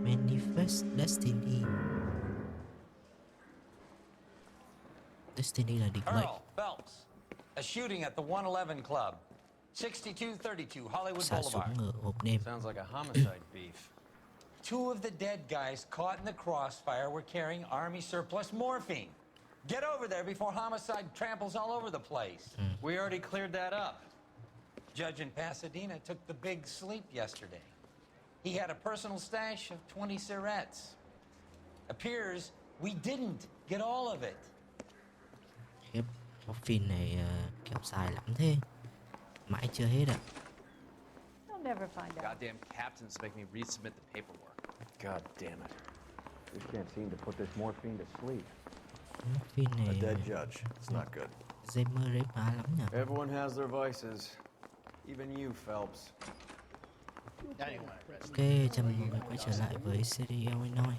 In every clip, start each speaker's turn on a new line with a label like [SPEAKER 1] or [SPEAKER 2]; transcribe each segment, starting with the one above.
[SPEAKER 1] Manifest Destiny. Destiny là định mệnh.
[SPEAKER 2] Earl Phelps, a shooting at the 111 Club, 6232 Hollywood
[SPEAKER 1] Xả
[SPEAKER 2] Boulevard.
[SPEAKER 1] súng ở hộp đêm.
[SPEAKER 3] Sounds like a homicide beef.
[SPEAKER 2] Two of the dead guys caught in the crossfire were carrying Army surplus morphine. Get over there before homicide tramples all over the place.
[SPEAKER 3] We already cleared that up.
[SPEAKER 2] Judge in Pasadena took the big sleep yesterday. He had a personal stash of 20 cigarettes. Appears we didn't get all of it.
[SPEAKER 1] Khiếp, morphine này kéo dài lắm thế. Mãi chưa hết ạ.
[SPEAKER 4] They'll never find out.
[SPEAKER 5] Goddamn captains make me resubmit the paperwork.
[SPEAKER 3] God damn it.
[SPEAKER 6] We can't seem to put this morphine to sleep.
[SPEAKER 1] Morphine
[SPEAKER 6] A
[SPEAKER 1] này
[SPEAKER 6] dead judge. It's not good.
[SPEAKER 1] dây mơ đấy phá lắm nhỉ.
[SPEAKER 3] Everyone has their vices. Even you, Phelps.
[SPEAKER 1] Ok, chào mừng mọi người quay trở lại với series Game L.A Noire.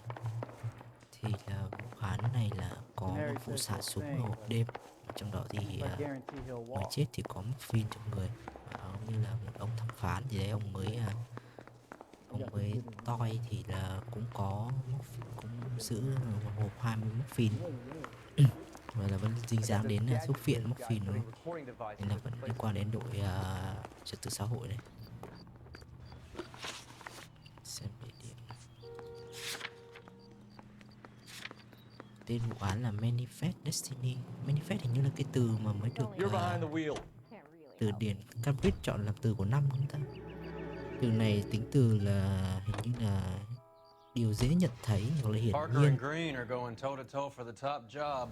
[SPEAKER 1] Thì là vụ án này là có một vụ xả súng ở hộp đêm. Trong đó thì người chết thì có morphine trong người. Và ông như là một ông thẩm phán gì đấy, ông mới toi thì là cũng có cũng giữ một hộp 20 morphine. Và là vẫn dính dáng đến thuốc phiện morphine đúng không? Nên là vẫn liên quan đến đội trật tự xã hội này. Xem địa điểm. Tên vụ án là Manifest Destiny. Manifest hình như là cái từ mà mới được từ điển Cambridge chọn làm từ của năm chúng ta. Từ này tính từ là hình như là điều dễ nhận thấy hoặc là hiển
[SPEAKER 3] Parker
[SPEAKER 1] nhiên.
[SPEAKER 3] and Green are going toe to toe for the top job.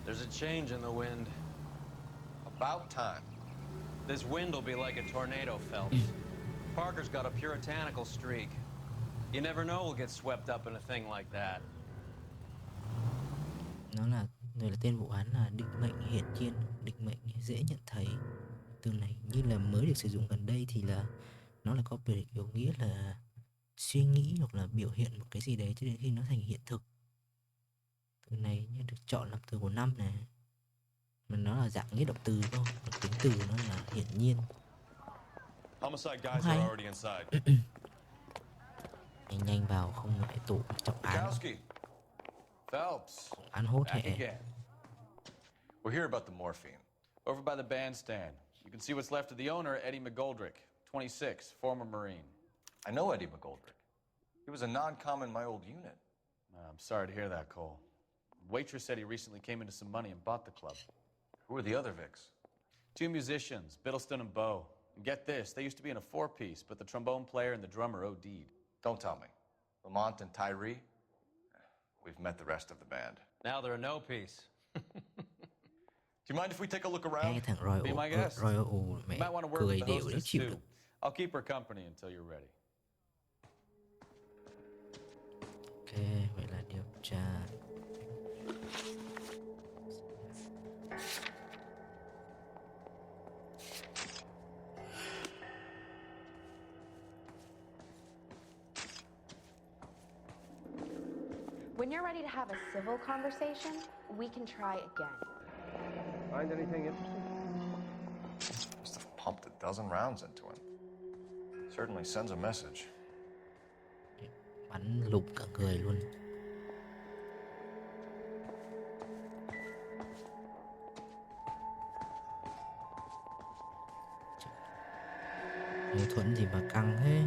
[SPEAKER 3] There's a change in the wind.
[SPEAKER 6] About time.
[SPEAKER 3] This wind will be like a tornado, Phelps. Parker's got a puritanical streak. You never know we'll get swept up in a thing like that.
[SPEAKER 1] Nó là người là tên vụ án là định mệnh hiển nhiên, định mệnh dễ nhận thấy. Từ này như là mới được sử dụng gần đây thì là nó là có biểu nghĩa là suy nghĩ hoặc là biểu hiện một cái gì đấy cho đến khi nó thành hiện thực. Từ này như được chọn làm từ của năm này, mà nó là dạng nghĩa động từ không, còn tính từ nó là hiển nhiên.
[SPEAKER 7] Homicide guys are already inside.
[SPEAKER 1] Nhanh vào không lại tụ trọng án.
[SPEAKER 7] Kowski. Phelps.
[SPEAKER 1] Án hốt
[SPEAKER 7] Back
[SPEAKER 1] hệ.
[SPEAKER 7] again. We're here about the morphine. Over by the bandstand. You can see what's left of the owner, Eddie McGoldrick, 26, former Marine.
[SPEAKER 6] I know Eddie McGoldrick. He was a non-com in my old unit.
[SPEAKER 7] I'm sorry to hear that, Cole. Waitress said he recently came into some money and bought the club.
[SPEAKER 6] Who are the other Vics?
[SPEAKER 7] Two musicians, Biddleston and Bo. And get this, they used to be in a four-piece, but the trombone player and the drummer OD'd.
[SPEAKER 6] Don't tell me. Lamont and Tyree? We've met the rest of the band.
[SPEAKER 3] Now they're a no piece.
[SPEAKER 7] Do you mind if we take a look
[SPEAKER 1] Cái
[SPEAKER 7] around?
[SPEAKER 1] thằng
[SPEAKER 7] Be my guest.
[SPEAKER 1] Royal mẹ
[SPEAKER 7] You might want to work
[SPEAKER 1] cười
[SPEAKER 7] with the
[SPEAKER 1] đều để
[SPEAKER 7] hostess
[SPEAKER 1] chịu
[SPEAKER 7] too.
[SPEAKER 1] được.
[SPEAKER 7] I'll keep her company until you're ready.
[SPEAKER 1] Ok, vậy là điều tra.
[SPEAKER 8] When you're ready to have a civil conversation, we can try again.
[SPEAKER 6] Find anything interesting? Must have pumped a dozen rounds into him. Certainly sends a message.
[SPEAKER 1] Bắn lục cả người luôn. Mâu thuẫn gì mà căng thế.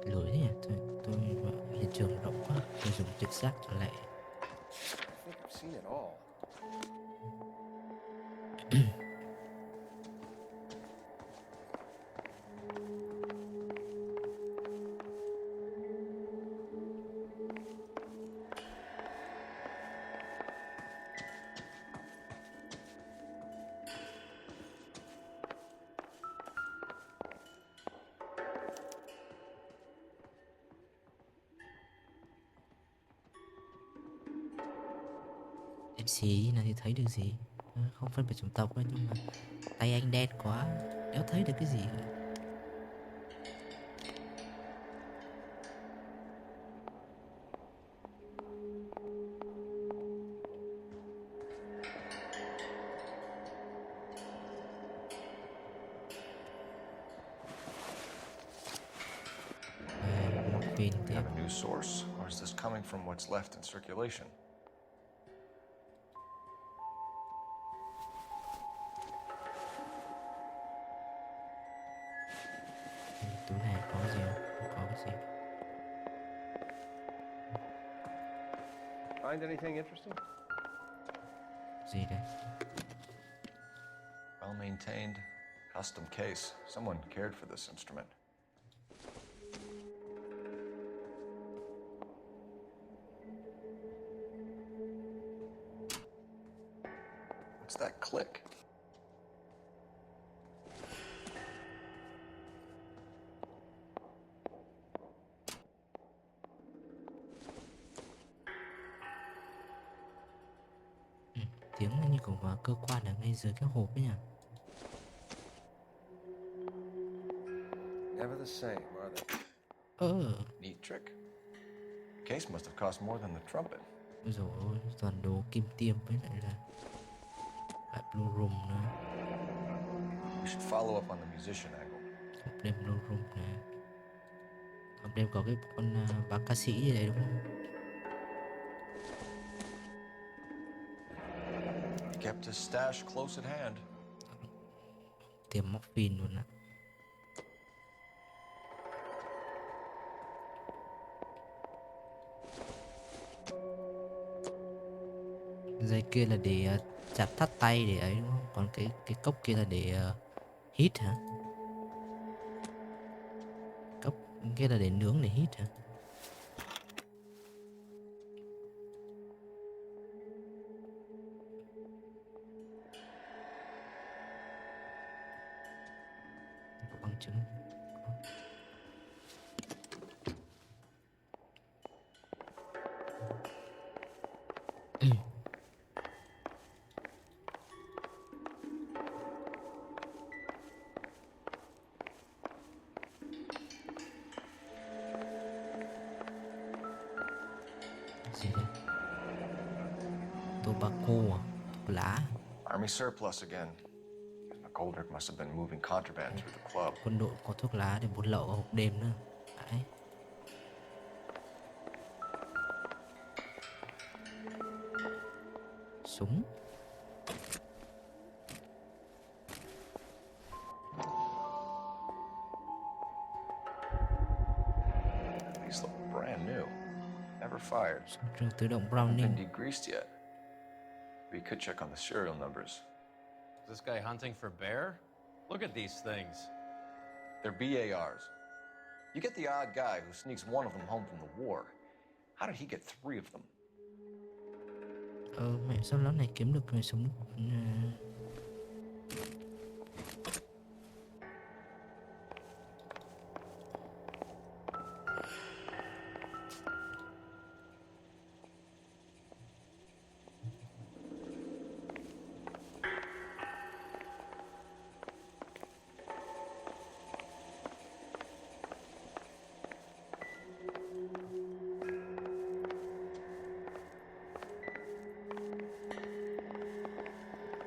[SPEAKER 1] Lưỡi thế nhỉ? Tôi hiện trường rộng quá, tôi dùng trực giác cho lẹ.
[SPEAKER 6] I think I've seen it all.
[SPEAKER 1] Em xí này thì thấy được gì. Không phân biệt chủng tộc ấy, nhưng mà tay anh đen quá. đéo thấy được cái gì. Morphine
[SPEAKER 6] Do
[SPEAKER 1] tiếp.
[SPEAKER 6] you have a new source, or is this coming from what's left in circulation?
[SPEAKER 1] Túi này có gì không? Không có cái gì.
[SPEAKER 6] Find anything interesting?
[SPEAKER 1] Gì đây?
[SPEAKER 6] Well maintained, custom case. Someone cared for this instrument. What's that click?
[SPEAKER 1] Tiếng như của cơ quan ở ngay dưới cái hộp ấy nhỉ?
[SPEAKER 6] Never the same, are they? Neat trick. The case must have cost more than the trumpet.
[SPEAKER 1] Ôi dồi ôi, toàn đồ kim tiêm với lại là lại blue room nữa.
[SPEAKER 6] We should follow up on the musician angle.
[SPEAKER 1] Hộp đêm blue room này. Hộp đêm có cái con bác ca sĩ gì đấy đúng không?
[SPEAKER 6] Kept his stash close at hand.
[SPEAKER 1] Tiệm morphine luôn á. Dây kia là để chặt thắt tay để ấy đúng không? Còn cái cốc kia là để hít hả? Cốc kia là để nướng để hít hả? Có bằng chứng. Gì đây? Tobacco à? Thuốc lá.
[SPEAKER 6] Army surplus again. McGoldrick must have been moving contraband through the club.
[SPEAKER 1] Quân đội có thuốc lá để buôn lậu ở hộp đêm nữa. Đấy. Súng.
[SPEAKER 6] These look brand new. Never fired.
[SPEAKER 1] Súng trường tự động
[SPEAKER 6] Haven't been
[SPEAKER 1] Browning.
[SPEAKER 6] degreased yet. We could check on the serial numbers.
[SPEAKER 3] Is this guy hunting for bear? Look at these things.
[SPEAKER 6] They're BARs. You get the odd guy who sneaks one of them home from the war. How did he get 3 of them?
[SPEAKER 1] Mẹ sao lão này kiếm được người súng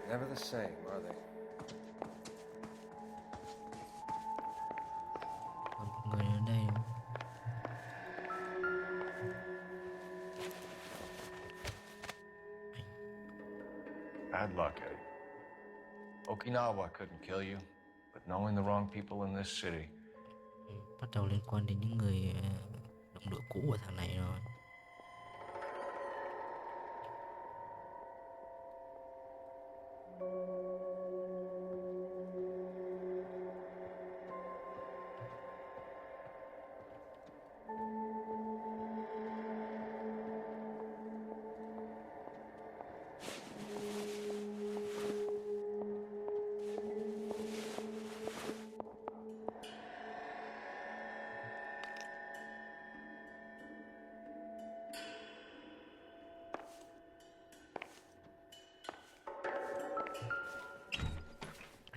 [SPEAKER 6] Never the same, are they?
[SPEAKER 1] Còn một người ở đây đúng không?
[SPEAKER 6] Bad luck, Eddie. Okinawa couldn't kill you, but knowing the wrong people in this city.
[SPEAKER 1] Bắt đầu liên quan đến những người đồng đội cũ của thằng này rồi.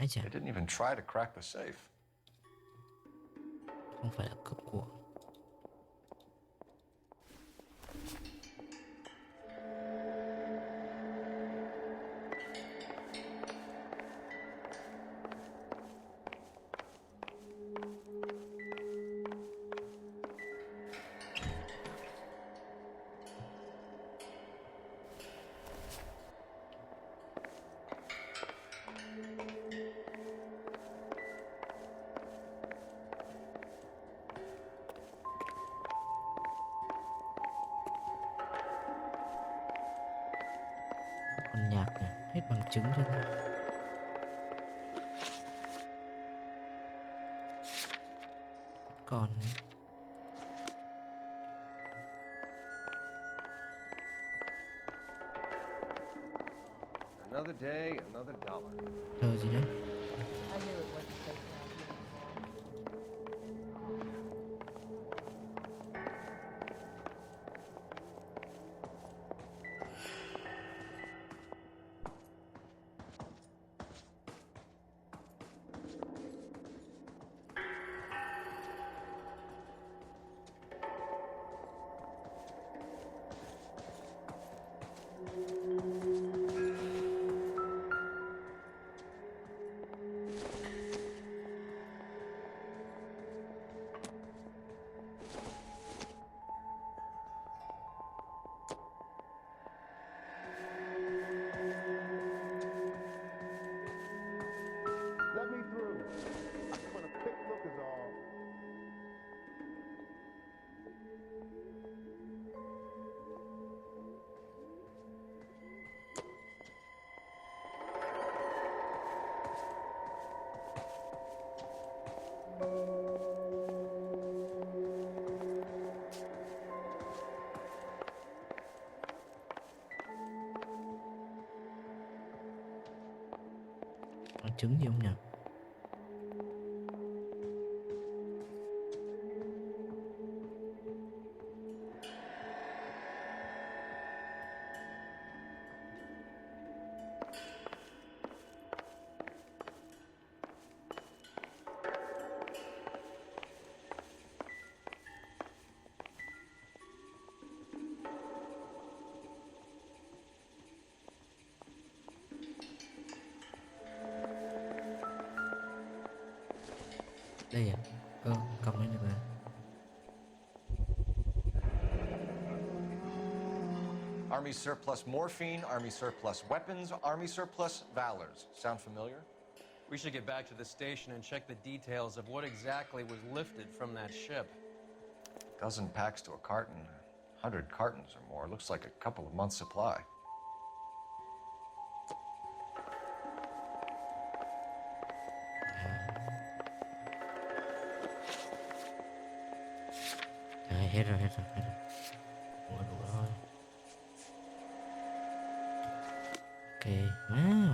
[SPEAKER 1] Ai chà,
[SPEAKER 6] They didn't even try to crack the safe.
[SPEAKER 1] không phải là cướp của. Con nhạc này, hết bằng chứng cho ta. Còn
[SPEAKER 6] Another day, another dollar.
[SPEAKER 1] tờ gì đấy?
[SPEAKER 4] I knew it wasn't safe around here.
[SPEAKER 9] Let me through. I just want a quick look is all.
[SPEAKER 1] Bằng chứng gì không nhỉ? Đây à? Cầm lên được rồi.
[SPEAKER 6] Army surplus morphine, Army surplus weapons, Army surplus valors. Sound familiar?
[SPEAKER 3] We should get back to the station and check the details of what exactly was lifted from that ship.
[SPEAKER 6] A dozen packs to a carton, 100 cartons or more. Looks like a couple of months' supply.
[SPEAKER 1] Đấy, hết rồi. Ủa, đủ rồi. Ok,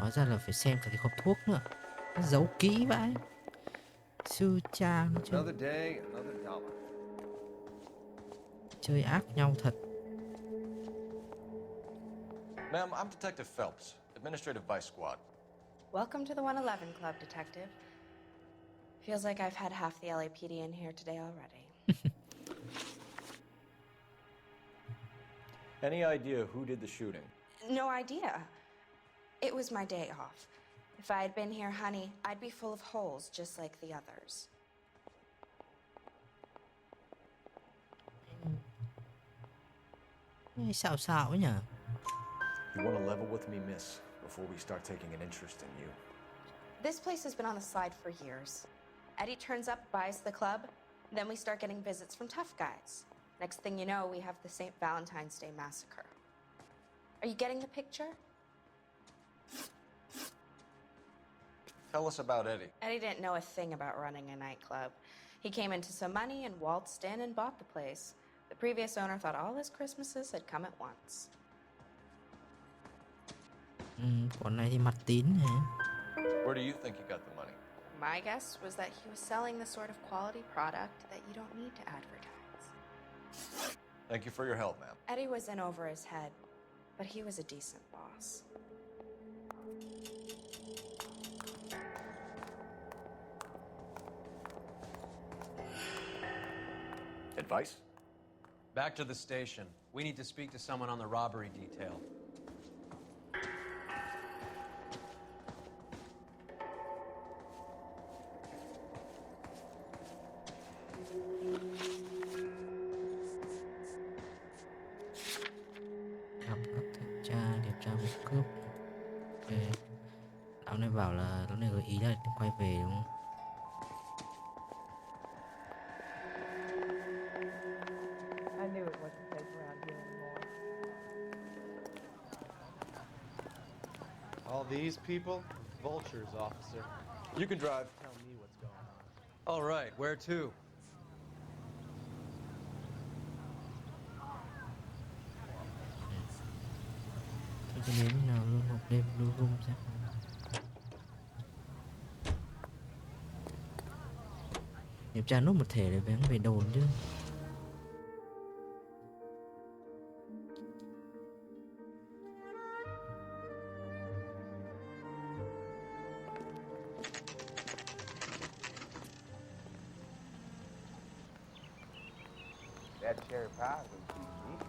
[SPEAKER 1] hóa ra là phải xem cả cái hộp thuốc nữa. Nó giấu kỹ vãi. Sư cha nó chơi,
[SPEAKER 6] Another day, another dollar.
[SPEAKER 1] chơi ác nhau thật.
[SPEAKER 6] Ma'am, I'm Detective Phelps, Administrative Vice Squad.
[SPEAKER 8] Welcome to the 111 Club, Detective. Feels like I've had half the LAPD in here today already.
[SPEAKER 6] Any idea who did the shooting?
[SPEAKER 8] No idea. It was my day off. If I had been here, honey, I'd be full of holes just like the others.
[SPEAKER 1] Ê, xạo ấy nhỉ.
[SPEAKER 6] You want to level with me, miss, before we start taking an interest in you?
[SPEAKER 8] This place has been on the slide for years. Eddie turns up, buys the club, then we start getting visits from tough guys. Next thing you know, we have the St. Valentine's Day massacre. Are you getting the picture?
[SPEAKER 6] Tell us about Eddie.
[SPEAKER 8] Eddie didn't know a thing about running a nightclub. He came into some money and waltzed in and bought the place. The previous owner thought all his Christmases had come at once.
[SPEAKER 1] Con này thì mặt tín hả?
[SPEAKER 6] Where do you think he got the money?
[SPEAKER 8] My guess was that he was selling the sort of quality product that you don't need to advertise.
[SPEAKER 6] Thank you for your help, ma'am.
[SPEAKER 8] Eddie was in over his head, but he was a decent boss.
[SPEAKER 6] Advice?
[SPEAKER 3] Back to the station. We need to speak to someone on the robbery detail.
[SPEAKER 1] Gặp các thanh tra điều tra vụ cướp. Ok. Lão này bảo là lão này gợi ý là quay về đúng không?
[SPEAKER 4] I knew it wasn't safe around here anymore.
[SPEAKER 5] All these people? Vultures, officer.
[SPEAKER 7] You can drive.
[SPEAKER 5] Tell me what's going on.
[SPEAKER 3] All right, where to?
[SPEAKER 1] Tôi sẽ đến nào luôn một đêm lưu room xem. Điều tra nốt một thể để bán về đồn chứ.
[SPEAKER 9] That cherry pie was unique.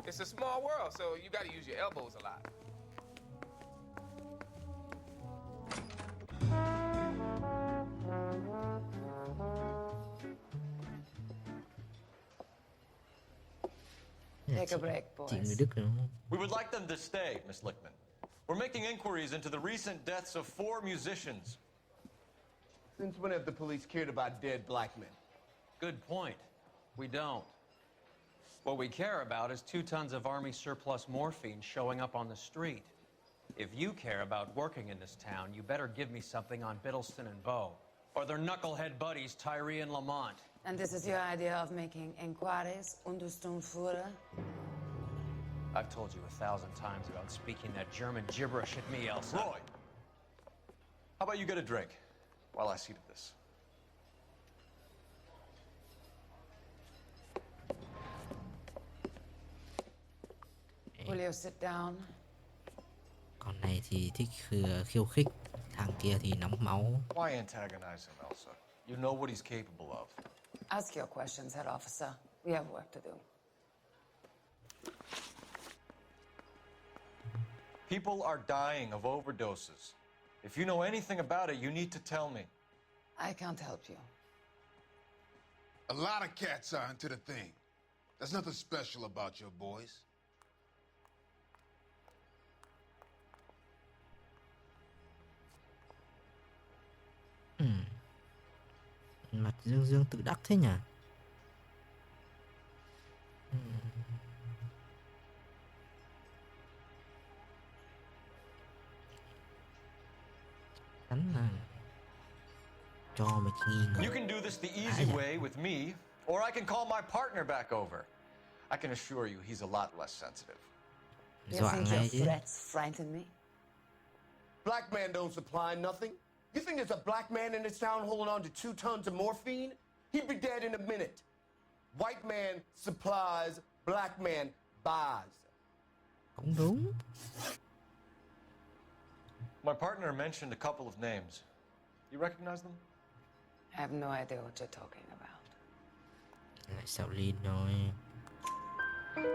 [SPEAKER 10] It's a small world, so you gotta use your elbows a lot.
[SPEAKER 1] Take a break, boys. Chị người Đức đúng không?
[SPEAKER 6] We would like them to stay, Miss Lichtman. We're making inquiries into the recent deaths of 4 musicians.
[SPEAKER 9] Since when have the police cared about dead black men?
[SPEAKER 3] Good point. We don't. What we care about is 2 tons of Army surplus morphine showing up on the street. If you care about working in this town, you better give me something on Biddleston and Bow, or their knucklehead buddies Tyree and Lamont.
[SPEAKER 11] And this is your idea of making inquiries, Untersturmführer?
[SPEAKER 3] I've told you 1,000 times about speaking that German gibberish at me, Elsa.
[SPEAKER 6] Roy, how about you get a drink while I see to this?
[SPEAKER 11] Will you sit down?
[SPEAKER 1] Con này thì thích khiêu khích, thằng kia thì nóng máu.
[SPEAKER 6] Why antagonize him, Elsa? You know what he's capable of.
[SPEAKER 11] Ask your questions, Head Officer. We have work to do.
[SPEAKER 6] People are dying of overdoses. If you know anything about it, you need to tell me.
[SPEAKER 11] I can't help you.
[SPEAKER 12] A lot of cats are into the thing. There's nothing special about your boys.
[SPEAKER 1] Mặt Dương Dương tự đắc thế nhỉ? Chắn là cho mày nghi ngờ.
[SPEAKER 6] You can do this the easy way with me, or I can call my partner back over. I can assure you he's a lot less sensitive.
[SPEAKER 11] You think your threats frighten me?
[SPEAKER 9] Black man don't supply nothing. You think there's a black man in this town holding on to 2 tons of morphine? He'd be dead in a minute. White man supplies, black man buys.
[SPEAKER 1] Cũng đúng.
[SPEAKER 6] My partner mentioned a couple of names. You recognize them?
[SPEAKER 11] I have no idea what you're talking about.
[SPEAKER 1] Lại Sảo Linh rồi.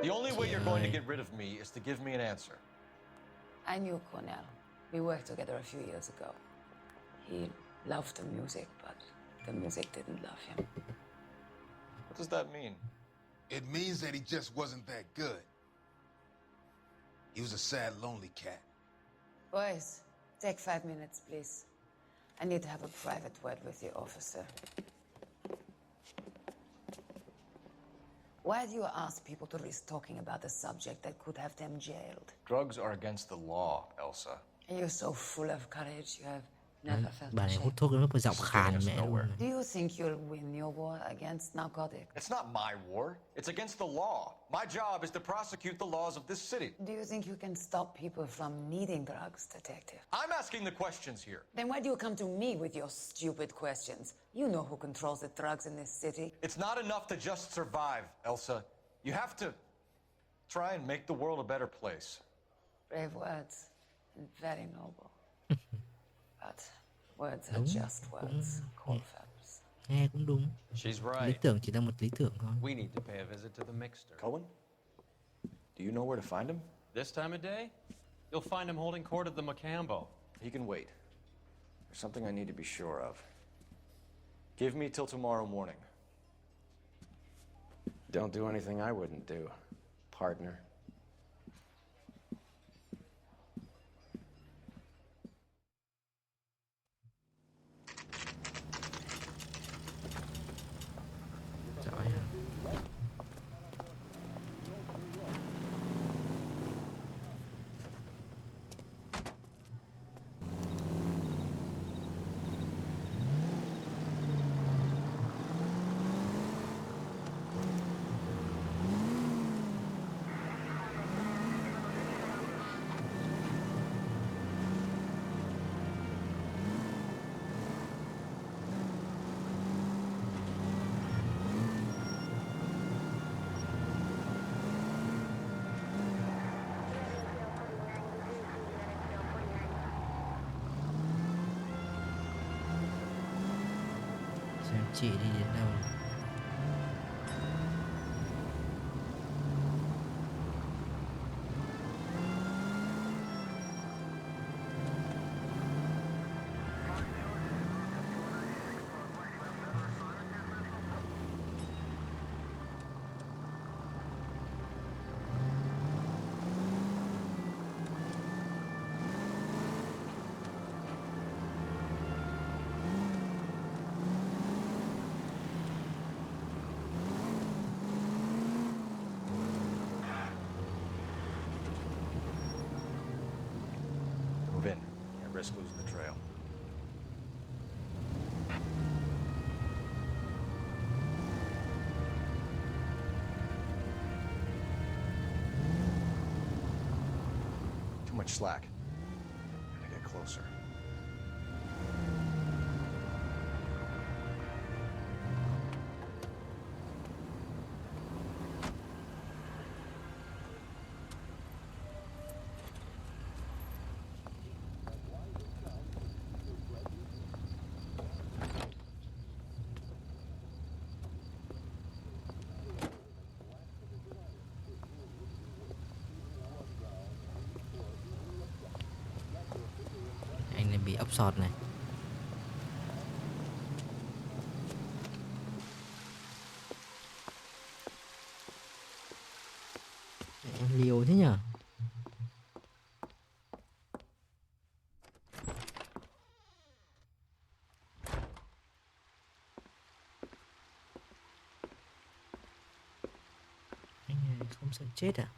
[SPEAKER 6] The only way you're going to get rid of me is to give me an answer.
[SPEAKER 11] I knew Cornell. We worked together a few years ago. He loved the music, but the music didn't love him.
[SPEAKER 6] What does that mean?
[SPEAKER 12] It means that he just wasn't that good. He was a sad, lonely cat.
[SPEAKER 11] Boys, take 5 minutes, please. I need to have a private word with you, officer. Why do you ask people to risk talking about a subject that could have them jailed?
[SPEAKER 6] Drugs are against the law, Elsa.
[SPEAKER 11] And you're so full of courage, you have never felt
[SPEAKER 1] Bà này hút
[SPEAKER 11] ashamed.
[SPEAKER 1] thuốc đến mức phải giọng khàn mẹ luôn.
[SPEAKER 11] Do you think you'll win your war against narcotics?
[SPEAKER 6] It's not my war. It's against the law. My job is to prosecute the laws of this city.
[SPEAKER 11] Do you think you can stop people from needing drugs, detective?
[SPEAKER 6] I'm asking the questions here.
[SPEAKER 11] Then why do you come to me with your stupid questions? You know who controls the drugs in this city.
[SPEAKER 6] It's not enough to just survive, Elsa. You have to try and make the world a better place.
[SPEAKER 11] Brave words, and very noble. But words are
[SPEAKER 1] Đúng,
[SPEAKER 11] just words, Cole
[SPEAKER 1] nghe,
[SPEAKER 11] Phelps.
[SPEAKER 1] nghe cũng đúng.
[SPEAKER 3] She's
[SPEAKER 1] Lý
[SPEAKER 3] right.
[SPEAKER 1] tưởng chỉ là một lý tưởng thôi.
[SPEAKER 3] We need to pay a visit to the mixer.
[SPEAKER 6] Cohen? Do you know where to find him?
[SPEAKER 3] This time of day, you'll find him holding court at the Macambo.
[SPEAKER 6] He can wait. There's something I need to be sure of. Give me till tomorrow morning.
[SPEAKER 13] Don't do anything I wouldn't do, partner.
[SPEAKER 1] Giỏi ha. Xem chị đi đến đâu.
[SPEAKER 6] Move in. Can't risk losing the trail. Too much slack. Gotta get closer.
[SPEAKER 1] Anh này bị ốc sọt này. Em liều thế nhở? Anh này không sợ chết à?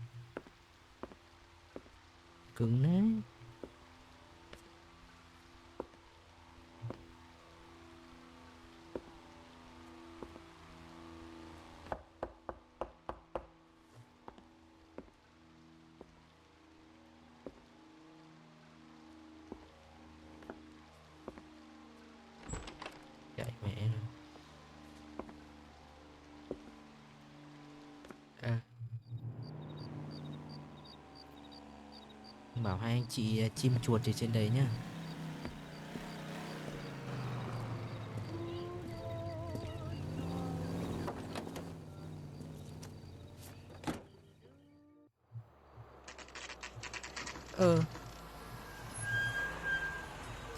[SPEAKER 1] Cứng đấy. Chạy mẹ rồi. À. Bảo hai anh chị chim chuột ở trên đấy nhá.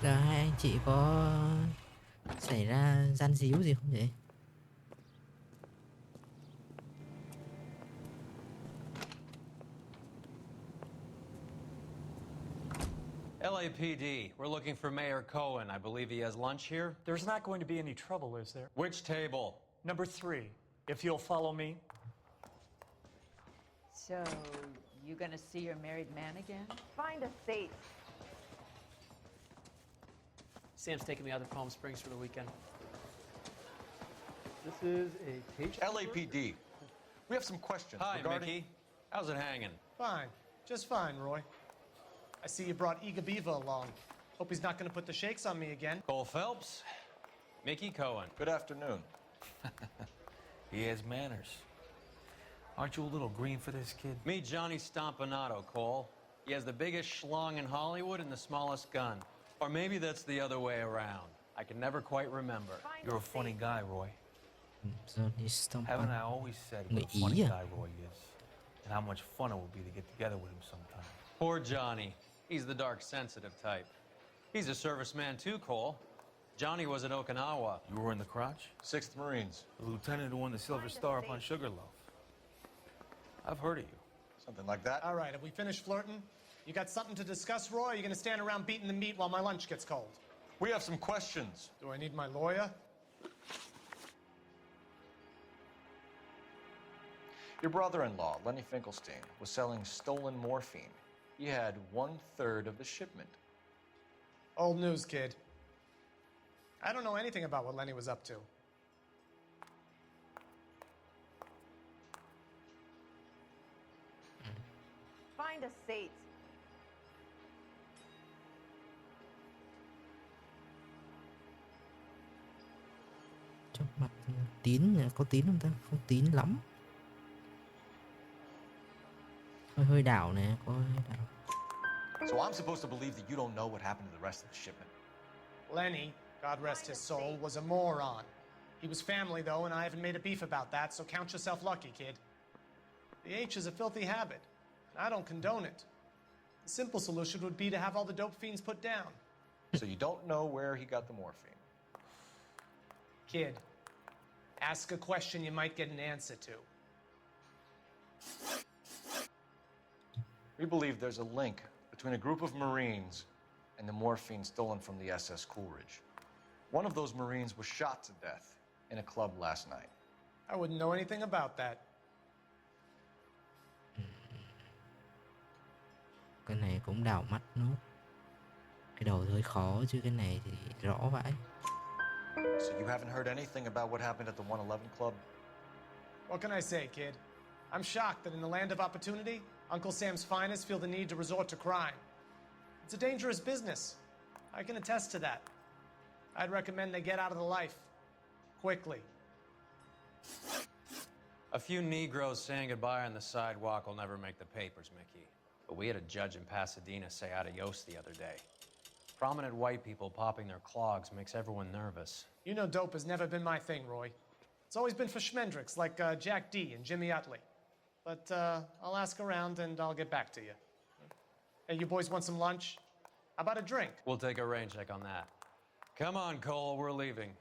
[SPEAKER 1] Là hai anh chị có xảy ra gian díu gì không vậy?
[SPEAKER 3] LAPD, we're looking for Mayor Cohen. I believe he has lunch here.
[SPEAKER 14] There's not going to be any trouble, is there?
[SPEAKER 3] Which table?
[SPEAKER 14] Number 3, if you'll follow me.
[SPEAKER 4] So, you gonna see your married man again?
[SPEAKER 15] Find a seat.
[SPEAKER 16] Sam's taking me out to Palm Springs for the weekend.
[SPEAKER 5] This is a taste.
[SPEAKER 6] LAPD. We have some questions.
[SPEAKER 3] Hi,
[SPEAKER 6] regarding...
[SPEAKER 3] Mickey. How's it hanging?
[SPEAKER 14] Fine. Just fine, Roy. I see you brought Iga Viva along. Hope he's not going to put the shakes on me again.
[SPEAKER 3] Cole Phelps, Mickey Cohen.
[SPEAKER 6] Good afternoon.
[SPEAKER 13] He has manners. Aren't you a little green for this kid?
[SPEAKER 3] Meet Johnny Stompanato, Cole. He has the biggest schlong in Hollywood and the smallest gun. Or maybe that's the other way around. I can never quite remember.
[SPEAKER 13] You're a funny guy, Roy.
[SPEAKER 1] Johnny Stomp.
[SPEAKER 13] Haven't I always said what a funny guy Roy is? And how much fun it would be to get together with him sometime.
[SPEAKER 3] Poor Johnny. He's the dark, sensitive type. He's a serviceman too, Cole. Johnny was at Okinawa.
[SPEAKER 13] You were in the crotch?
[SPEAKER 6] 6th Marines.
[SPEAKER 13] The lieutenant who won the Silver Star up on Sugarloaf. I've heard of you.
[SPEAKER 6] Something like that.
[SPEAKER 14] All right, have we finished flirting? You got something to discuss, Roy? Or are you gonna stand around beating the meat while my lunch gets cold?
[SPEAKER 6] We have some questions.
[SPEAKER 14] Do I need my lawyer?
[SPEAKER 6] Your brother-in-law, Lenny Finkelstein, was selling stolen morphine. He had 1/3 of the shipment.
[SPEAKER 14] Old news, kid. I don't know anything about what Lenny was up to.
[SPEAKER 4] Find a seat.
[SPEAKER 1] Trước mặt Tín, có Tín không ta? Không Tín lắm. Hơi đảo nè, có hơi đảo.
[SPEAKER 6] So I'm supposed to believe that you don't know what happened to the rest of the shipment?
[SPEAKER 14] Lenny, God rest his soul, was a moron. He was family, though, and I haven't made a beef about that, so count yourself lucky, kid. The H is a filthy habit, and I don't condone it. The simple solution would be to have all the dope fiends put down.
[SPEAKER 6] So you don't know where he got the morphine?
[SPEAKER 14] Kid, ask a question you might get an answer to.
[SPEAKER 6] We believe there's a link between a group of Marines and the morphine stolen from the SS Coolidge. One of those Marines was shot to death in a club last night.
[SPEAKER 14] I wouldn't know anything about that.
[SPEAKER 1] Cái này cũng đảo mắt nốt. Cái đầu hơi khó chứ cái này thì rõ vãi.
[SPEAKER 6] So you haven't heard anything about what happened at the 111 Club?
[SPEAKER 14] What can I say, kid? I'm shocked that in the land of opportunity, Uncle Sam's finest feel the need to resort to crime. It's a dangerous business. I can attest to that. I'd recommend they get out of the life. Quickly.
[SPEAKER 3] A few Negroes saying goodbye on the sidewalk will never make the papers, Mickey. But we had a judge in Pasadena say adios the other day. Prominent white people popping their clogs makes everyone nervous.
[SPEAKER 14] You know dope has never been my thing, Roy. It's always been for schmendricks like Jack D. and Jimmy Utley. But I'll ask around and I'll get back to you. Hey, you boys want some lunch? How about a drink?
[SPEAKER 3] We'll take a rain check on that. Come on, Cole, we're leaving.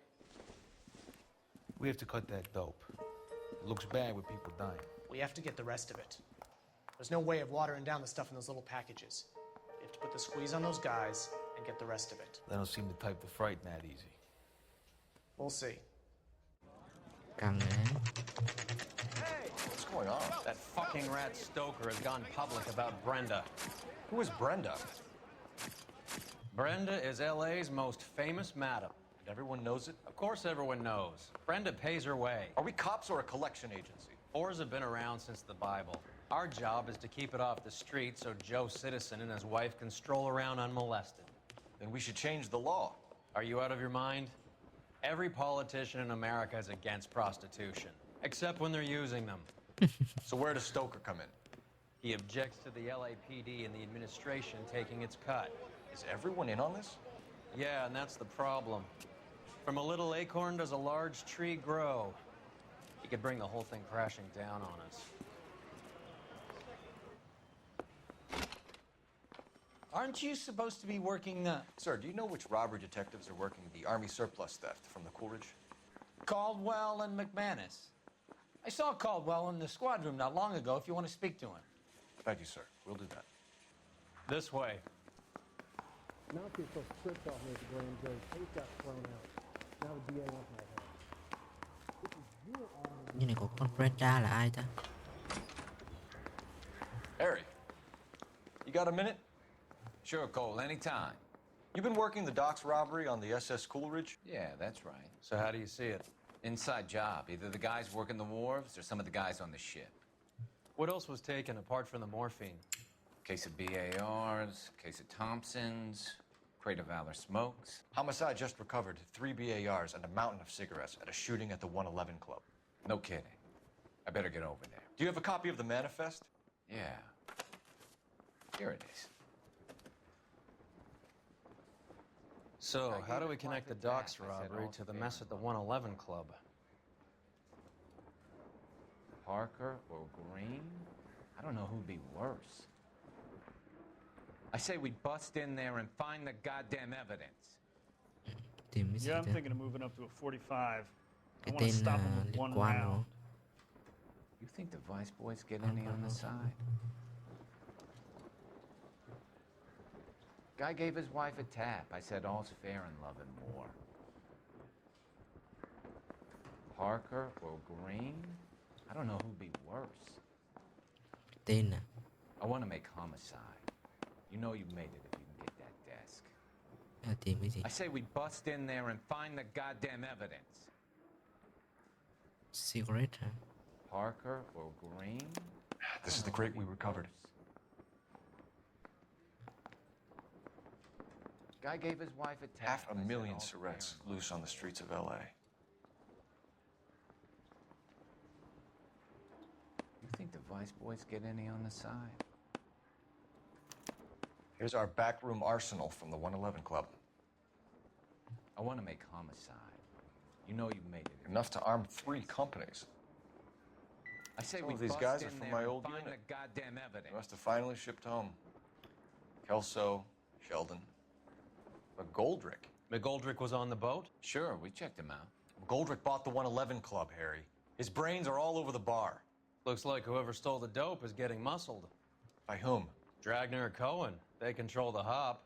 [SPEAKER 13] We have to cut that dope. It looks bad with people dying.
[SPEAKER 14] We have to get the rest of it. There's no way of watering down the stuff in those little packages. You have to put the squeeze on those guys and get the rest of it.
[SPEAKER 13] They don't seem the type to frighten that easy.
[SPEAKER 14] We'll see.
[SPEAKER 1] Căng đấy.
[SPEAKER 6] What's going on?
[SPEAKER 3] That fucking rat Stoker has gone public about Brenda.
[SPEAKER 6] Who is Brenda?
[SPEAKER 3] Brenda is LA's most famous madam.
[SPEAKER 6] And everyone knows it?
[SPEAKER 3] Of course everyone knows. Brenda pays her way.
[SPEAKER 6] Are we cops or a collection agency?
[SPEAKER 3] Whores have been around since the Bible. Our job is to keep it off the street so Joe Citizen and his wife can stroll around unmolested.
[SPEAKER 6] Then we should change the law.
[SPEAKER 3] Are you out of your mind? Every politician in America is against prostitution, except when they're using them.
[SPEAKER 6] So where does Stoker come in?
[SPEAKER 3] He objects to the LAPD and the administration taking its cut.
[SPEAKER 6] Is everyone in on this?
[SPEAKER 3] Yeah, and that's the problem. From a little acorn does a large tree grow. He could bring the whole thing crashing down on us.
[SPEAKER 2] Aren't you supposed to be working
[SPEAKER 6] Sir, do you know which robbery detectives are working the Army surplus theft from the Coolidge?
[SPEAKER 2] Caldwell and McManus? I saw Caldwell in the squad room not long ago if you want to speak to him.
[SPEAKER 6] Thank you, sir. We'll do that.
[SPEAKER 3] This way.
[SPEAKER 15] Knock yourself stripped off, Mr. Graham, Joe's face got thrown out. Now the DA wants my head.
[SPEAKER 1] Như này có con Brenda là ai ta?
[SPEAKER 6] Harry, you got a minute?
[SPEAKER 17] Sure, Cole, anytime.
[SPEAKER 6] You've been working the docks robbery on the SS Coolidge?
[SPEAKER 17] Yeah, that's right.
[SPEAKER 3] So how do you see it?
[SPEAKER 17] Inside job. Either the guys working the wharves or some of the guys on the ship.
[SPEAKER 3] What else was taken apart from the morphine?
[SPEAKER 17] Case of BARs, case of Thompsons, crate of Valor smokes.
[SPEAKER 6] Homicide just recovered 3 BARs and a mountain of cigarettes at a shooting at the 111 Club.
[SPEAKER 17] No kidding. I better get over there.
[SPEAKER 6] Do you have a copy of the manifest?
[SPEAKER 17] Yeah. Here it is.
[SPEAKER 3] So, how do we connect the docks robbery to the mess at the 111 Club?
[SPEAKER 17] Parker or Green? I don't know who'd be worse. I say we bust in there and find the goddamn evidence.
[SPEAKER 1] Tìm cái gì
[SPEAKER 18] Yeah, I'm
[SPEAKER 1] đây?
[SPEAKER 18] thinking of moving up to a 45. I
[SPEAKER 1] Cái
[SPEAKER 18] want to
[SPEAKER 1] tên
[SPEAKER 18] stop him
[SPEAKER 1] là
[SPEAKER 18] with
[SPEAKER 1] liên
[SPEAKER 18] one
[SPEAKER 1] quan
[SPEAKER 18] round.
[SPEAKER 1] đúng
[SPEAKER 17] You think the Vice Boys get any on the side? Guy gave his wife a tap. I said all's fair in love and war. Parker or Green? I don't know who'd be worse.
[SPEAKER 1] Tên à?
[SPEAKER 17] I want to make homicide. You know you made it if you can get that desk.
[SPEAKER 1] Tìm cái gì?
[SPEAKER 17] I say we bust in there and find the goddamn evidence.
[SPEAKER 1] Cigarette hả?
[SPEAKER 17] Parker or Green?
[SPEAKER 6] This is the crate we recovered.
[SPEAKER 17] Guy gave his wife a tap.
[SPEAKER 6] 500,000 cigarettes loose on the streets of L.A.
[SPEAKER 17] You think the Vice Boys get any on the side?
[SPEAKER 6] Here's our backroom arsenal from the 111 Club.
[SPEAKER 17] I want to make homicide. You know you made it.
[SPEAKER 6] Enough to arm 3 companies.
[SPEAKER 17] I say
[SPEAKER 6] Some
[SPEAKER 17] we
[SPEAKER 6] of these
[SPEAKER 17] bust
[SPEAKER 6] guys
[SPEAKER 17] in
[SPEAKER 6] are from
[SPEAKER 17] there
[SPEAKER 6] my
[SPEAKER 17] and
[SPEAKER 6] old
[SPEAKER 17] find
[SPEAKER 6] unit.
[SPEAKER 17] the goddamn
[SPEAKER 6] They
[SPEAKER 17] evidence.
[SPEAKER 6] must have finally shipped home. Kelso, Sheldon, McGoldrick.
[SPEAKER 3] McGoldrick was on the boat?
[SPEAKER 17] Sure, we checked him out.
[SPEAKER 6] McGoldrick bought the 111 Club, Harry. His brains are all over the bar.
[SPEAKER 3] Looks like whoever stole the dope is getting muscled.
[SPEAKER 6] By whom?
[SPEAKER 3] Dragner or Cohen. They control the hop.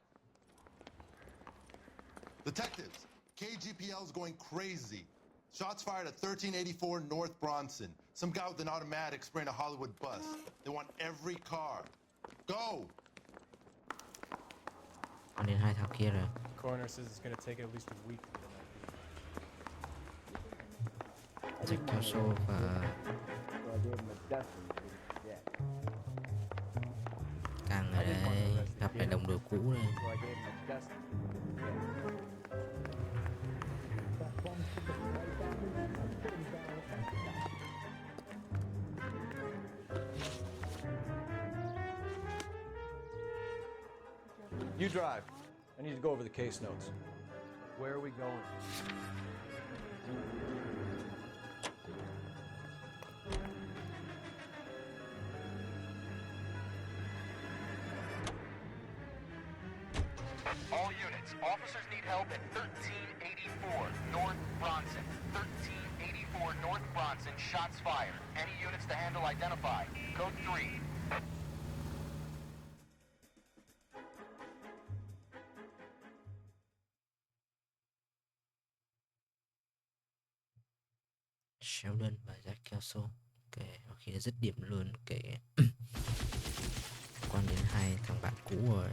[SPEAKER 12] Detectives, KGPL's going crazy. Shots fired at 1384 North Bronson. Some guy with an automatic spraying a Hollywood bus. They want every car. Go!
[SPEAKER 1] Còn đến 2 thằng kia rồi.
[SPEAKER 5] Coroner says it's going to take at least a week to get an ID.
[SPEAKER 1] Dịch theo show và càng ở đây gặp lại đồng đội cũ đây.
[SPEAKER 5] So I gave him a desk.
[SPEAKER 6] You drive. I need to go over the case notes.
[SPEAKER 5] Where are we going?
[SPEAKER 19] All units, officers need help at 1384 North Bronson. 1384 North Bronson, shots fired. Any units to handle identify. Code 3.
[SPEAKER 1] Sheldon và Jack Kelso. Ok, và khi đã dứt điểm luôn kể quan đến 2 thằng bạn cũ rồi.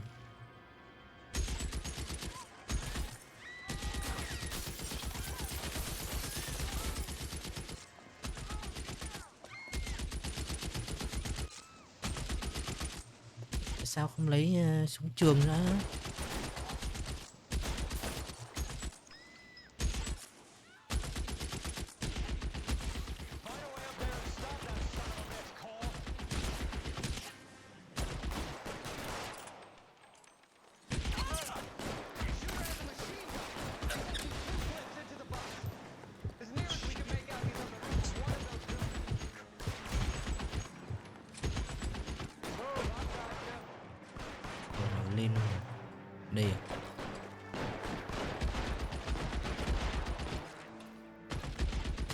[SPEAKER 1] Tại sao không lấy súng trường ra? Lên đây à?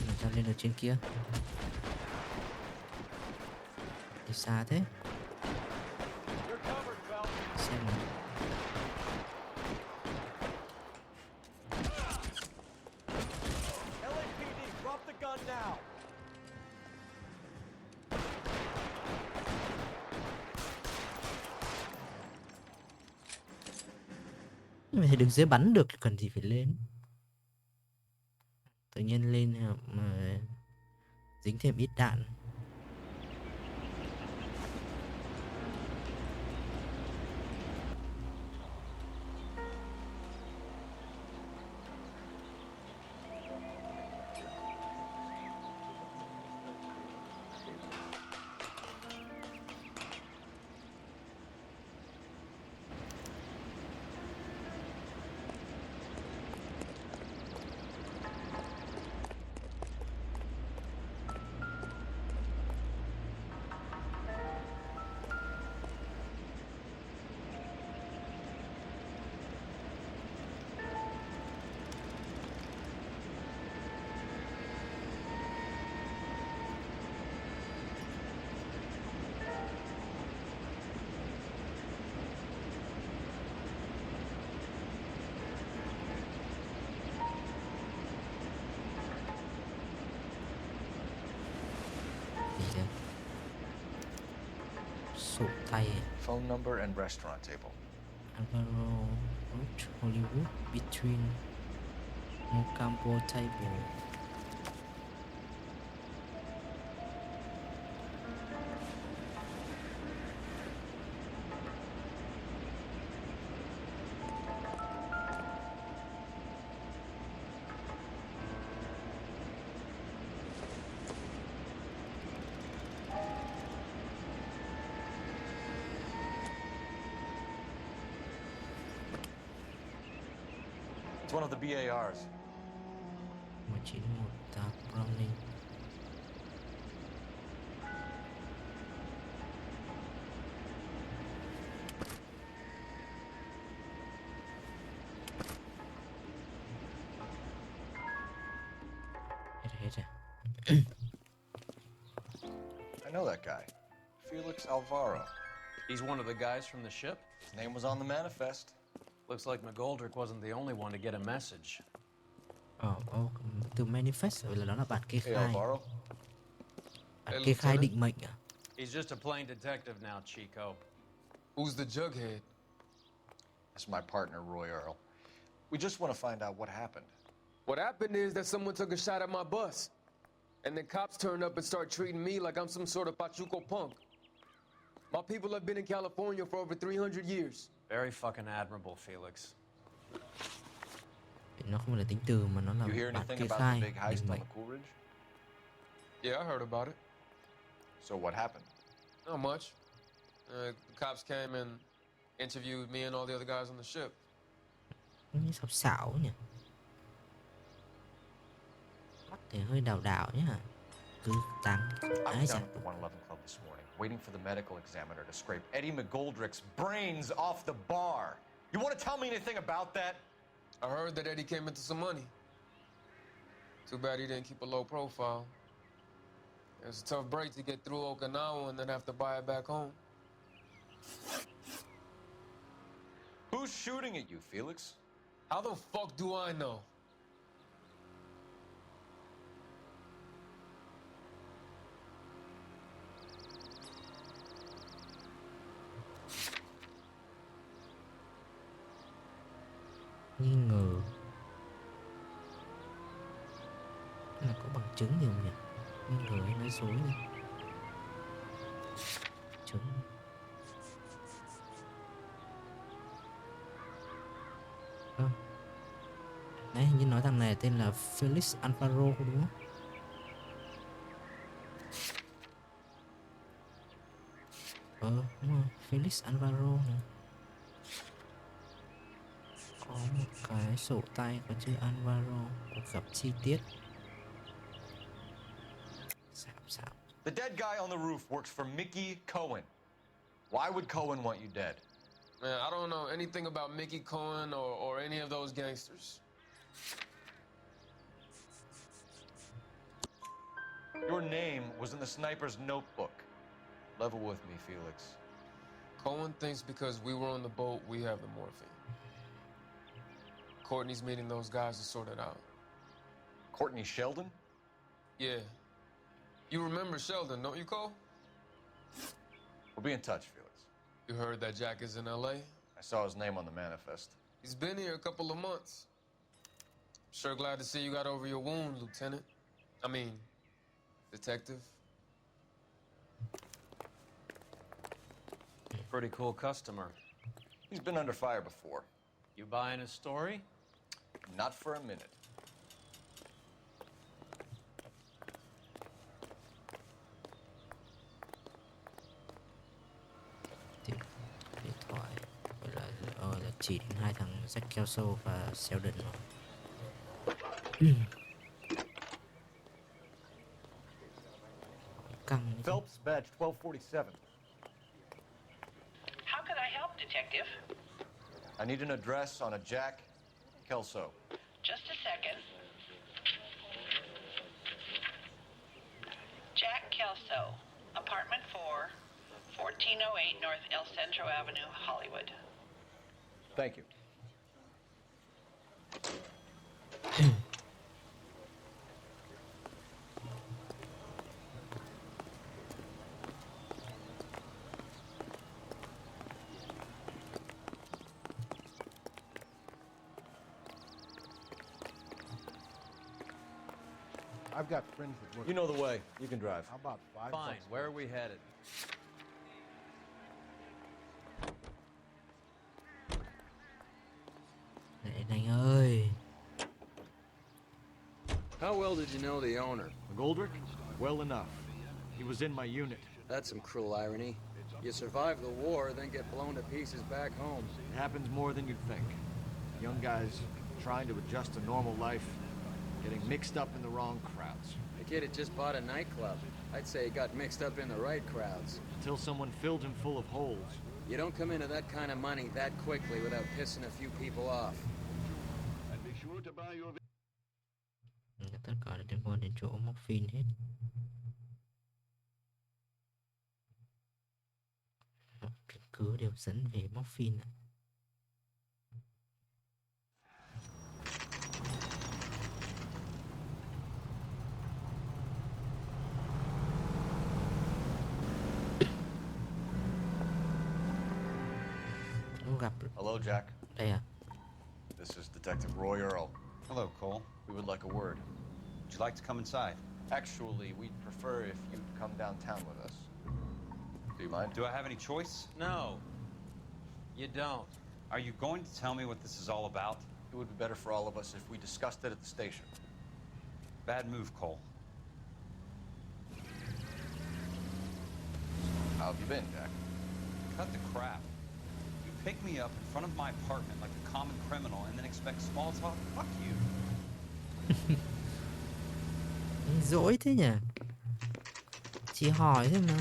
[SPEAKER 1] Làm sao lên được trên kia? Đi xa thế. Xem nào.
[SPEAKER 5] LAPD, drop the gun now.
[SPEAKER 1] Nhưng mà thì đứng dưới bắn được cần gì phải lên. Tự nhiên lên mà dính thêm ít đạn. sổ tay à?
[SPEAKER 6] Phone number and restaurant table.
[SPEAKER 1] Alvaro Road, Hollywood, between Mocambo table.
[SPEAKER 6] It's one of the BARs.
[SPEAKER 1] 1918 Browning. Hết rồi.
[SPEAKER 6] I know that guy. Felix Alvaro.
[SPEAKER 3] He's one of the guys from the ship?
[SPEAKER 6] His name was on the manifest.
[SPEAKER 3] Looks like McGoldrick wasn't the only one to get a message.
[SPEAKER 1] Từ manifest rồi là đó là bản kê
[SPEAKER 6] Hey,
[SPEAKER 1] khai.
[SPEAKER 6] Alvaro.
[SPEAKER 1] Bản kê khai định mệnh à?
[SPEAKER 3] He's just a plain detective now, Chico.
[SPEAKER 5] Who's the jughead?
[SPEAKER 6] That's my partner, Roy Earl. We just want to find out what happened.
[SPEAKER 5] What happened is that someone took a shot at my bus. And then cops turned up and start treating me like I'm some sort of Pachuco punk. My people have been in California for over 300 years.
[SPEAKER 3] Very fucking admirable, Felix.
[SPEAKER 1] Nó không phải là tính từ mà nó là
[SPEAKER 6] You hear
[SPEAKER 1] bản
[SPEAKER 6] anything
[SPEAKER 1] kê
[SPEAKER 6] about
[SPEAKER 1] khai
[SPEAKER 6] the big heist
[SPEAKER 1] định
[SPEAKER 6] on
[SPEAKER 1] mệnh.
[SPEAKER 6] the Coolidge?
[SPEAKER 5] Yeah, I heard about it.
[SPEAKER 6] So what happened?
[SPEAKER 5] Not much. The cops came and interviewed me and all the other guys on the ship.
[SPEAKER 1] Như sắp xảo nhỉ. Mắt thì hơi đảo đảo nhá. Cứ tăng.
[SPEAKER 6] I was
[SPEAKER 1] Ai
[SPEAKER 6] down
[SPEAKER 1] chả.
[SPEAKER 6] at the 111 Club this morning, waiting for the medical examiner to scrape Eddie McGoldrick's brains off the bar. You want to tell me anything about that?
[SPEAKER 5] I heard that Eddie came into some money. Too bad he didn't keep a low profile. It was a tough break to get through Okinawa and then have to buy it back home.
[SPEAKER 6] Who's shooting at you, Felix?
[SPEAKER 5] How the fuck do I know?
[SPEAKER 1] Nghi ngờ. Là có bằng chứng gì không nhỉ? Nghi ngờ hay nói dối nhỉ? Chứng. Đấy, hình như nói thằng này tên là Felix Alvaro đúng không? Đúng rồi, Felix Alvaro này. Có một cái sổ tay có chữ Alvaro, cuộc gặp chi tiết. Sao?
[SPEAKER 6] The dead guy on the roof works for Mickey Cohen. Why would Cohen want you dead?
[SPEAKER 5] Man, I don't know anything about Mickey Cohen or any of those gangsters.
[SPEAKER 6] Your name was in the sniper's notebook. Level with me, Felix.
[SPEAKER 5] Cohen thinks because we were on the boat, we have the morphine. Courtney's meeting those guys to sort it out.
[SPEAKER 6] Courtney Sheldon?
[SPEAKER 5] Yeah. You remember Sheldon, don't you, Cole?
[SPEAKER 6] We'll be in touch, Felix.
[SPEAKER 5] You heard that Jack is in L.A.?
[SPEAKER 6] I saw his name on the manifest.
[SPEAKER 5] He's been here a couple of months. Sure glad to see you got over your wound, Lieutenant. I mean, Detective.
[SPEAKER 3] Pretty cool customer.
[SPEAKER 6] He's been under fire before.
[SPEAKER 3] You buying his story?
[SPEAKER 6] Not for a minute.
[SPEAKER 1] Điện thoại là chỉ đến hai thằng Jack Kelso và Sheldon rồi. Căng.
[SPEAKER 6] Phelps, badge 1247.
[SPEAKER 20] How can I help, Detective?
[SPEAKER 6] I need an address on a Jack Kelso.
[SPEAKER 20] Just a second. Jack Kelso, apartment 4, 1408 North El Centro Avenue, Hollywood.
[SPEAKER 6] Thank you.
[SPEAKER 12] I've got friends that work.
[SPEAKER 6] You know the way. You can drive.
[SPEAKER 12] How about $5?
[SPEAKER 7] Fine. Where are we headed?
[SPEAKER 1] Này anh ơi.
[SPEAKER 21] How well did you know the owner?
[SPEAKER 6] McGoldrick? Well enough. He was in my unit.
[SPEAKER 21] That's some cruel irony. You survive the war, then get blown to pieces back home.
[SPEAKER 6] It happens more than you'd think. Young guys trying to adjust to normal life, getting mixed up in the wrong crowds.
[SPEAKER 21] The kid had just bought a nightclub. I'd say he got mixed up in the right crowds.
[SPEAKER 6] Until someone filled him full of holes.
[SPEAKER 21] You don't come into that kind of money that quickly without pissing a few people off.
[SPEAKER 12] And be sure to buy your...
[SPEAKER 1] Tất cả đều liên quan đến chỗ móc phim hết. Mọi chứng cứ đều dẫn về móc phim ạ. Gặp.
[SPEAKER 6] Hello, Jack.
[SPEAKER 1] Đây à?
[SPEAKER 6] This is Detective Roy Earl.
[SPEAKER 7] Hello, Cole.
[SPEAKER 6] We would like a word.
[SPEAKER 7] Would you like to come inside?
[SPEAKER 6] Actually, we'd prefer if you'd come downtown with us. Do you mind?
[SPEAKER 7] Do I have any choice? No. You don't. Are you going to tell me what this is all about?
[SPEAKER 6] It would be better for all of us if we discussed it at the station.
[SPEAKER 7] Bad move, Cole.
[SPEAKER 6] How have you been, Jack?
[SPEAKER 7] Cut the crap. You pick me up in front of my apartment like a common criminal and then expect small talk? Fuck you.
[SPEAKER 1] Dỗi thế nhỉ? Chỉ hỏi thôi mà.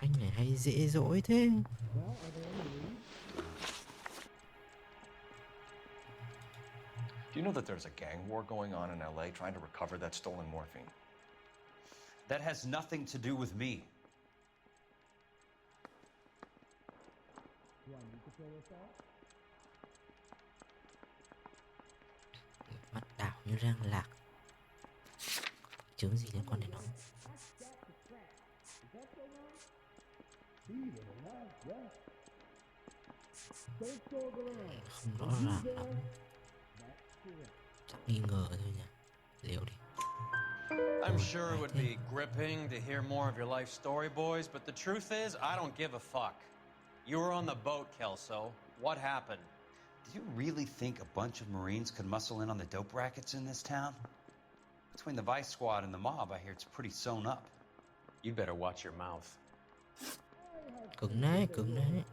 [SPEAKER 1] Anh này hay dễ dỗi thế.
[SPEAKER 6] Do you know that there's a gang war going on in L.A. trying to recover that stolen morphine?
[SPEAKER 7] That has nothing to do with me.
[SPEAKER 1] Mắt đảo như răng lạc. Chứng gì liên quan đến nó? Không rõ ràng lắm. Chắc nghi ngờ thôi nhỉ. Liệu đi.
[SPEAKER 3] I'm sure it would be gripping to hear more of your life story, boys, but the truth is, I don't give a fuck. You were on the boat, Kelso. What happened?
[SPEAKER 7] Do you really think a bunch of Marines could muscle in on the dope rackets in this town? Between the Vice Squad and the mob, I hear it's pretty sewn up.
[SPEAKER 3] You better watch your mouth.
[SPEAKER 1] Cứng đấy, cứng đấy.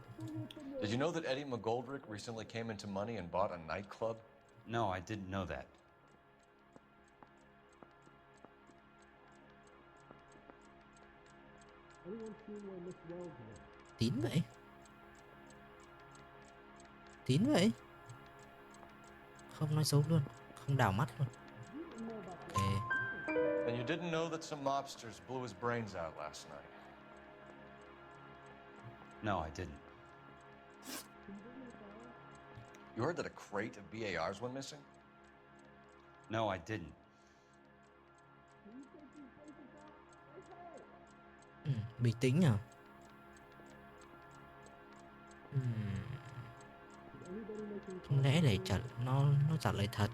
[SPEAKER 6] Did you know that Eddie McGoldrick recently came into money and bought a nightclub?
[SPEAKER 7] No, I didn't know that.
[SPEAKER 1] Tín vậy? Tín vậy? Không nói xấu luôn, không đảo mắt luôn. Okay.
[SPEAKER 6] And you didn't know that some mobsters blew his brains out last night?
[SPEAKER 7] No, I didn't.
[SPEAKER 6] You heard that a crate of BARs went missing?
[SPEAKER 7] No, I didn't.
[SPEAKER 1] Bình tĩnh à? Không lẽ lại nó trả lời thật?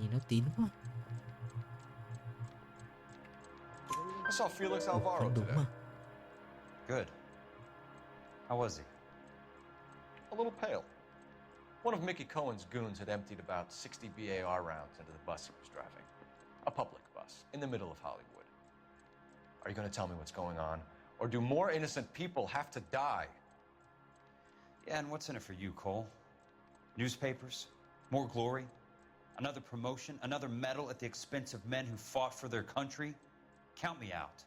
[SPEAKER 1] Nhìn nó tín quá.
[SPEAKER 6] I saw Felix Alvaro
[SPEAKER 1] Đúng
[SPEAKER 6] today.
[SPEAKER 1] mà.
[SPEAKER 7] Good. How was he?
[SPEAKER 6] A little pale. One of Mickey Cohen's goons had emptied about 60 BAR rounds into the bus he was driving. A public bus, in the middle of Hollywood. Are you going to tell me what's going on? Or do more innocent people have to die?
[SPEAKER 7] Yeah, and what's in it for you, Cole? Newspapers? More glory? Another promotion? Another medal at the expense of men who fought for their country? Count me out.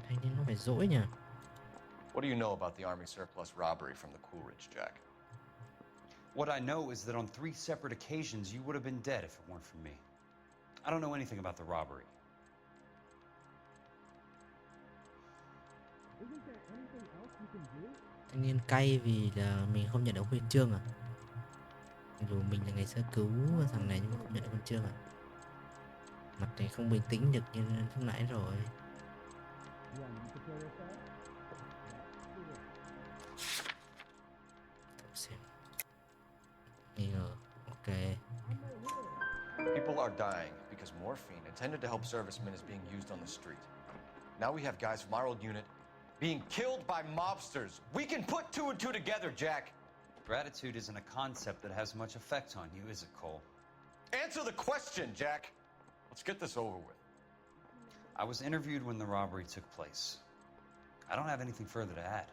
[SPEAKER 1] Thanh niên nó phải dỗi nhỉ?
[SPEAKER 6] What do you know about the Army surplus robbery from the Coolidge, Jack?
[SPEAKER 7] What I know is that on 3 separate occasions you would have been dead if it weren't for me. I don't know anything about the robbery.
[SPEAKER 15] Isn't there anything else you can do?
[SPEAKER 1] Thanh niên cay vì là mình không nhận được huy chương à? Dù mình là ngày xưa cứu thằng này nhưng mà không nhận được huy chương à? Mặt này không bình tĩnh được như lúc nãy rồi. Xem. Nghi ngờ. Ok.
[SPEAKER 6] People are dying because morphine intended to help servicemen is being used on the street. Now we have guys from our old unit being killed by mobsters. We can put two and two together, Jack.
[SPEAKER 7] Gratitude isn't a concept that has much effect on you, is it, Cole?
[SPEAKER 6] Answer the question, Jack. Let's get this over with.
[SPEAKER 7] I was interviewed when the robbery took place. I don't have anything further to add.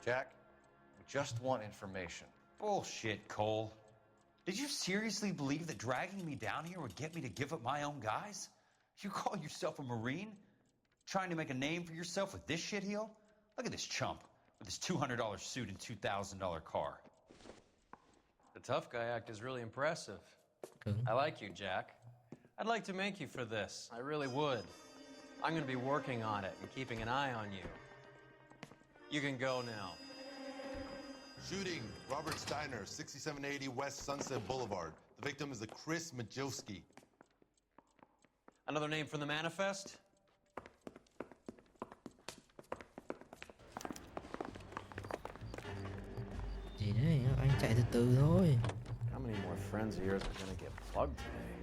[SPEAKER 6] Jack, we just want information.
[SPEAKER 7] Bullshit, Cole. Did you seriously believe that dragging me down here would get me to give up my own guys? You call yourself a Marine? Trying to make a name for yourself with this shitheel? Look at this chump with his $200 suit and $2,000 car.
[SPEAKER 3] The tough guy act is really impressive. I like you, Jack. I'd like to make you for this. I really would. I'm going to be working on it and keeping an eye on you. You can go now.
[SPEAKER 12] Shooting, Robert Steiner, 6780 West Sunset Boulevard. The victim is a Chris Majowski.
[SPEAKER 3] Another name from the manifest?
[SPEAKER 1] Gì đấy, anh chạy từ từ thôi.
[SPEAKER 13] How many more friends of yours are gonna get plugged today?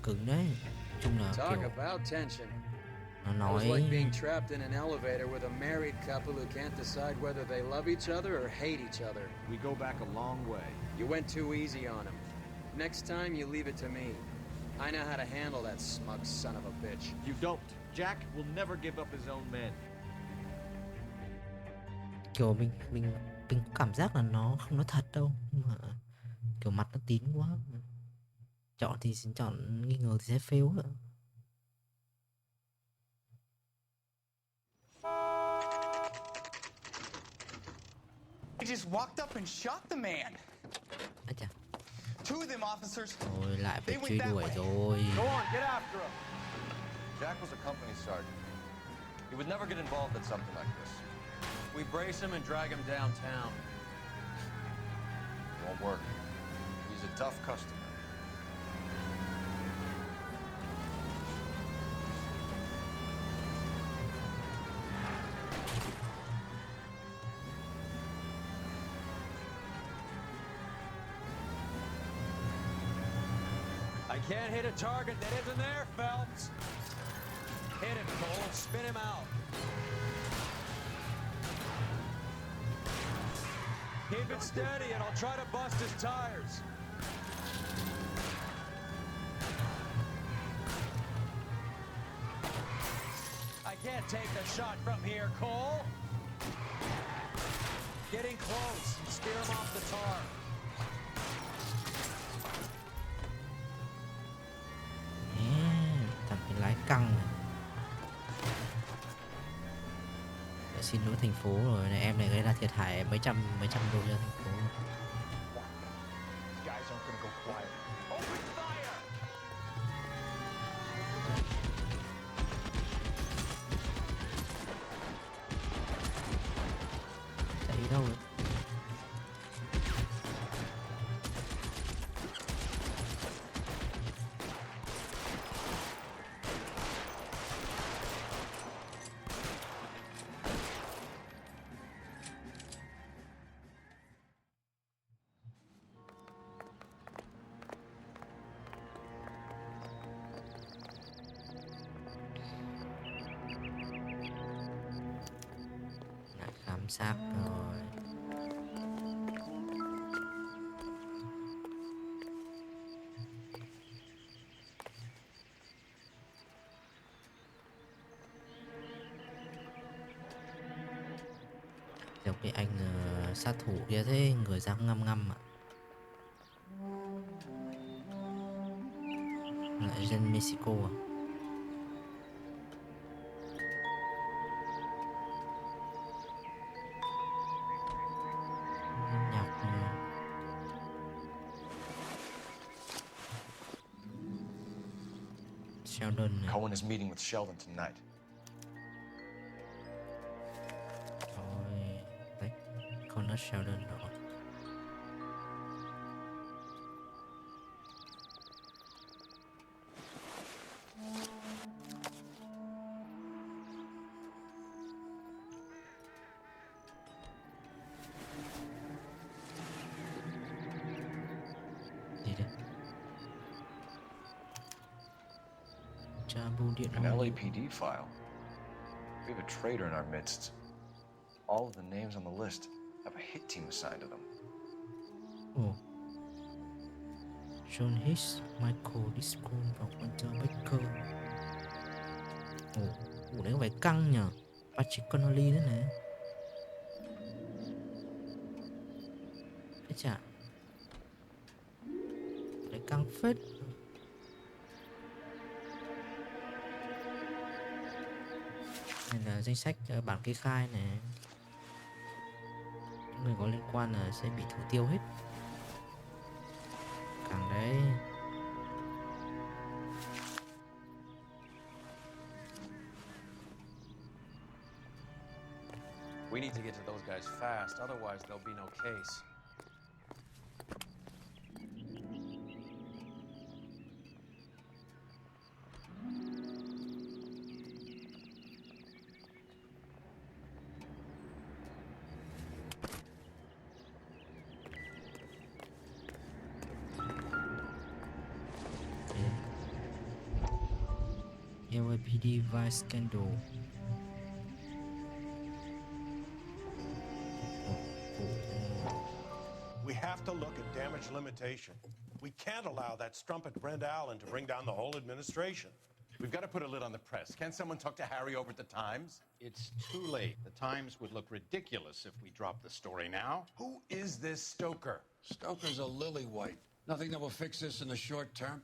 [SPEAKER 1] Cứng đấy. Chung là
[SPEAKER 21] Talk
[SPEAKER 1] kiểu
[SPEAKER 21] about tension.
[SPEAKER 1] nó
[SPEAKER 21] It was
[SPEAKER 1] nói
[SPEAKER 21] like being trapped in an elevator with a married couple who can't decide whether they love each other or hate each other.
[SPEAKER 13] We go back a long way.
[SPEAKER 21] You went too easy on him. Next time, you leave it to me. I know how to handle that smug son of a bitch.
[SPEAKER 13] You don't. Jack will never give up his own men.
[SPEAKER 1] kiểu mình có cảm giác là nó không nói thật đâu, nhưng mà kiểu mặt nó tín quá. Chọn thì xin chọn nghi ngờ thì sẽ fail ạ.
[SPEAKER 8] They just walked up and shot the man. Two of them officers.
[SPEAKER 1] Rồi lại phải
[SPEAKER 8] They
[SPEAKER 1] truy
[SPEAKER 8] went that
[SPEAKER 1] đuổi
[SPEAKER 8] way.
[SPEAKER 1] rồi.
[SPEAKER 6] Go on, get after him. Jack was a company sergeant. He would never get involved in something like this.
[SPEAKER 3] We brace him and drag him downtown.
[SPEAKER 6] Won't work. He's a tough customer.
[SPEAKER 3] I can't hit a target that isn't there, Phelps. Hit him, Cole, and spin him out. Keep it steady, and I'll try to bust his tires. I can't take the shot from here, Cole. Getting close. Steer him off the tar.
[SPEAKER 1] Thằng cái lái căng này. Đã xin lỗi thành phố rồi này, em này gây ra thiệt hại mấy trăm đô cho thành phố.
[SPEAKER 6] Guys aren't gonna go quiet. Open fire!
[SPEAKER 1] Chạy đi đâu rồi? Lại khám xác rồi. Giống cái anh sát thủ kia thế, người dáng ngăm ngăm ạ. Lại dân Mexico à? Nhạc Sheldon này.
[SPEAKER 6] Cohen is meeting with Sheldon tonight.
[SPEAKER 1] Rồi, đấy, Connor Sheldon rồi.
[SPEAKER 6] An LAPD file. We have a traitor in our midst. All of the names on the list have a hit team assigned to them.
[SPEAKER 1] Ồ. John Hicks, Michael Discon và Walter Baker. Ồ, đấy có vẻ căng nhờ. Patrick Connolly đấy này. Đấy chà. Đấy căng phết. Đây là danh sách bản kê khai này. Những người có liên quan là sẽ bị thủ tiêu hết. Càng đấy.
[SPEAKER 3] We need to get to those guys fast, otherwise there'll be no case.
[SPEAKER 1] LAPD Vice Scandal.
[SPEAKER 10] We have to look at damage limitation. We can't allow that strumpet Brent Allen to bring down the whole administration.
[SPEAKER 22] We've got to put a lid on the press. Can't someone talk to Harry over at the Times?
[SPEAKER 10] It's too late. The Times would look ridiculous if we dropped the story now.
[SPEAKER 22] Who is this Stoker?
[SPEAKER 23] Stoker's a lily-white. Nothing that will fix this in the short term.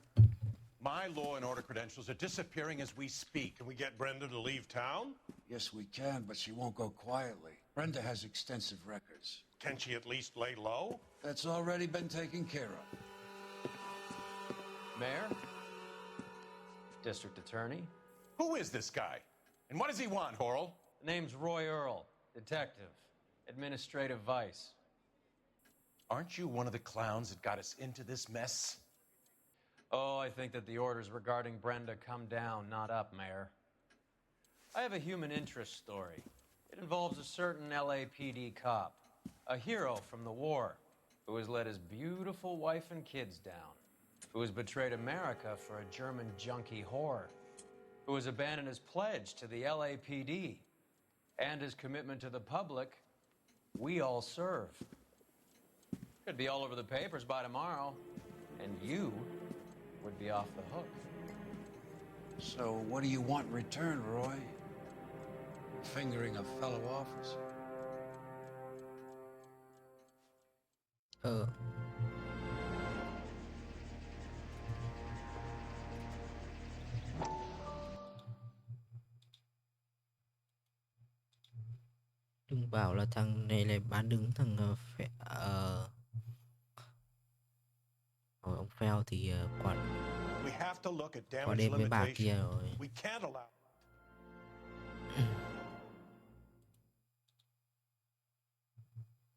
[SPEAKER 10] My law and order credentials are disappearing as we speak. Can we get Brenda to leave town?
[SPEAKER 23] Yes, we can, but she won't go quietly. Brenda has extensive records.
[SPEAKER 10] Can she at least lay low?
[SPEAKER 23] That's already been taken care of.
[SPEAKER 3] Mayor? District Attorney?
[SPEAKER 22] Who is this guy? And what does he want, Horrell?
[SPEAKER 3] The name's Roy Earl, detective, administrative vice.
[SPEAKER 22] Aren't you one of the clowns that got us into this mess?
[SPEAKER 3] Oh, I think that the orders regarding Brenda come down, not up, Mayor. I have a human interest story. It involves a certain LAPD cop, a hero from the war, who has let his beautiful wife and kids down, who has betrayed America for a German junkie whore, who has abandoned his pledge to the LAPD and his commitment to the public. We all serve. Could be all over the papers by tomorrow, and you would be off the hook.
[SPEAKER 23] So what do you want in return, Roy? Fingering a fellow officer?
[SPEAKER 1] Đừng bảo là thằng này lại bán đứng thằng ông Phèo thì qua đêm với bà kia rồi.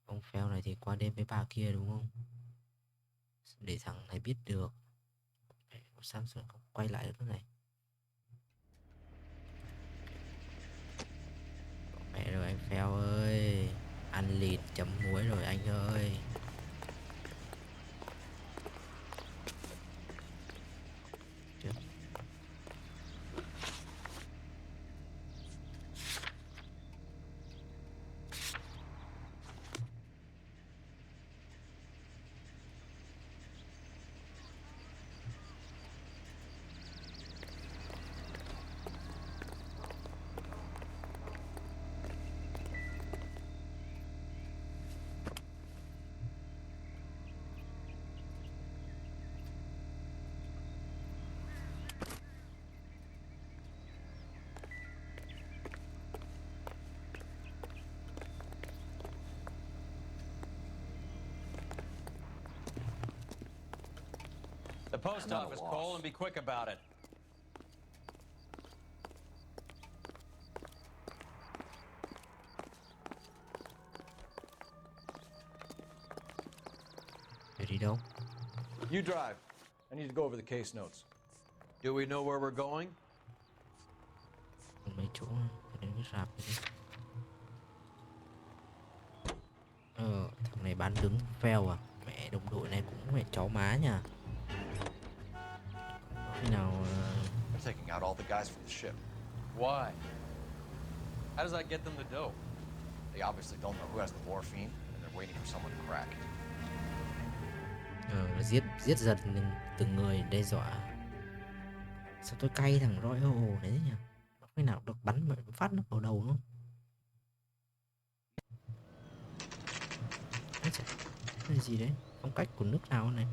[SPEAKER 1] Ông Phèo này thì qua đêm với bà kia đúng không? Để thằng này biết được. Sao không quay lại được này? Mẹ rồi anh Phèo ơi, ăn lịt chấm muối rồi anh ơi.
[SPEAKER 3] The post office, Cole, and be quick about it.
[SPEAKER 1] đi đâu?
[SPEAKER 6] You drive. I need to go over the case notes.
[SPEAKER 3] Do we know where we're going?
[SPEAKER 1] Có mấy chỗ đến cái rạp này đi. Thằng này bán đứng fail à? Mẹ, đồng đội này cũng mẹ chó má nha. Khi nào
[SPEAKER 6] They're taking out all the guys from the ship.
[SPEAKER 3] Why? How does that get them the dope?
[SPEAKER 6] They obviously don't know who has the morphine, and they're waiting for someone to crack it.
[SPEAKER 1] giết dần từng người đe dọa. Sao tôi cay thằng Royal đấy nhỉ? Khi nào được bắn phát nó vào đầu luôn. Cái gì đấy? Phong cách của nước nào này?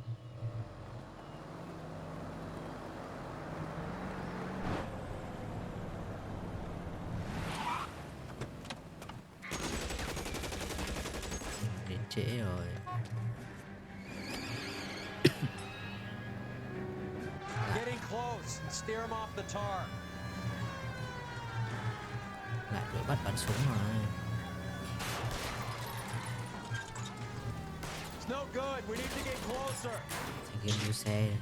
[SPEAKER 1] Đến trễ rồi.
[SPEAKER 3] Getting close. Steer him off the tar.
[SPEAKER 1] Lại đuổi bắt bắn súng rồi.
[SPEAKER 3] It's no good. We need to get closer.
[SPEAKER 1] Game đua xe.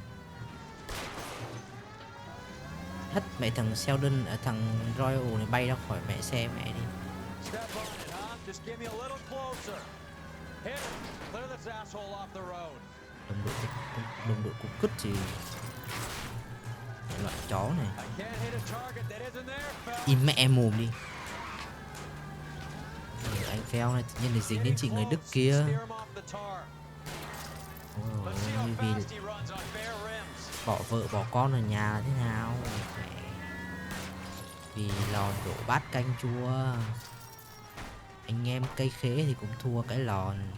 [SPEAKER 1] Hất mẹ thằng Sheldon, thằng Royal này bay ra khỏi mẹ xe mẹ đi.
[SPEAKER 3] Step on it, huh? Just give me a little closer. Hit it. Clear this asshole off the road.
[SPEAKER 1] Đồng đội cũng cứt gì. Loại chó này. Im mẹ mồm đi. Anh Phèo này tự nhiên lại dính đến chị người Đức kia. Vì bỏ vợ bỏ con ở nhà thế nào. Vì lòn đổ bát canh chua. Anh em cây khế thì cũng thua cái lòn.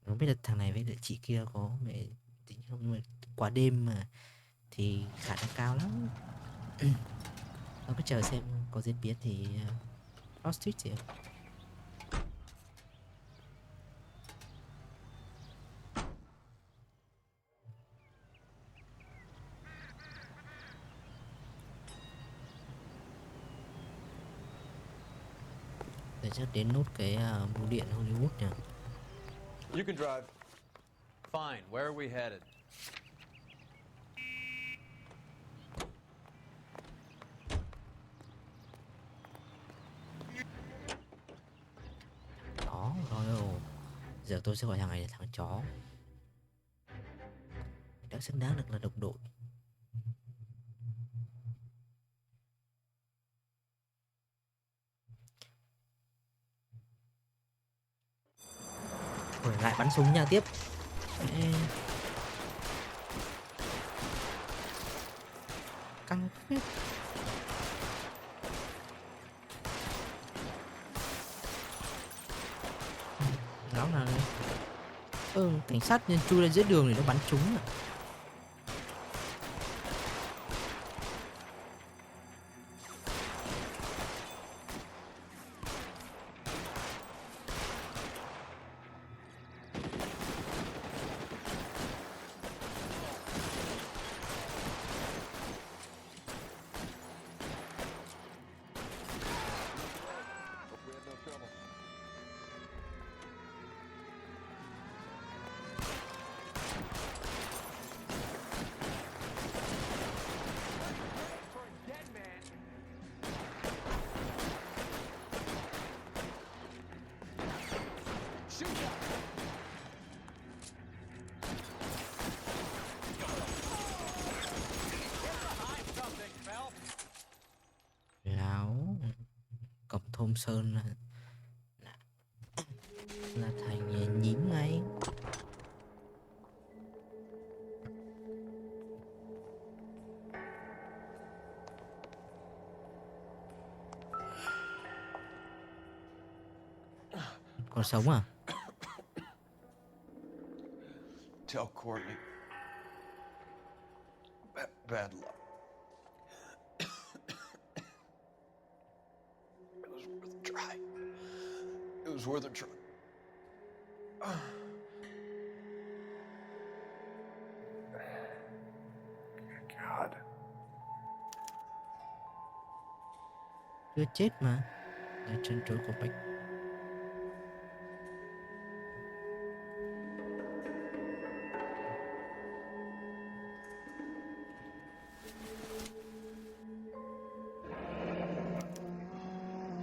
[SPEAKER 1] Không biết là thằng này với lại chị kia có mẹ tính không, mà qua đêm mà thì khả năng cao lắm. Nó cứ chờ xem có diễn biến thì Lost Street gì không? Để chắc đến nút cái bưu điện Hollywood nhỉ.
[SPEAKER 6] You can drive.
[SPEAKER 3] Fine. Where are we headed?
[SPEAKER 1] Đó, rồi. Giờ tôi sẽ gọi thằng này là thằng chó. Đã xứng đáng được là đồng đội. Rồi lại bắn súng nha tiếp. Căng phết. Đó là cảnh sát nhân chui lên dưới đường thì nó bắn trúng à. Láo cổng Thôm Sơn là thành nhím ngay. Còn sống à?
[SPEAKER 6] Tell Courtney. Bad luck. It was worth a try. It was worth a try.
[SPEAKER 1] Chưa chết mà. Là chân trối của Bách.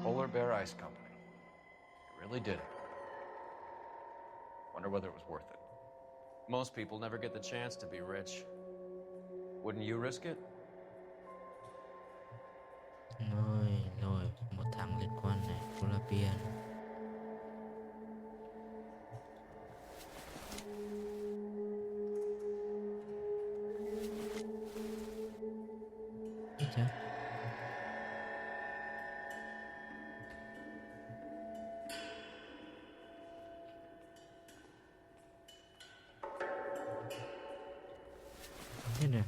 [SPEAKER 6] Polar Bear Ice Company. You really did it. Wonder whether it was worth it.
[SPEAKER 3] Most people never get the chance to be rich. Wouldn't you risk it?
[SPEAKER 1] Rồi, một thằng liên quan này, Polar Bear. Chưa? Thế nè.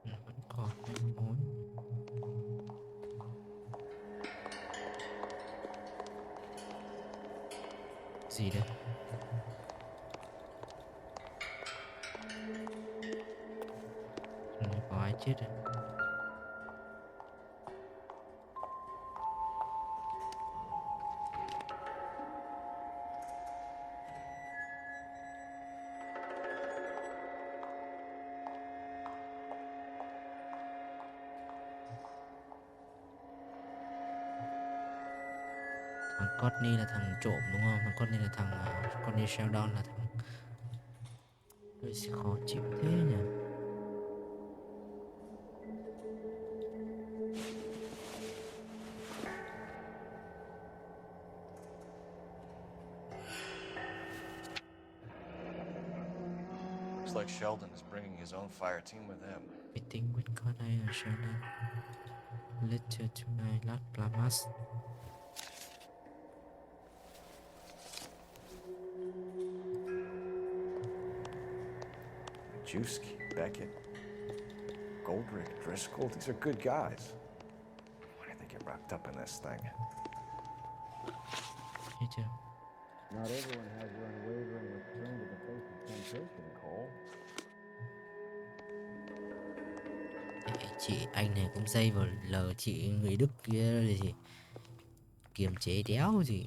[SPEAKER 1] Vẫn còn manh mối. Gì đây? Có ai chết rồi? Thằng Courtney là thằng trộm đúng không? Thằng Courtney là thằng Courtney Sheldon là thằng hơi khó chịu thế nhỉ?
[SPEAKER 6] Looks like Sheldon is bringing his own fire team with him.
[SPEAKER 1] Meeting with Courtney and Sheldon later tonight, Las Palmas.
[SPEAKER 6] Juski, Beckett, Goldrick, Driscoll, these are good guys. Why did they get wrapped up in this thing?
[SPEAKER 1] Thấy chưa?
[SPEAKER 15] Not everyone has their unwavering return to the face of temptation, Cole.
[SPEAKER 1] Chị anh này cũng dây vào lờ chị người Đức kia là gì? Kiềm chế đéo gì.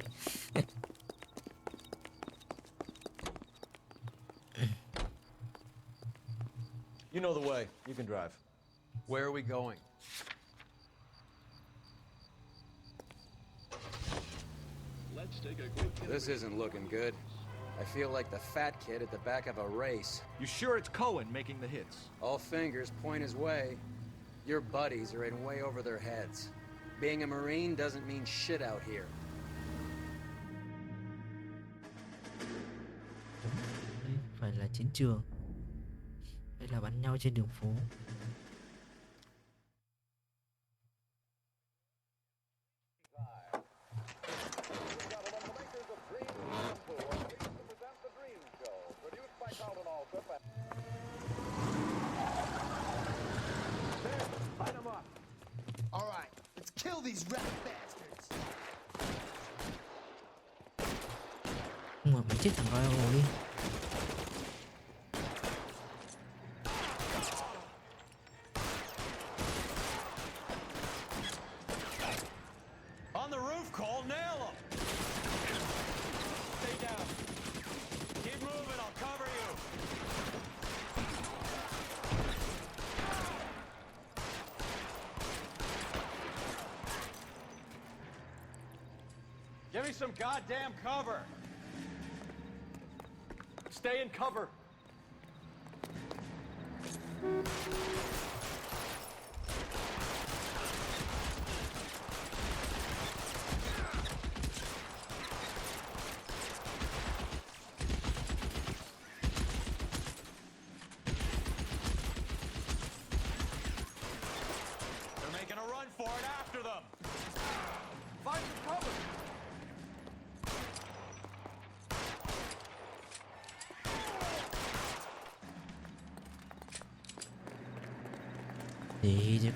[SPEAKER 6] You know the way. You can drive.
[SPEAKER 3] Where are we going?
[SPEAKER 21] This isn't looking good. I feel like the fat kid at the back of a race.
[SPEAKER 9] You sure it's Cohen making the hits?
[SPEAKER 21] All fingers point his way. Your buddies are in way over their heads. Being a Marine doesn't mean shit out here.
[SPEAKER 1] Đây phải là chiến trường. Đây là bắn nhau trên đường phố.
[SPEAKER 8] All right, let's kill these rat bastards.
[SPEAKER 1] Không ngờ mình chết thằng Royal đi.
[SPEAKER 3] On the roof, Cole, nail him! Stay down. Keep moving, I'll cover you. Give me some goddamn cover. Stay in cover. They're making a run for it after them. Find some cover.
[SPEAKER 1] Thì chứ.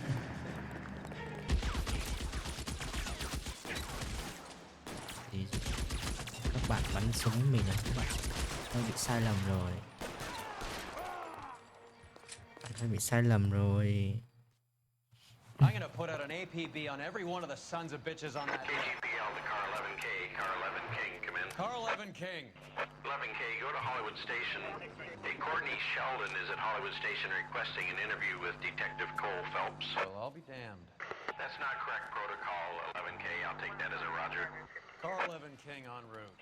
[SPEAKER 1] bạn bắn súng mình là các bạn hơi bị sai lầm rồi. Bạn hơi bị sai lầm rồi.
[SPEAKER 3] I'm gonna put out an APB on every one of the sons of bitches on that list.
[SPEAKER 19] KGPL to Car 11K. Car 11 King, come in.
[SPEAKER 3] Car 11 King.
[SPEAKER 19] 11K, go to Hollywood Station. Hey, Courtney Sheldon is at Hollywood Station requesting an interview with Detective Cole Phelps.
[SPEAKER 3] Well, I'll be damned.
[SPEAKER 19] That's not correct protocol, 11K. I'll take that as a roger.
[SPEAKER 3] Car 11 King en route.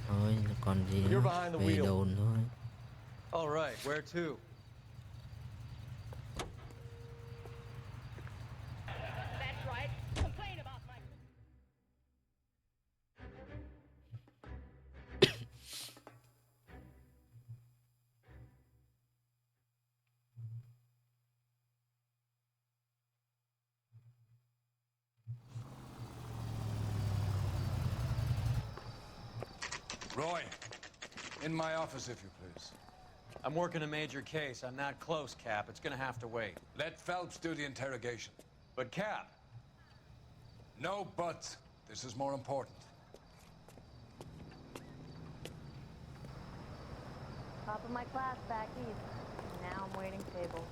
[SPEAKER 1] Thôi còn gì nữa, về đồn thôi.
[SPEAKER 3] All right, where to?
[SPEAKER 4] That's right. Complain about my...
[SPEAKER 23] Roy, in my office, if you please.
[SPEAKER 3] I'm working a major case. I'm not close, Cap. It's gonna have to wait.
[SPEAKER 23] Let Phelps do the interrogation.
[SPEAKER 3] But, Cap...
[SPEAKER 23] No buts. This is more important.
[SPEAKER 11] Top of my class back east. Now I'm waiting tables.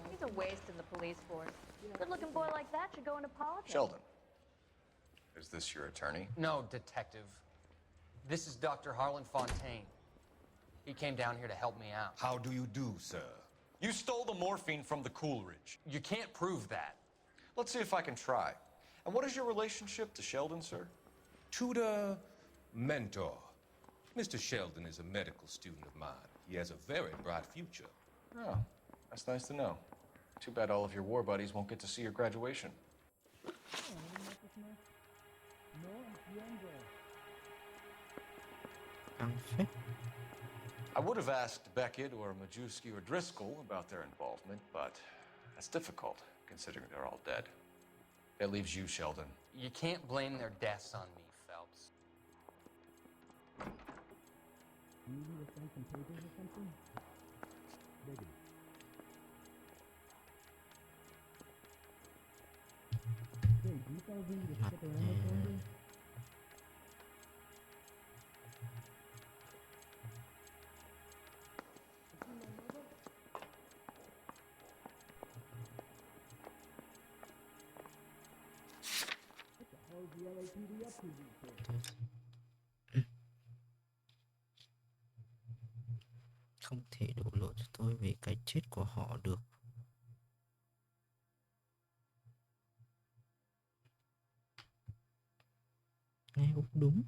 [SPEAKER 11] He's a waste in the police force. Good-looking boy like that should go into politics.
[SPEAKER 6] Sheldon, is this your attorney?
[SPEAKER 16] No, detective. This is Dr. Harlan Fontaine. He came down here to help me out.
[SPEAKER 23] How do you do, sir?
[SPEAKER 6] You stole the morphine from the Coolidge.
[SPEAKER 16] You can't prove that.
[SPEAKER 6] Let's see if I can try. And what is your relationship to Sheldon, sir?
[SPEAKER 24] Tutor, mentor. Mr. Sheldon is a medical student of mine. He has a very bright future.
[SPEAKER 6] Oh, that's nice to know. Too bad all of your war buddies won't get to see your graduation. I would have asked Beckett or Majewski or Driscoll about their involvement, but that's difficult, considering they're all dead. That leaves you, Sheldon.
[SPEAKER 16] You can't blame their deaths on me, Phelps.
[SPEAKER 1] Không thể đổ lỗi cho tôi về cái chết của họ được. Nghe cũng đúng.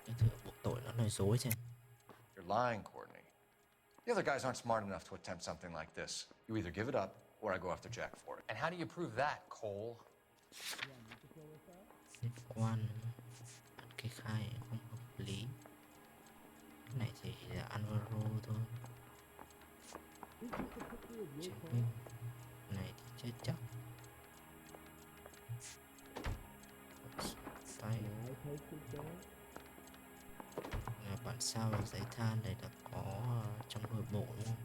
[SPEAKER 1] Cái thứ buộc tội nó nói dối chứ.
[SPEAKER 6] You're lying, Courtney. The other guys aren't smart enough to attempt something like this. You either give it up, or I go after Jack for it.
[SPEAKER 16] And how do you prove that, Cole?
[SPEAKER 1] Liên quan cái khai không hợp lý. Cái này thì là Alvaro thôi. Chứng minh này thì chết chắc. Tay là bản sao và giấy than này là có trong nội bộ đúng không?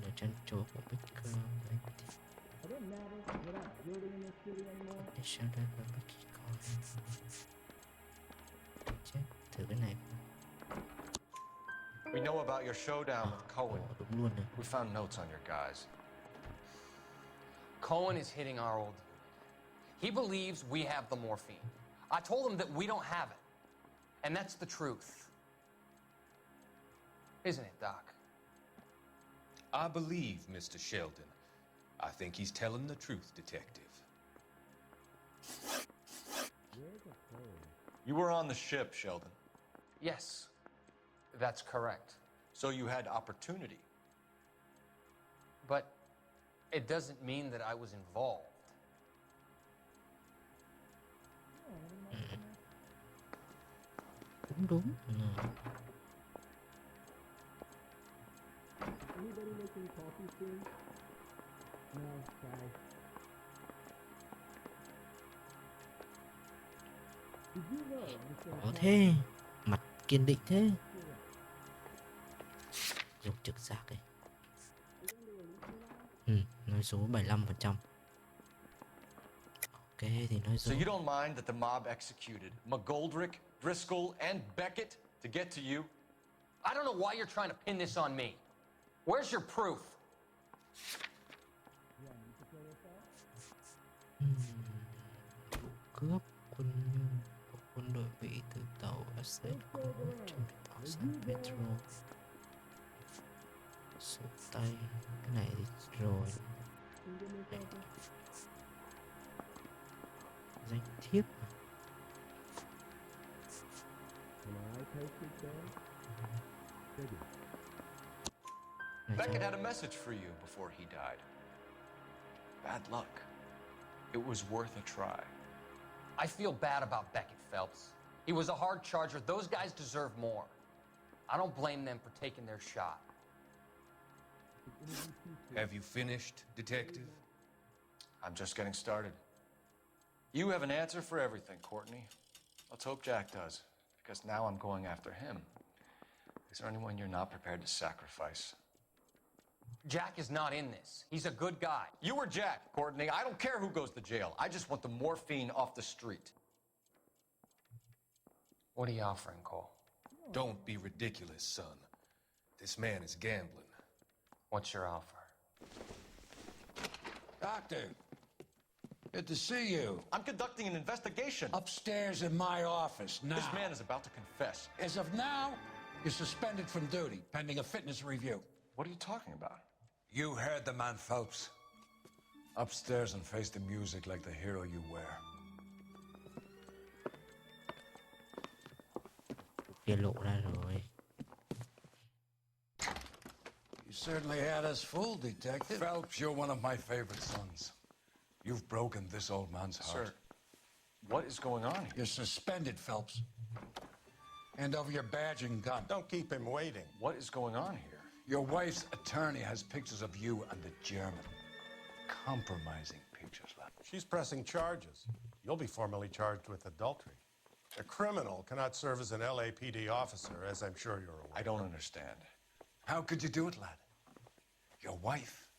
[SPEAKER 1] Là chân chỗ của Baker đấy thì để sao đây và Becky coi chết thử cái này.
[SPEAKER 6] We know about your showdown with Cohen.
[SPEAKER 1] Đúng luôn này.
[SPEAKER 6] We found notes on your guys.
[SPEAKER 16] Cohen is hitting our old dude. He believes we have the morphine. I told him that we don't have it. And that's the truth. Isn't it, Doc?
[SPEAKER 24] I believe Mr. Sheldon. I think he's telling the truth, Detective.
[SPEAKER 6] You were on the ship, Sheldon.
[SPEAKER 16] Yes. That's correct.
[SPEAKER 6] So you had opportunity.
[SPEAKER 16] But it doesn't mean that I was involved.
[SPEAKER 1] Đúng đúng.
[SPEAKER 15] Anybody making coffee soon? No, guys. Did you know I'm
[SPEAKER 1] Có thế, mặt kiên định thế. Dùng trực giác ấy. Nói số 75%. Ok thì nói số.
[SPEAKER 6] So you don't mind that the mob executed McGoldrick, Driscoll, and Beckett to get to you?
[SPEAKER 16] I don't know why you're trying to pin this on me. Where's your proof?
[SPEAKER 1] Cướp quân nhân của quân đội Mỹ từ tàu SS của 100.000 petro. Sổ tay cái này thì rồi. Danh thiếp.
[SPEAKER 6] Beckett had a message for you before he died. Bad luck. It was worth a try.
[SPEAKER 16] I feel bad about Beckett, Phelps. He was a hard charger. Those guys deserve more. I don't blame them for taking their shot.
[SPEAKER 24] Have you finished, Detective?
[SPEAKER 6] I'm just getting started. You have an answer for everything, Courtney. Let's hope Jack does, because now I'm going after him. Is there anyone you're not prepared to sacrifice?
[SPEAKER 16] Jack is not in this. He's a good guy.
[SPEAKER 6] You or Jack, Courtney. I don't care who goes to jail. I just want the morphine off the street.
[SPEAKER 16] What are you offering, Cole?
[SPEAKER 24] Don't be ridiculous, son. This man is gambling.
[SPEAKER 16] What's your offer?
[SPEAKER 23] Doctor, good to see you.
[SPEAKER 6] I'm conducting an investigation.
[SPEAKER 23] Upstairs in my office now.
[SPEAKER 6] This man is about to confess.
[SPEAKER 23] As of now, you're suspended from duty, pending a fitness review.
[SPEAKER 6] What are you talking about?
[SPEAKER 23] You heard the man, Phelps. Upstairs and face the music like the hero you were.
[SPEAKER 1] Kia lộ ra rồi.
[SPEAKER 23] You certainly had us fooled, Detective. Phelps, you're one of my favorite sons. You've broken this old man's heart.
[SPEAKER 6] Sir, what is going on here?
[SPEAKER 23] You're suspended, Phelps. Hand over your badge and gun.
[SPEAKER 10] Don't keep him waiting.
[SPEAKER 6] What is going on here?
[SPEAKER 23] Your wife's attorney has pictures of you and the German. Compromising pictures, lad.
[SPEAKER 10] She's pressing charges. You'll be formally charged with adultery. A criminal cannot serve as an LAPD officer, as I'm sure you're aware.
[SPEAKER 6] I don't understand.
[SPEAKER 23] How could you do it, lad? Your wife,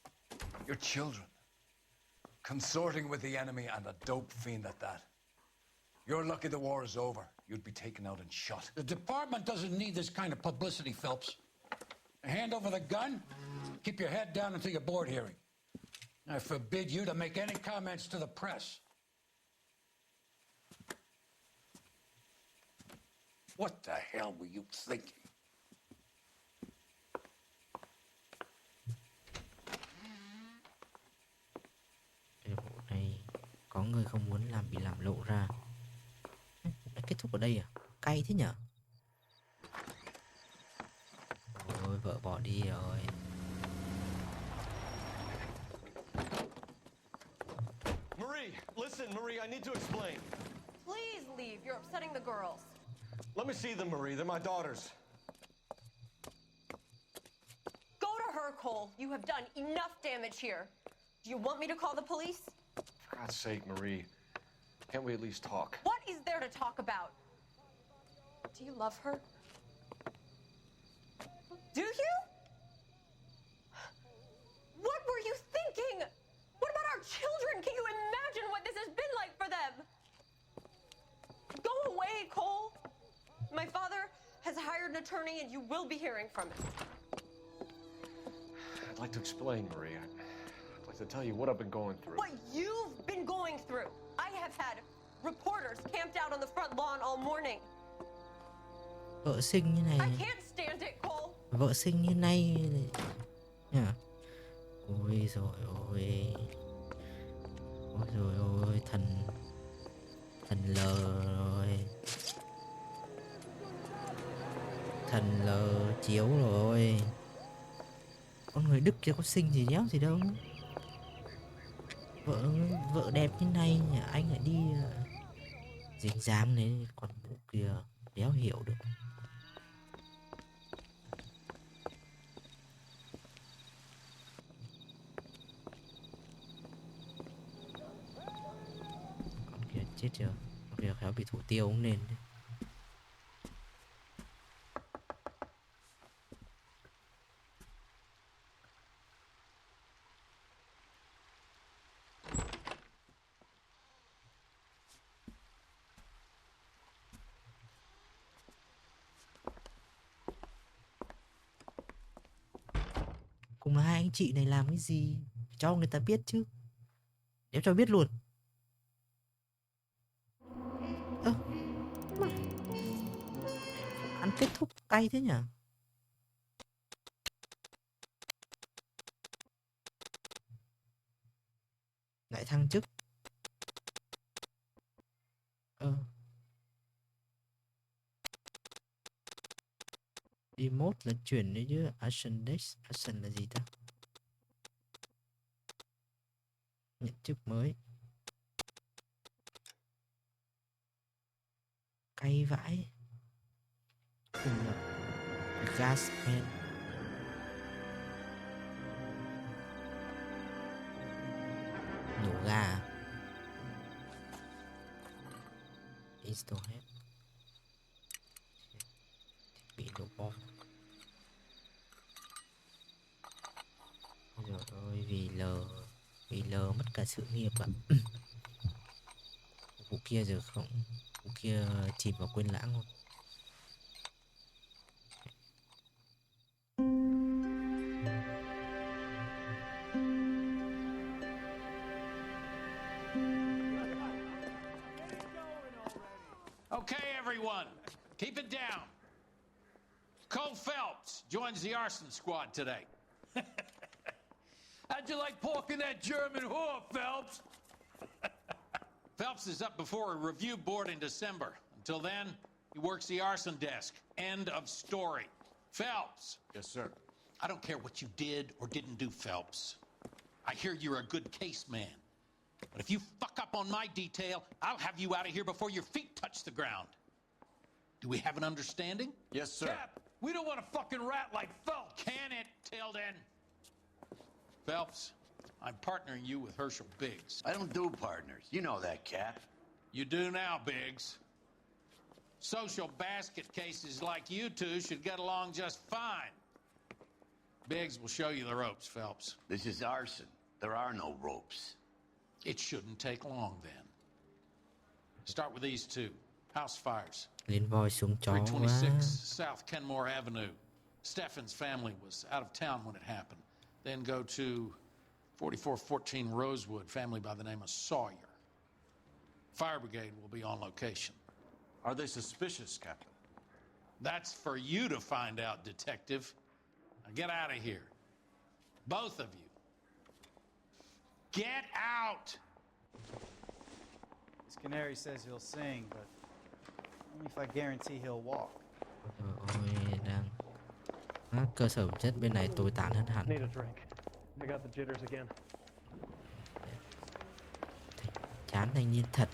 [SPEAKER 23] your children, consorting with the enemy and a dope fiend at that. You're lucky the war is over. You'd be taken out and shot. The department doesn't need this kind of publicity, Phelps. Hand over the gun, keep your head down until your board hearing. I forbid you to make any comments to the press. What the hell were you thinking?
[SPEAKER 1] Cái vụ này có người không muốn làm bị làm lộ ra. Đã kết thúc ở đây à? Cay thế nhở? Ôi vợ bỏ đi rồi.
[SPEAKER 6] Marie, listen, Marie, I need to explain.
[SPEAKER 11] Please leave. You're upsetting the girls.
[SPEAKER 6] Let me see them, Marie. They're my daughters.
[SPEAKER 11] Go to her, Cole. You have done enough damage here. Do you want me to call the police?
[SPEAKER 6] For God's sake, Marie, can't we at least talk?
[SPEAKER 11] What is there to talk about? Do you love her? Do you? What were you thinking? What about our children? Can you imagine what this has been like for them? Go away, Cole. My father has hired an attorney and you will be hearing from him.
[SPEAKER 6] I'd like to explain, Marie. I'd like to tell you what I've been going through.
[SPEAKER 11] What you've been going through. I have had reporters camped out on the front lawn all morning.
[SPEAKER 1] Vợ sinh như này.
[SPEAKER 11] I can't stand it, Cole.
[SPEAKER 1] Vợ sinh như này nhá. Ôi rồi ôi. Ôi rồi ôi, thần lờ rồi. Thần lờ chiếu rồi. Con người Đức kia có xinh gì đéo gì đâu. Vợ đẹp như này anh lại đi dính dáng này, còn bộ kia đéo hiểu được. Con kia chết chưa? Con kia khéo bị thủ tiêu cũng nên. Cùng là hai anh chị này làm cái gì? Cho người ta biết chứ. Em cho biết luôn. Mà án kết thúc cay thế nhỉ? Lại thăng chức. Remote là chuyển đấy chứ. Action Desk. Action là gì ta? Nhận chức mới. Cay vãi. Cùng là Gasman. Nổ ga à? Install hết. Bị nổ bom. Rồi ơi, vì lờ mất cả sự nghiệp ạ. Vụ kia giờ không, vụ kia chìm vào quên lãng luôn.
[SPEAKER 13] Okay, everyone, keep it down. Cole Phelps joins the arson squad today. How'd you like pork in that German whore, Phelps? Phelps is up before a review board in December. Until then, he works the arson desk. End of story. Phelps.
[SPEAKER 23] Yes, sir.
[SPEAKER 13] I don't care what you did or didn't do, Phelps. I hear you're a good case man. But if you fuck up on my detail, I'll have you out of here before your feet touch the ground. Do we have an understanding?
[SPEAKER 23] Yes, sir.
[SPEAKER 13] Cap, we don't want a fucking rat like Phelps. Can it, Tilden? Phelps, I'm partnering you with Herschel Biggs.
[SPEAKER 2] I don't do partners. You know that, Cap.
[SPEAKER 13] You do now, Biggs. Social basket cases like you two should get along just fine. Biggs will show you the ropes, Phelps.
[SPEAKER 2] This is arson. There are no ropes.
[SPEAKER 13] It shouldn't take long, then. Start with these two. House fires.
[SPEAKER 1] Lên voi xuống chó
[SPEAKER 13] 326
[SPEAKER 1] quá.
[SPEAKER 13] South Kenmore Avenue. Steffen's family was out of town when it happened. Then go to 4414 Rosewood, family by the name of Sawyer. Fire brigade will be on location.
[SPEAKER 23] Are they suspicious, Captain?
[SPEAKER 13] That's for you to find out, Detective. Now get out of here. Both of you. Get out!
[SPEAKER 14] This canary says he'll sing, but only if I guarantee he'll walk.
[SPEAKER 1] Ôi, đang cơ sở vật chất bên này tồi tàn hơn hẳn.
[SPEAKER 15] Need a drink. I got the jitters again.
[SPEAKER 1] Chán thanh niên thật.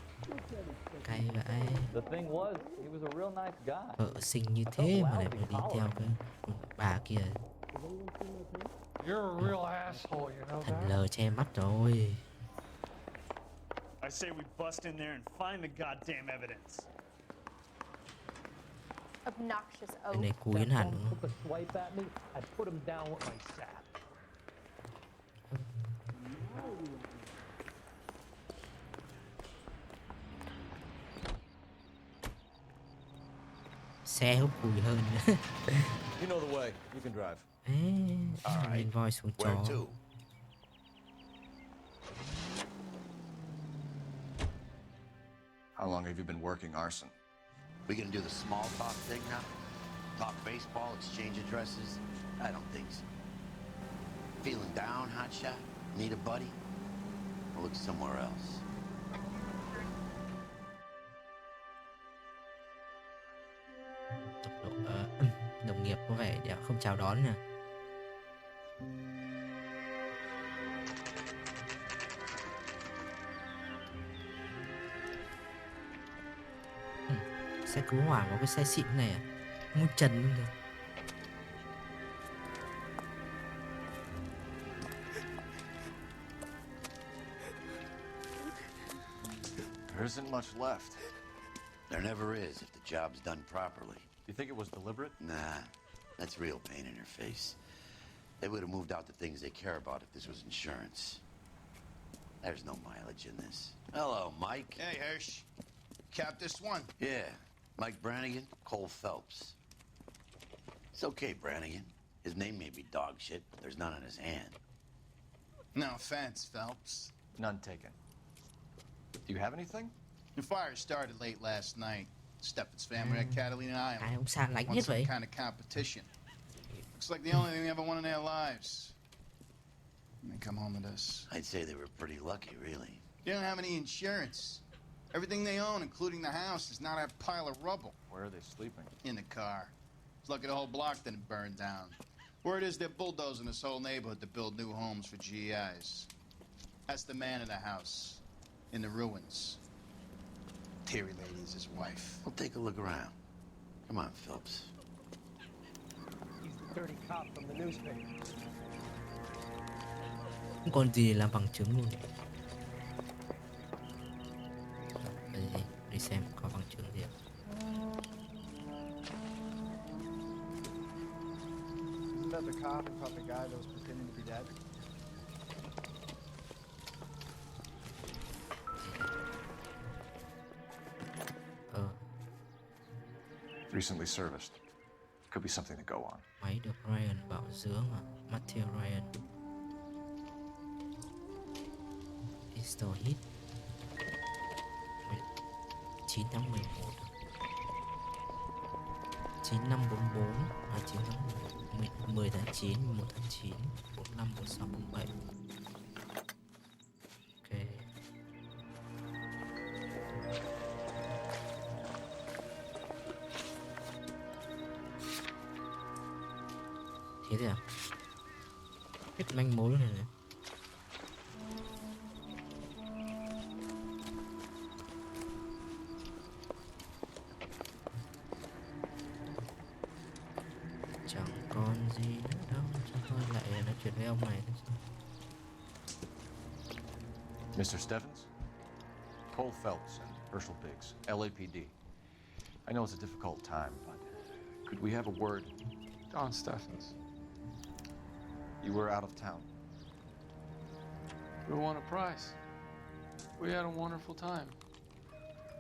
[SPEAKER 1] Cay vãi.
[SPEAKER 17] The thing was, he was a real nice guy.
[SPEAKER 1] Vợ xinh như thế mà lại phải đi theo cái bà kia.
[SPEAKER 18] You're a real asshole, you know
[SPEAKER 1] Thần
[SPEAKER 18] that?
[SPEAKER 1] lờ che mắt rồi.
[SPEAKER 25] I say we bust in there and find the goddamn evidence.
[SPEAKER 11] Obnoxious
[SPEAKER 1] Cái
[SPEAKER 11] oaf.
[SPEAKER 1] này cú yến hẳn đúng không?
[SPEAKER 15] Took a swipe at me, I'd put him down with my sap.
[SPEAKER 1] Xe hút cùi hơn.
[SPEAKER 6] You know the way. You can drive.
[SPEAKER 1] Lên voi xuống chó.
[SPEAKER 2] Where to?
[SPEAKER 6] How long have you been working arson?
[SPEAKER 2] We gonna do the small talk thing now? Talk baseball, exchange addresses? I don't think so. Feeling down, hotshot? Need a buddy? I'll look somewhere else.
[SPEAKER 1] Đồng không chào đón nha. Xe cứu hỏa có cái xe xịn này à? Mua trần luôn rồi.
[SPEAKER 6] There isn't much left.
[SPEAKER 2] There never is if the job's done properly.
[SPEAKER 6] You think it was deliberate?
[SPEAKER 2] Nah, that's real pain in her face. They would have moved out the things they care about if this was insurance. There's no mileage in this. Hello, Mike.
[SPEAKER 8] Hey, Hirsch. Cap this one.
[SPEAKER 2] Yeah, Mike Brannigan, Cole Phelps. It's okay, Brannigan. His name may be dog shit, but there's none on his hand.
[SPEAKER 8] No offense, Phelps.
[SPEAKER 6] None taken. Do you have anything?
[SPEAKER 8] The fire started late last night. Steffen's family at Catalina Island.
[SPEAKER 1] Ai cũng xa lánh
[SPEAKER 8] Want
[SPEAKER 1] nhất
[SPEAKER 8] some
[SPEAKER 1] vậy?
[SPEAKER 8] kind of competition. Looks like the only thing they ever won in their lives. And they come home with us.
[SPEAKER 2] I'd say they were pretty lucky, really.
[SPEAKER 8] They don't have any insurance. Everything they own, including the house, is now that pile of rubble.
[SPEAKER 6] Where are they sleeping?
[SPEAKER 8] In the car. It's lucky the whole block didn't burn down. Word is they're bulldozing this whole neighborhood to build new homes for GIs. That's the man of the house. In the ruins. Terry lady is his wife.
[SPEAKER 2] We'll take a look around. Come on, Phelps.
[SPEAKER 15] He's the dirty cop from the newspaper.
[SPEAKER 1] Không còn gì để làm bằng chứng luôn. Đi xem có bằng chứng gì.
[SPEAKER 14] Isn't that the cop who caught the guy that was pretending to be dead?
[SPEAKER 6] Recently serviced. Could be something to go on.
[SPEAKER 1] Máy được Ryan bảo dưỡng à? Matthew Ryan. Pistol hit. 9 tháng 11. 9544 là 9 tháng 10 tháng 9, 11 tháng 9, 45, 46, 47. Ok. Thế thì à? Hết manh mối này này. Chẳng còn gì nữa đâu, chúng tôi lại nói chuyện với ông này.
[SPEAKER 6] Mr. Steffens? Cole Phelps and Herschel Biggs, LAPD. I know it's a difficult time, but could we have a word?
[SPEAKER 5] Don Steffens.
[SPEAKER 6] You were out of town.
[SPEAKER 5] We won a prize. We had a wonderful time.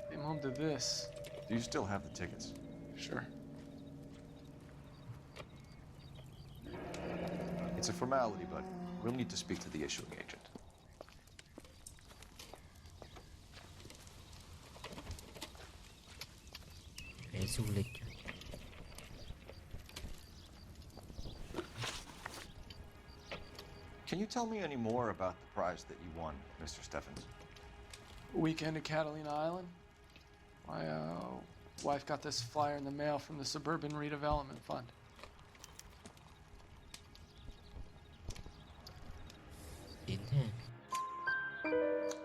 [SPEAKER 5] Came home to this.
[SPEAKER 6] Do you still have the tickets?
[SPEAKER 5] Sure.
[SPEAKER 6] It's a formality, but we'll need to speak to the issuing agent.
[SPEAKER 1] Vé du lịch.
[SPEAKER 6] Can you tell me any more about the prize that you won, Mr. Steffens?
[SPEAKER 5] Weekend at Catalina Island. My wife got this flyer in the mail from the Suburban Redevelopment Fund.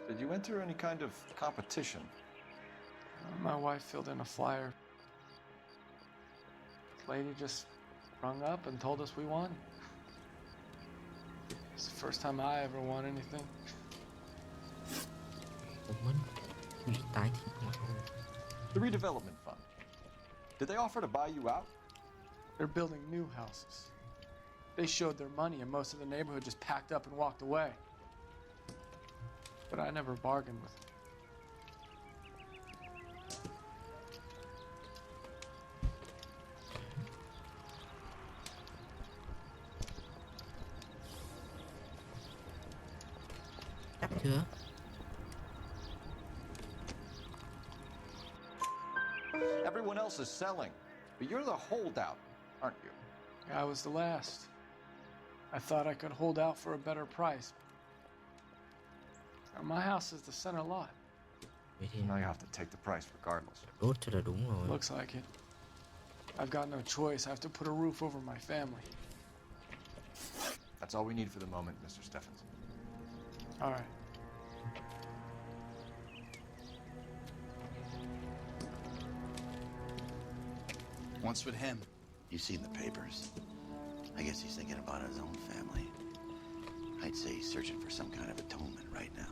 [SPEAKER 6] Did you enter any kind of competition?
[SPEAKER 5] My wife filled in a flyer. The lady just rung up and told us we won. It's the first time I ever won anything.
[SPEAKER 6] The Redevelopment Fund. Did they offer to buy you out?
[SPEAKER 5] They're building new houses. They showed their money and most of the neighborhood just packed up and walked away. But I never bargained with them.
[SPEAKER 1] Chắc chưa?
[SPEAKER 6] Everyone else is selling, but you're the holdout, aren't you?
[SPEAKER 5] I was the last. I thought I could hold out for a better price. Now, my house is the center lot.
[SPEAKER 6] Now you have to take the price regardless.
[SPEAKER 1] Đốt cho là đúng rồi.
[SPEAKER 5] Looks like it. I've got no choice. I have to put a roof over my family.
[SPEAKER 6] That's all we need for the moment, Mr. Steffens.
[SPEAKER 5] All right.
[SPEAKER 8] What's with him?
[SPEAKER 2] You've seen the papers. I guess he's thinking about his own family. I'd say he's searching for some kind of atonement right now.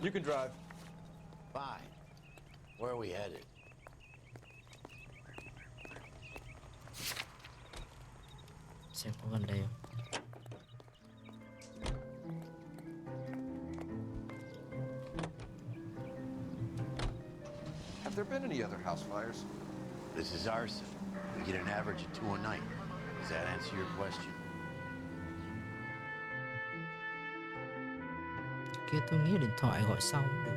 [SPEAKER 6] You can drive.
[SPEAKER 2] Fine. Where are we headed?
[SPEAKER 1] Xem có gần đây không?
[SPEAKER 6] Have there been any other house fires?
[SPEAKER 2] This is arson. We get an average of 2 a night. Does that answer your question?
[SPEAKER 1] Kia tôi nghĩ điện thoại gọi sau cũng được.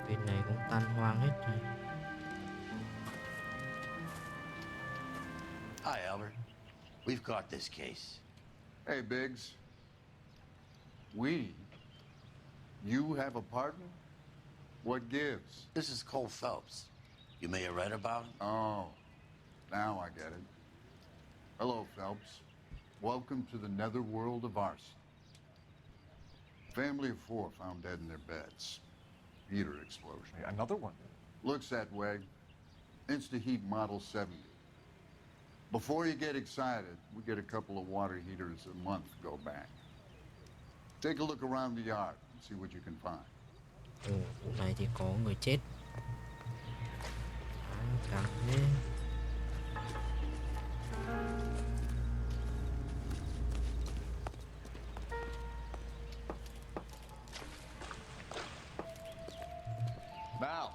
[SPEAKER 1] Bên này cũng tan hoang hết rồi.
[SPEAKER 2] Hi, Albert. We've got this case.
[SPEAKER 7] Hey, Biggs. You have a partner? What gives?
[SPEAKER 2] This is Cole Phelps. You may have read about him.
[SPEAKER 7] Oh, now I get it. Hello, Phelps. Welcome to the netherworld of arson. Family of 4 found dead in their beds. Heater explosion.
[SPEAKER 6] Hey, another one.
[SPEAKER 7] Looks that way. Insta-Heat Model 70. Before you get excited, we get a couple of water heaters a month go back. Take a look around the yard and see what you can find.
[SPEAKER 1] Vụ này thì có người chết. Càng thế.
[SPEAKER 6] Mal.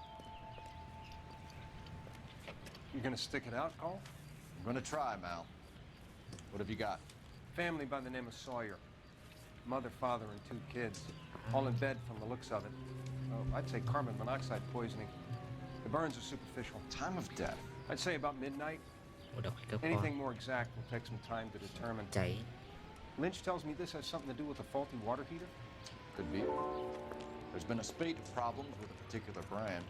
[SPEAKER 6] You gonna stick it out, Cole? I'm gonna try, Mal. What have you got?
[SPEAKER 12] Family by the name of Sawyer. Mother, father, and 2 kids. All in bed from the looks of it. Oh, I'd say carbon monoxide poisoning. The burns are superficial.
[SPEAKER 6] Time of death?
[SPEAKER 12] I'd say about midnight. Anything more exact will take some time to determine. Lynch tells me this has something to do with a faulty water heater.
[SPEAKER 6] Could be. There's been a spate of problems with a particular brand.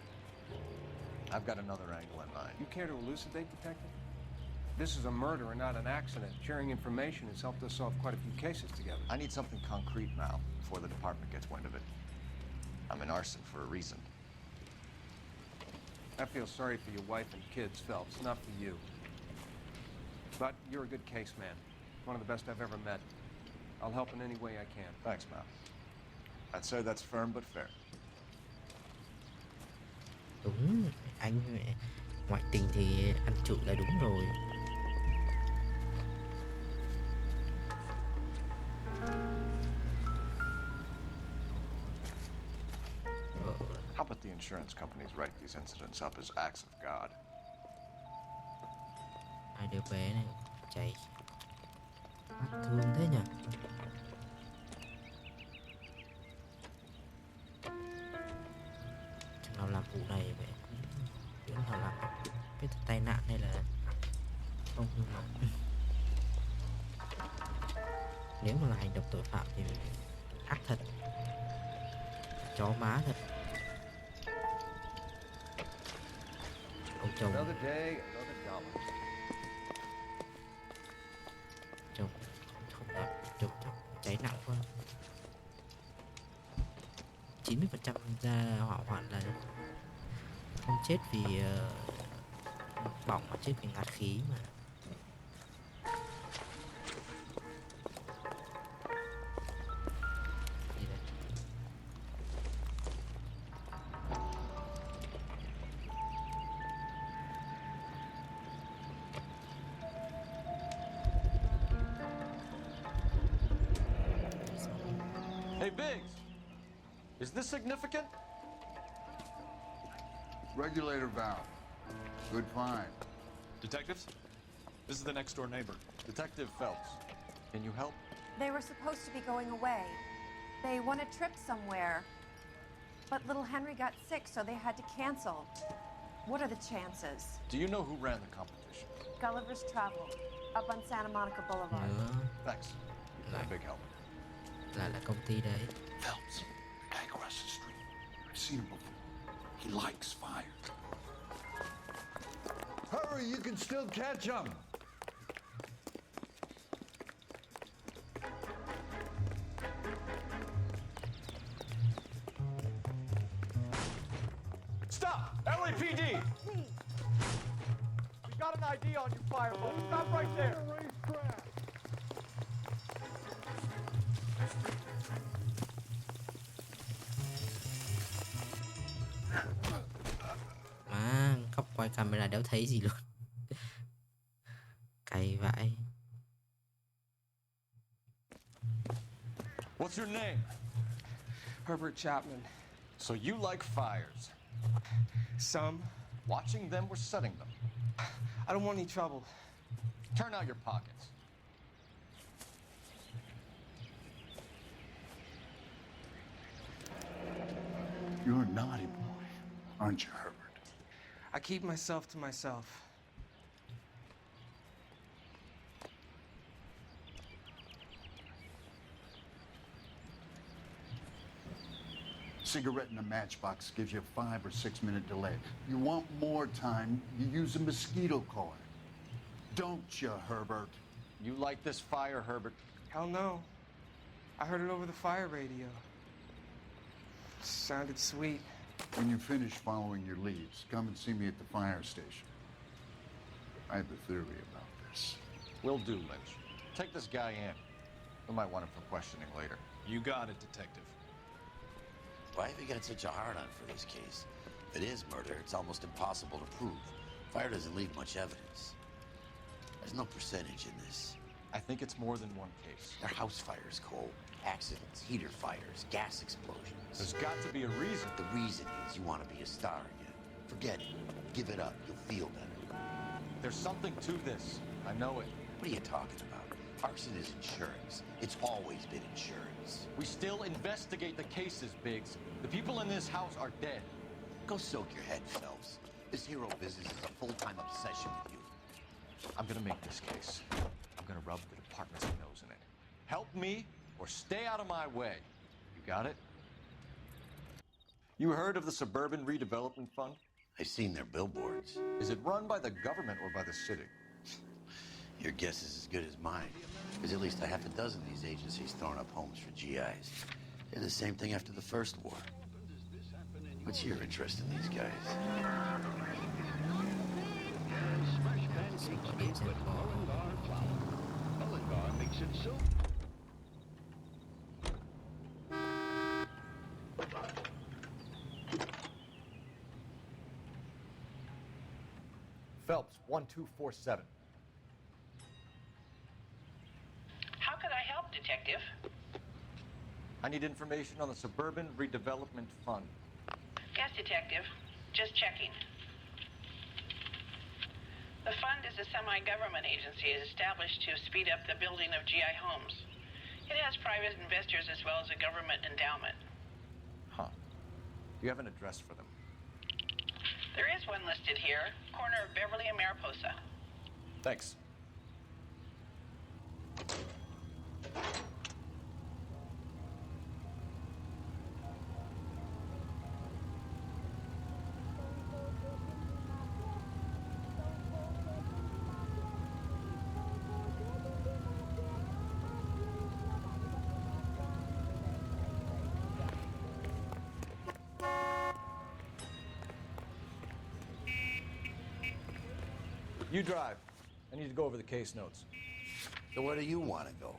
[SPEAKER 6] I've got another angle in mind.
[SPEAKER 12] You care to elucidate, Detective? This is a murder and not an accident. Sharing information has helped us solve quite a few cases together.
[SPEAKER 6] I need something concrete, Mal, before the department gets wind of it. I'm in arson for a reason.
[SPEAKER 12] I feel sorry for your wife and kids, Phelps, not for you. But you're a good case man. One of the best I've ever met. I'll help in any way I can.
[SPEAKER 6] Thanks, Mal. I'd say that's firm but fair.
[SPEAKER 1] Đúng, anh ngoại tình thì ăn trộm là đúng rồi.
[SPEAKER 6] How about the insurance companies write these incidents up as acts of God?
[SPEAKER 1] Hai đứa bé này chạy thương thế nhỉ? Thằng nào làm vụ này vậy? Đứa nào làm cái tai nạn hay là không? Nếu mà là hành động tội phạm thì ác thật, chó má thật. Ông chồng chồng không làm chồng cháy nặng quá. 90% ra hỏa hoạn là không chết vì bỏng mà chết vì ngạt khí mà.
[SPEAKER 6] Hey, Biggs, is this significant?
[SPEAKER 7] Regulator valve. Good find.
[SPEAKER 6] Detectives, this is the next door neighbor, Detective Phelps. Can you help?
[SPEAKER 11] They were supposed to be going away. They won a trip somewhere. But little Henry got sick, so they had to cancel. What are the chances?
[SPEAKER 6] Do you know who ran the competition?
[SPEAKER 11] Gulliver's Travel, up on Santa Monica Boulevard.
[SPEAKER 6] Thanks. You've been a big help.
[SPEAKER 1] Là công ty đấy.
[SPEAKER 7] Phelps, the guy across the street. I've seen him before. He likes fire. Hurry, you can still catch him.
[SPEAKER 6] Stop! LAPD!
[SPEAKER 12] We got an ID on you, Fireball. Stop right there.
[SPEAKER 1] Má, góc quay camera đéo thấy gì luôn. Cay vãi.
[SPEAKER 6] What's your name?
[SPEAKER 5] Herbert Chapman.
[SPEAKER 6] So you like fires?
[SPEAKER 5] Some.
[SPEAKER 6] Watching them or setting them?
[SPEAKER 5] I don't want any trouble.
[SPEAKER 6] Turn out your pockets.
[SPEAKER 7] You're a naughty boy, aren't you, Herbert?
[SPEAKER 5] I keep myself to myself.
[SPEAKER 7] Cigarette in a matchbox gives you a 5 or 6 minute delay. You want more time, you use a mosquito coil. Don't you, Herbert?
[SPEAKER 6] You like this fire, Herbert?
[SPEAKER 5] Hell no. I heard it over the fire radio. Sounded sweet.
[SPEAKER 7] When you finish following your leads, come and see me at the fire station. I have a theory about this.
[SPEAKER 6] Will do, Lynch. Take this guy in. We might want him for questioning later. You got it, Detective.
[SPEAKER 2] Why have you got such a hard-on for this case? If it is murder, it's almost impossible to prove. Fire doesn't leave much evidence. There's no percentage in this.
[SPEAKER 6] I think it's more than one case.
[SPEAKER 2] They're house fires, Cole. Accidents, heater fires, gas explosions.
[SPEAKER 6] There's got to be a reason.
[SPEAKER 2] The reason is you want to be a star again. Forget it. Give it up. You'll feel better.
[SPEAKER 6] There's something to this. I know it.
[SPEAKER 2] What are you talking about? Arson is insurance. It's always been insurance.
[SPEAKER 6] We still investigate the cases, Biggs. The people in this house are dead.
[SPEAKER 2] Go soak your head, Phelps. This hero business is a full-time obsession with you.
[SPEAKER 6] I'm gonna make this case. I'm gonna rub the department's nose in it. Help me or stay out of my way. You got it? You heard of the Suburban Redevelopment Fund?
[SPEAKER 2] I've seen their billboards.
[SPEAKER 6] Is it run by the government or by the city?
[SPEAKER 2] Your guess is as good as mine. There's at least a half a dozen of these agencies throwing up homes for GIs. Did the same thing after the first war. What's your interest in these guys?
[SPEAKER 6] Phelps, 1247.
[SPEAKER 19] How could I help, Detective?
[SPEAKER 6] I need information on the Suburban Redevelopment Fund.
[SPEAKER 19] Yes, Detective. Just checking. The fund is a semi-government agency established to speed up the building of GI homes. It has private investors as well as a government endowment.
[SPEAKER 6] Huh. Do you have an address for them?
[SPEAKER 19] There is one listed here, corner of Beverly and Mariposa.
[SPEAKER 6] Thanks. You drive. I need to go over the case notes.
[SPEAKER 2] So where do you want to go?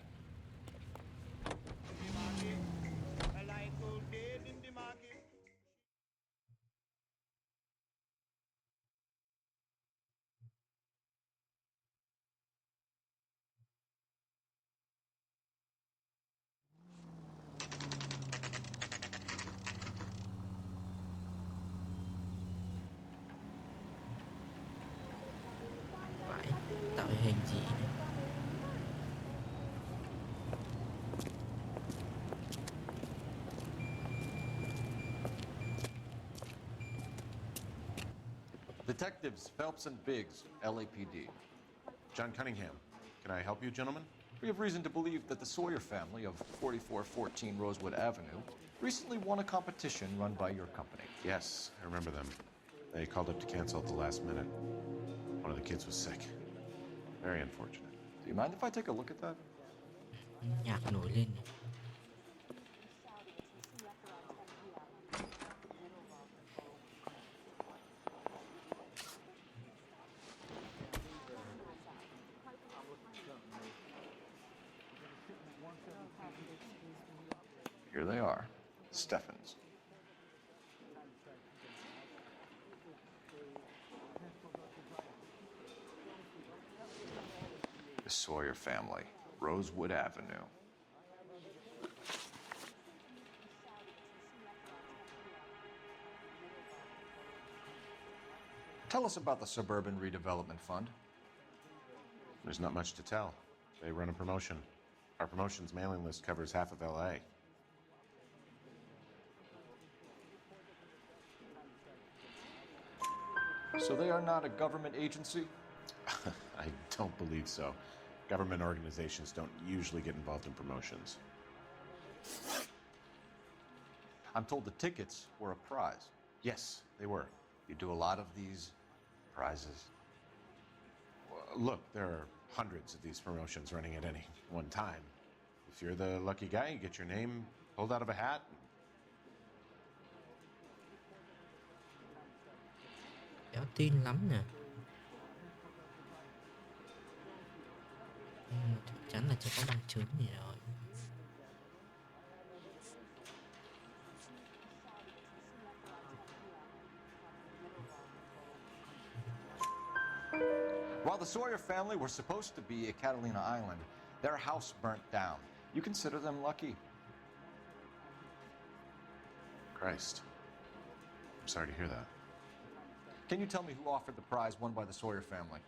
[SPEAKER 6] Detectives Phelps and Biggs, LAPD. John Cunningham. Can I help you, gentlemen? We have reason to believe that the Sawyer family of 4414 Rosewood Avenue recently won a competition run by your company.
[SPEAKER 9] Yes, I remember them. They called up to cancel at the last minute. One of the kids was sick. Very unfortunate.
[SPEAKER 6] Do you mind if I take a look at that?
[SPEAKER 1] Nhạc nổi lên.
[SPEAKER 6] Here they are. Steffens. The Sawyer family, Rosewood Avenue. Tell us about the Suburban Redevelopment Fund.
[SPEAKER 9] There's not much to tell. They run a promotion. Our promotion's mailing list covers half of L.A.
[SPEAKER 6] So they are not a government agency?
[SPEAKER 9] I don't believe so. Government organizations don't usually get involved in promotions.
[SPEAKER 6] I'm told the tickets were a prize.
[SPEAKER 9] Yes, they were.
[SPEAKER 6] You do a lot of these prizes?
[SPEAKER 9] Look, there are hundreds of these promotions running at any one time. If you're the lucky guy, you get your name pulled out of a hat.
[SPEAKER 1] Đéo tin lắm nè. Chắc chắn là chưa có bằng chứng gì rồi.
[SPEAKER 6] While the Sawyer family were supposed to be at Catalina Island, their house burnt down. You consider them lucky?
[SPEAKER 9] Christ. I'm sorry to hear that.
[SPEAKER 6] Can you tell me who offered the prize won by the Sawyer family?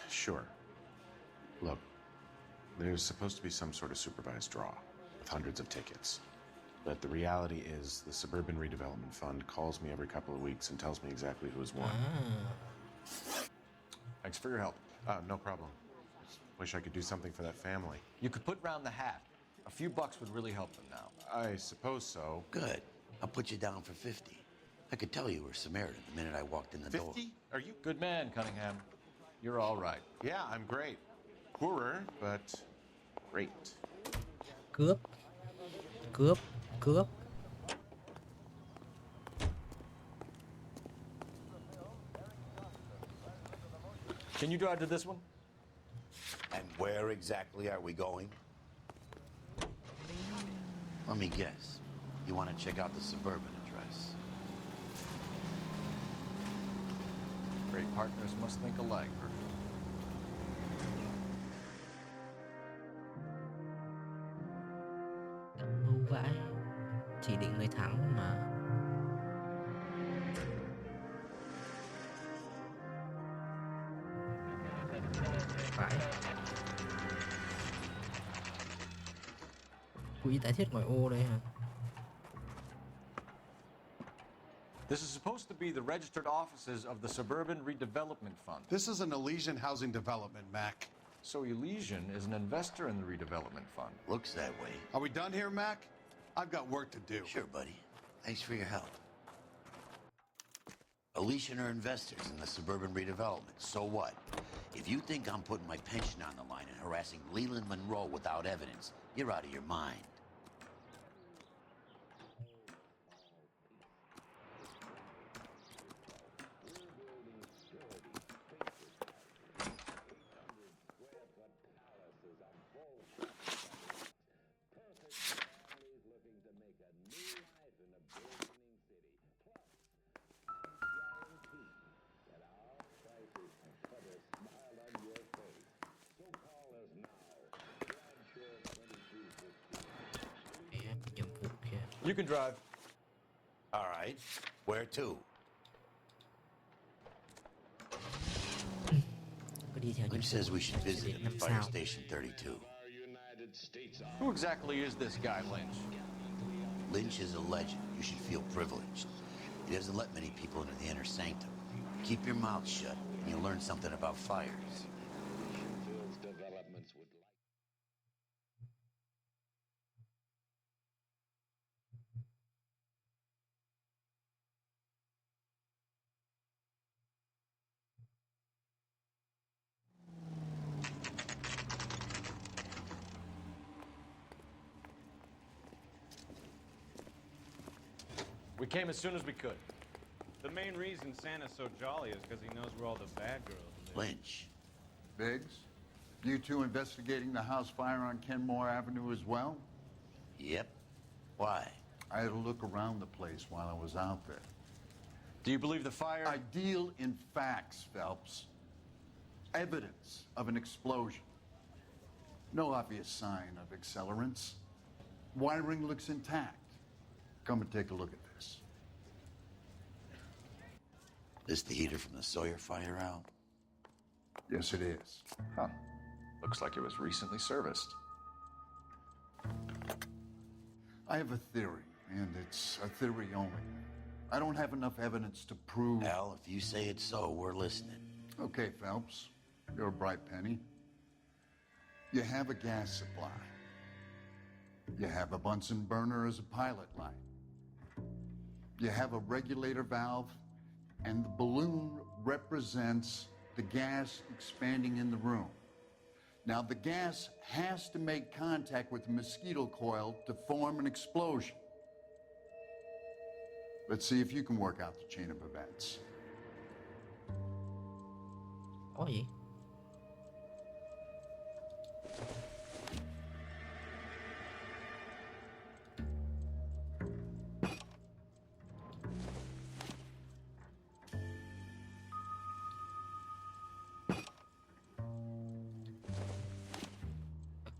[SPEAKER 9] Sure. Look, there's supposed to be some sort of supervised draw with hundreds of tickets. But the reality is the Suburban Redevelopment Fund calls me every couple of weeks and tells me exactly who has won.
[SPEAKER 6] Thanks for your help.
[SPEAKER 9] No problem. Just wish I could do something for that family.
[SPEAKER 6] You could put round the hat. A few bucks would really help them now.
[SPEAKER 9] I suppose so.
[SPEAKER 2] Good. I'll put you down for 50. I could tell you were Samaritan the minute I walked in the door.
[SPEAKER 6] 50? Are you? Good man, Cunningham. You're all right.
[SPEAKER 9] Yeah, I'm great. Poorer, but great.
[SPEAKER 1] Cướp. Cướp. Cướp.
[SPEAKER 6] Can you drive to this one?
[SPEAKER 2] And where exactly are we going? Let me guess. You want to check out the Suburban address?
[SPEAKER 6] Great partners must think alike.
[SPEAKER 1] Mưu vãi. Chỉ định người thắng mà. Vãi. Quỹ tái thiết ngoại ô đây hả?
[SPEAKER 6] This is supposed to be the registered offices of the Suburban Redevelopment Fund.
[SPEAKER 18] This is an Elysian housing development, Mac.
[SPEAKER 6] So Elysian is an investor in the redevelopment fund.
[SPEAKER 2] Looks that way.
[SPEAKER 18] Are we done here, Mac? I've got work to do.
[SPEAKER 2] Sure, buddy. Thanks for your help. Elysian are investors in the Suburban Redevelopment. So what? If you think I'm putting my pension on the line and harassing Leland Monroe without evidence, you're out of your mind.
[SPEAKER 6] You can drive.
[SPEAKER 2] All right. Where to? Lynch says we should visit him at Fire Station 32.
[SPEAKER 6] Who exactly is this guy, Lynch?
[SPEAKER 2] Lynch is a legend. You should feel privileged. He doesn't let many people into the inner sanctum. Keep your mouth shut, and you'll learn something about fires.
[SPEAKER 6] We came as soon as we could.
[SPEAKER 3] The main reason Santa's so jolly is because he knows where all the bad girls live.
[SPEAKER 2] Lynch.
[SPEAKER 7] Biggs, you two investigating the house fire on Kenmore Avenue as well?
[SPEAKER 2] Yep. Why?
[SPEAKER 7] I had a look around the place while I was out there.
[SPEAKER 6] Do you believe the fire?
[SPEAKER 7] I deal in facts, Phelps. Evidence of an explosion. No obvious sign of accelerants. Wiring looks intact. Come and take a look at this.
[SPEAKER 2] This the heater from the Sawyer fire, Al?
[SPEAKER 7] Yes, it is.
[SPEAKER 6] Huh. Looks like it was recently serviced.
[SPEAKER 7] I have a theory, and it's a theory only. I don't have enough evidence to prove...
[SPEAKER 2] Al, if you say it's so, we're listening.
[SPEAKER 7] Okay, Phelps. You're a bright penny. You have a gas supply. You have a Bunsen burner as a pilot light. You have a regulator valve, and the balloon represents the gas expanding in the room. Now, the gas has to make contact with the mosquito coil to form an explosion. Let's see if you can work out the chain of events.
[SPEAKER 1] Có gì?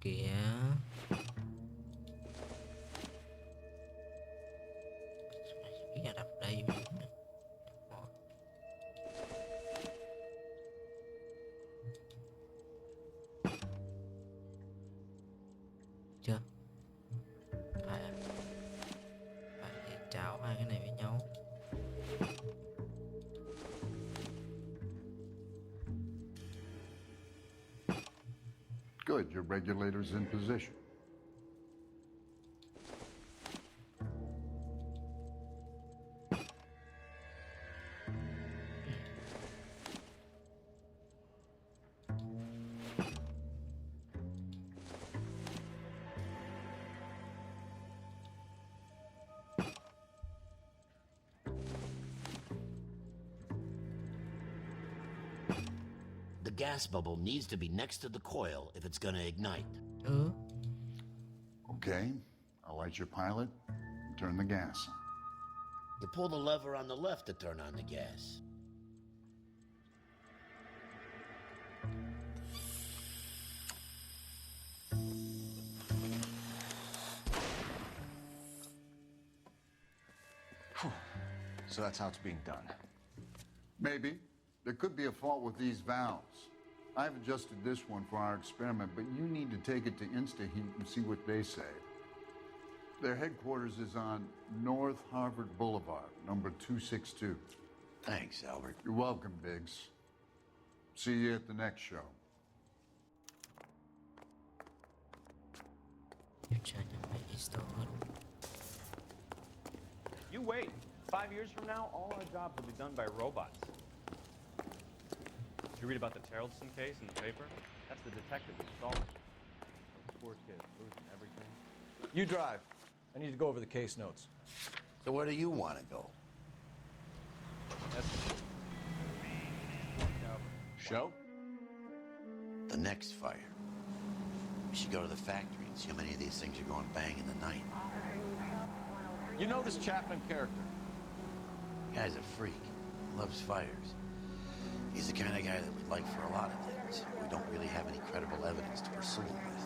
[SPEAKER 1] Kìa. Cái nhà đập đây. Chưa? Phải trao hai cái này với nhau.
[SPEAKER 7] Good, your regulator's in position.
[SPEAKER 2] The gas bubble needs to be next to the coil if it's gonna ignite.
[SPEAKER 7] Okay, I'll light your pilot and turn the gas on.
[SPEAKER 2] You pull the lever on the left to turn on the gas.
[SPEAKER 6] So that's how it's being done.
[SPEAKER 7] Maybe. There could be a fault with these valves. I've adjusted this one for our experiment, but you need to take it to InstaHeat and see what they say. Their headquarters is on North Harvard Boulevard, number 262.
[SPEAKER 2] Thanks, Albert.
[SPEAKER 7] You're welcome, Biggs. See you at the next show.
[SPEAKER 3] You wait. 5 years from now, all our jobs will be done by robots. Did you read about the Terrelson case in the paper? That's the detective who solved it. Those poor kids losing everything.
[SPEAKER 6] You drive. I need to go over the case notes.
[SPEAKER 2] So where do you want to go?
[SPEAKER 6] Show?
[SPEAKER 2] The next fire. We should go to the factory and see how many of these things are going bang in the night.
[SPEAKER 6] You know this Chapman character?
[SPEAKER 2] Guy's a freak. Loves fires. He's the kind of guy that we'd like for a lot of things. We don't really have any credible evidence to pursue him with.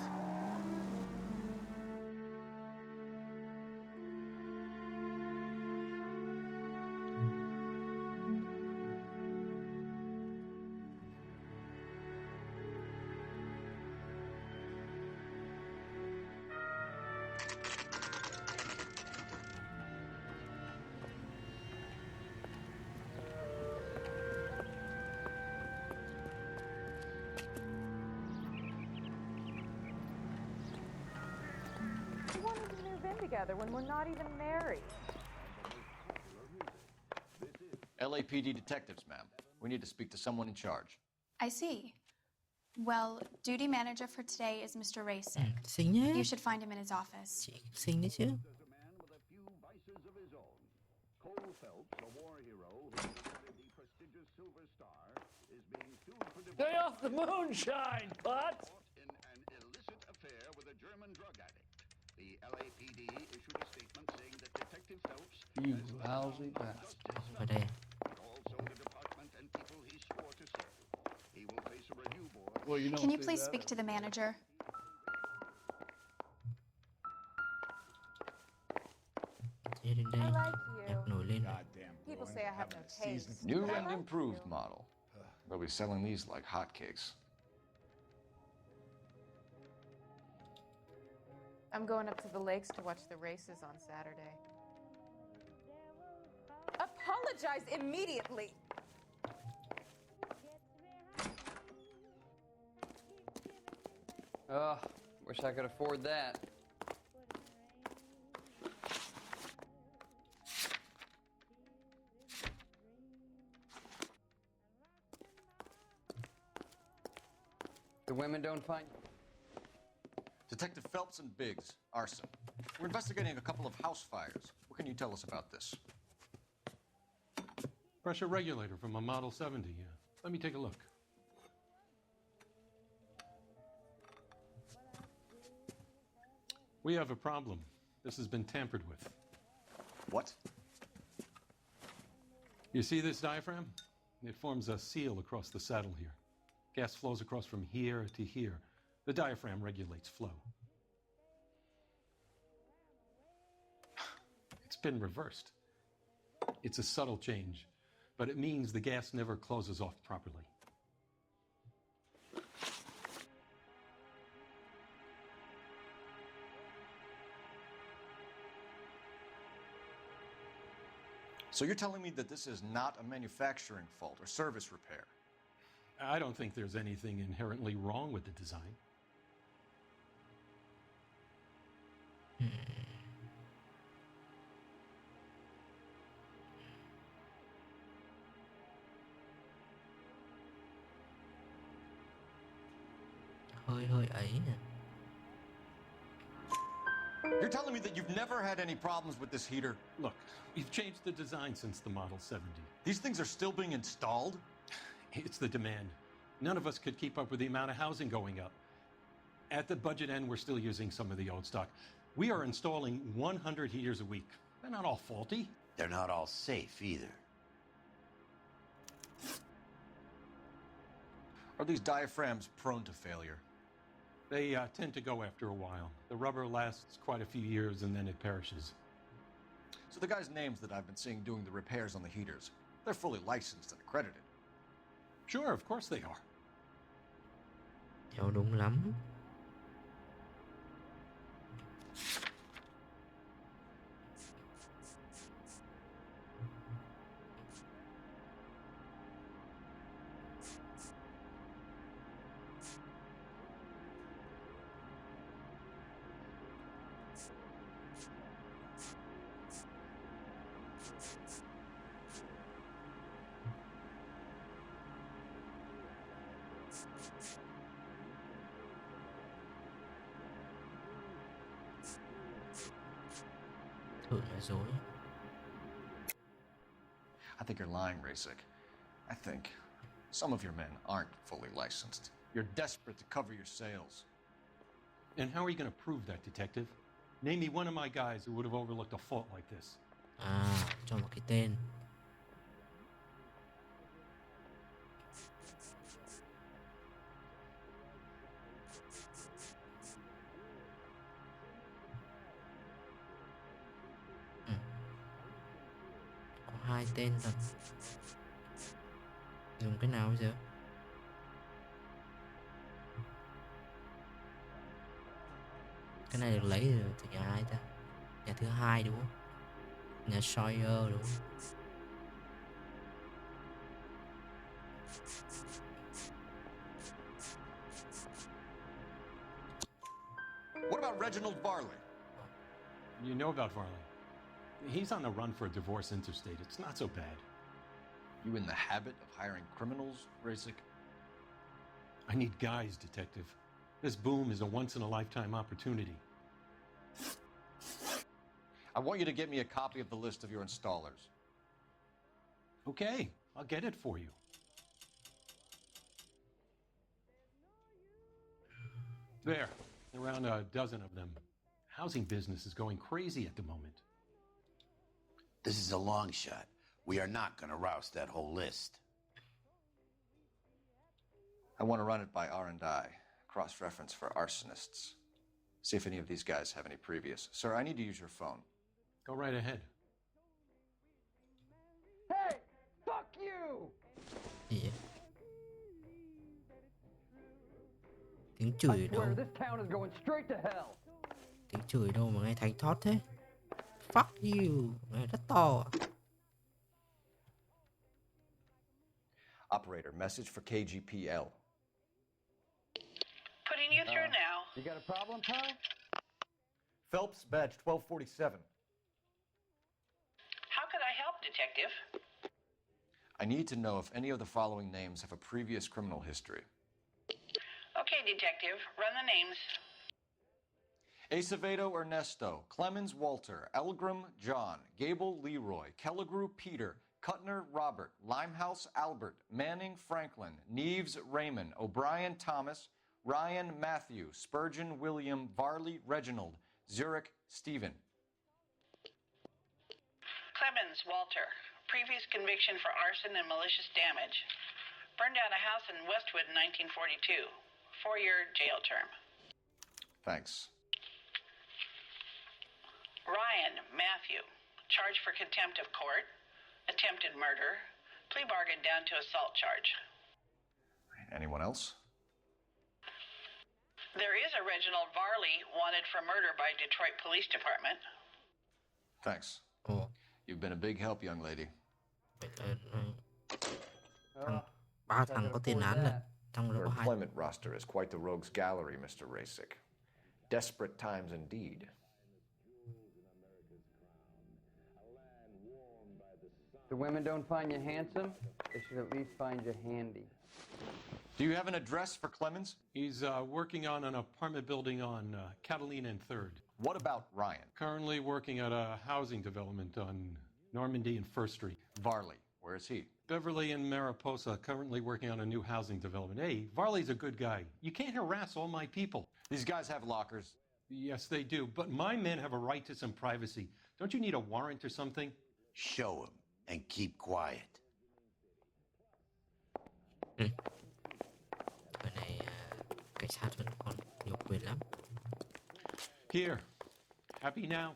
[SPEAKER 4] in together when we're not even married?
[SPEAKER 6] LAPD detectives, ma'am. We need to speak to someone in charge.
[SPEAKER 20] I see. Well, duty manager for today is Mr. Racing.
[SPEAKER 1] Xinh nhé.
[SPEAKER 20] You should find him in his office.
[SPEAKER 1] Chị xinh đấy chứ.
[SPEAKER 25] Stay off the moonshine, Potts!
[SPEAKER 21] In an illicit affair with a German drug addict. The LAPD issued a statement saying that Detective Phelps...
[SPEAKER 5] You lousy bastard.
[SPEAKER 1] Vào đây.
[SPEAKER 21] Also the department and people he swore to serve. He will face a review board...
[SPEAKER 5] Well, you don't
[SPEAKER 20] Can you
[SPEAKER 5] say
[SPEAKER 20] please
[SPEAKER 5] that.
[SPEAKER 20] speak to the manager?
[SPEAKER 1] Đi đến đây. Nhạc nổi lên.
[SPEAKER 4] People say I have no taste.
[SPEAKER 6] New and improved model. They'll be selling these like hotcakes.
[SPEAKER 4] I'm going up to the lakes to watch the races on Saturday. Apologize immediately!
[SPEAKER 12] Wish I could afford that. The women don't find...
[SPEAKER 6] Detective Phelps and Biggs, arson. We're investigating a couple of house fires. What can you tell us about this?
[SPEAKER 10] Pressure regulator from a Model 70, yeah. Let me take a look. We have a problem. This has been tampered with.
[SPEAKER 6] What?
[SPEAKER 10] You see this diaphragm? It forms a seal across the saddle here. Gas flows across from here to here. The diaphragm regulates flow. It's been reversed. It's a subtle change, but it means the gas never closes off properly.
[SPEAKER 6] So you're telling me that this is not a manufacturing fault or service repair?
[SPEAKER 10] I don't think there's anything inherently wrong with the design.
[SPEAKER 1] Hơi ấy nè.
[SPEAKER 6] You're telling me that you've never had any problems with this heater?
[SPEAKER 10] Look, we've changed the design since the Model 70.
[SPEAKER 6] These things are still being installed?
[SPEAKER 10] It's the demand. None of us could keep up with the amount of housing going up. At the budget end, we're still using some of the old stock. We are installing 100 heaters a week. They're not all faulty.
[SPEAKER 2] They're not all safe either.
[SPEAKER 6] Are these diaphragms prone to failure?
[SPEAKER 10] They tend to go after a while. The rubber lasts quite a few years and then it perishes.
[SPEAKER 6] So the guys' names that I've been seeing doing the repairs on the heaters, they're fully licensed and accredited.
[SPEAKER 10] Sure, of course they are.
[SPEAKER 1] Cháu đúng lắm. Thử nói dối.
[SPEAKER 6] I think you're lying, Rasik. I think some of your men aren't fully licensed. You're desperate to cover your sales.
[SPEAKER 10] And how are you going to prove that, Detective? Name me one of my guys who would have overlooked a fault like this.
[SPEAKER 1] À, cho một cái tên. Có 2 tên thôi. Dùng cái nào bây giờ? Cái này được lấy từ nhà ai ta? Nhà thứ hai đúng không? Nhà Sawyer đúng không?
[SPEAKER 6] What about Reginald Varley?
[SPEAKER 10] You know about Varley. He's on the run for a divorce interstate. It's not so bad.
[SPEAKER 6] You in the habit of hiring criminals, Rasic?
[SPEAKER 10] I need guys, Detective. This boom is a once-in-a-lifetime opportunity.
[SPEAKER 6] I want you to get me a copy of the list of your installers.
[SPEAKER 10] Okay, I'll get it for you. There, around a dozen of them. Housing business is going crazy at the moment.
[SPEAKER 2] This is a long shot. We are not going to roust that whole list.
[SPEAKER 6] I want to run it by R&I, cross-reference for arsonists. See if any of these guys have any previous. Sir, I need to use your phone.
[SPEAKER 10] Go right ahead.
[SPEAKER 17] Hey, fuck you!
[SPEAKER 1] Gì vậy? Tiếng chửi đâu?
[SPEAKER 17] This town is going straight to hell.
[SPEAKER 1] Tiếng chửi đâu mà nghe thánh thót thế? Fuck you, nghe rất to.
[SPEAKER 6] Operator, message for KGPL.
[SPEAKER 19] Putting you through now.
[SPEAKER 17] You got a problem, pal?
[SPEAKER 6] Phelps, badge 1247.
[SPEAKER 19] How could I help, Detective?
[SPEAKER 6] I need to know if any of the following names have a previous criminal history.
[SPEAKER 19] Okay, Detective. Run the names.
[SPEAKER 6] Acevedo Ernesto, Clemens Walter, Elgram John, Gable Leroy, Kelligrew Peter, Cutner Robert, Limehouse Albert, Manning Franklin, Neves Raymond, O'Brien Thomas, Ryan Matthew, Spurgeon William, Varley Reginald, Zurich Stephen.
[SPEAKER 19] Clemens Walter. Previous conviction for arson and malicious damage. Burned down a house in Westwood in 1942. 4-year jail term.
[SPEAKER 6] Thanks.
[SPEAKER 19] Ryan Matthew. Charged for contempt of court. Attempted murder. Plea bargain down to assault charge.
[SPEAKER 6] Anyone else?
[SPEAKER 19] There is a Reginald Varley wanted for murder by Detroit Police Department.
[SPEAKER 6] Thanks.
[SPEAKER 1] Ồ,
[SPEAKER 6] You've been a big help, young lady.
[SPEAKER 1] ba thằng có tiền án lận, trong đó
[SPEAKER 6] Your
[SPEAKER 1] có hai.
[SPEAKER 6] employment roster is quite the rogues gallery, Mr. Rasic. Desperate times indeed.
[SPEAKER 17] The women don't find you handsome, they should at least find you handy.
[SPEAKER 6] Do you have an address for Clemens?
[SPEAKER 10] He's working on an apartment building on Catalina and 3rd.
[SPEAKER 6] What about Ryan?
[SPEAKER 10] Currently working at a housing development on Normandy and 1st Street.
[SPEAKER 6] Varley, where is he?
[SPEAKER 10] Beverly and Mariposa, currently working on a new housing development. Hey, Varley's a good guy. You can't harass all my people.
[SPEAKER 6] These guys have lockers.
[SPEAKER 10] Yes, they do, but my men have a right to some privacy. Don't you need a warrant or something?
[SPEAKER 2] Show him and keep quiet.
[SPEAKER 1] Cái này cảnh sát vẫn còn nhiều quyền lắm.
[SPEAKER 10] Here. Happy now?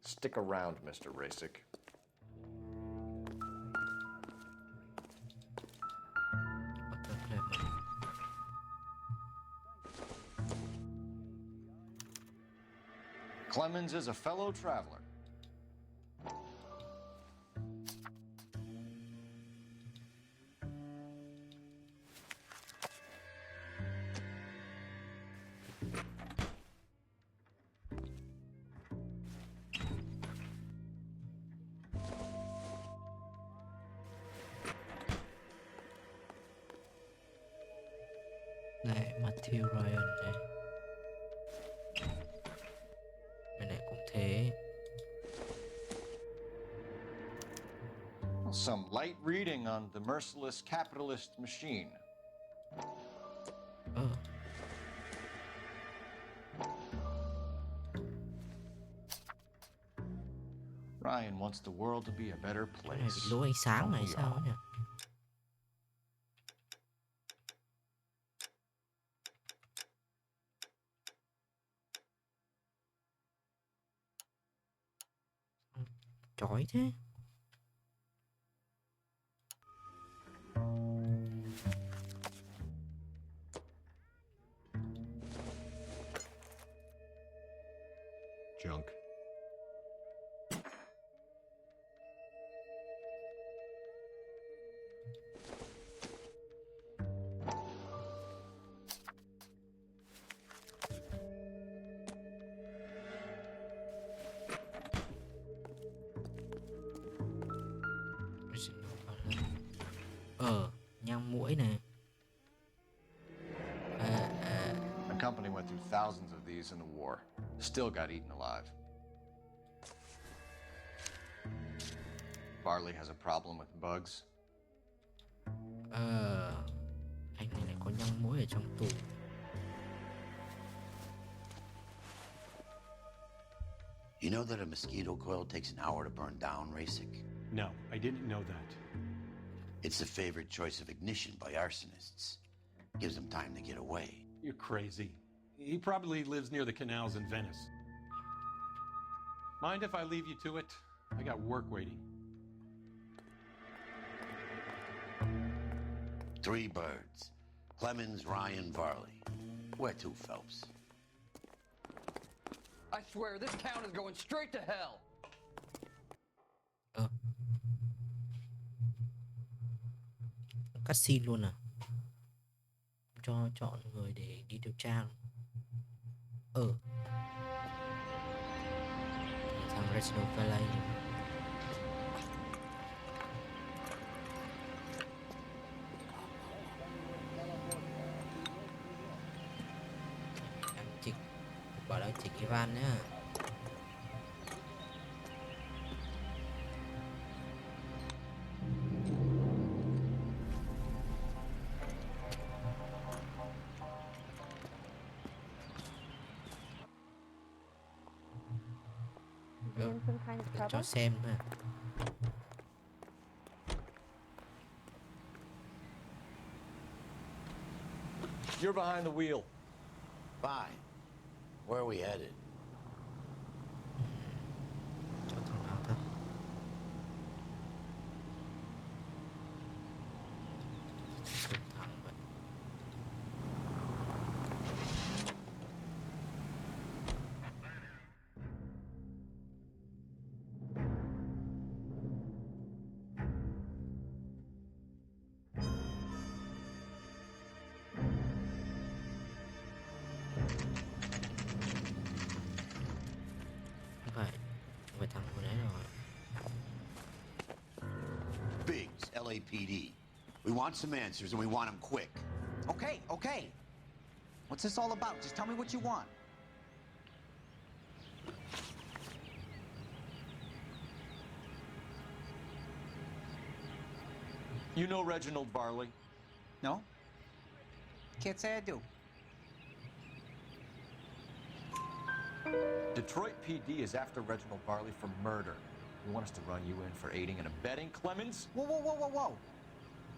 [SPEAKER 6] Stick around, Mr. Rasic. Clemens is a fellow traveler.
[SPEAKER 1] Này, Matthew Ryan này. Bên này cũng thế.
[SPEAKER 6] Some light reading on the merciless capitalist machine. Ryan wants the world to be a better
[SPEAKER 1] Cái này
[SPEAKER 6] place.
[SPEAKER 1] bị lố ánh sáng này sao nhỉ? Chói thế.
[SPEAKER 6] Junk. company went through thousands of these in the war. Still got eaten alive. Barley has a problem with bugs.
[SPEAKER 1] Anh này lại có nhang muỗi ở trong tủ.
[SPEAKER 2] You know that a mosquito coil takes an hour to burn down, Rasik?
[SPEAKER 10] No, I didn't know that.
[SPEAKER 2] It's the favorite choice of ignition by arsonists. Gives them time to get away.
[SPEAKER 10] You're crazy. He probably lives near the canals in Venice. Mind if I leave you to it? I got work waiting.
[SPEAKER 2] 3 birds. Clemens, Ryan, Varley. Where to, Phelps?
[SPEAKER 17] I swear, this town is going straight to hell.
[SPEAKER 1] Cutscene luôn à? Cho chọn người để đi điều tra. Thằng Reginald Valley. Chịch, bảo là chịch Ivan nhá.
[SPEAKER 4] In some kind of trouble?
[SPEAKER 1] Cho xem mà.
[SPEAKER 6] You're behind the wheel.
[SPEAKER 2] Fine. Where are we headed?
[SPEAKER 1] Cho thằng nào ta? Thằng vậy. Phải thằng vừa đấy rồi.
[SPEAKER 2] Biggs, LAPD. We want some answers and we want them quick.
[SPEAKER 13] Okay, okay. What's this all about? Just tell me what you want.
[SPEAKER 6] You know Reginald Barley?
[SPEAKER 13] No? Can't say I do.
[SPEAKER 6] Detroit PD is after Reginald Barley for murder. You want us to run you in for aiding and abetting, Clemens?
[SPEAKER 13] Whoa, whoa, whoa, whoa, whoa.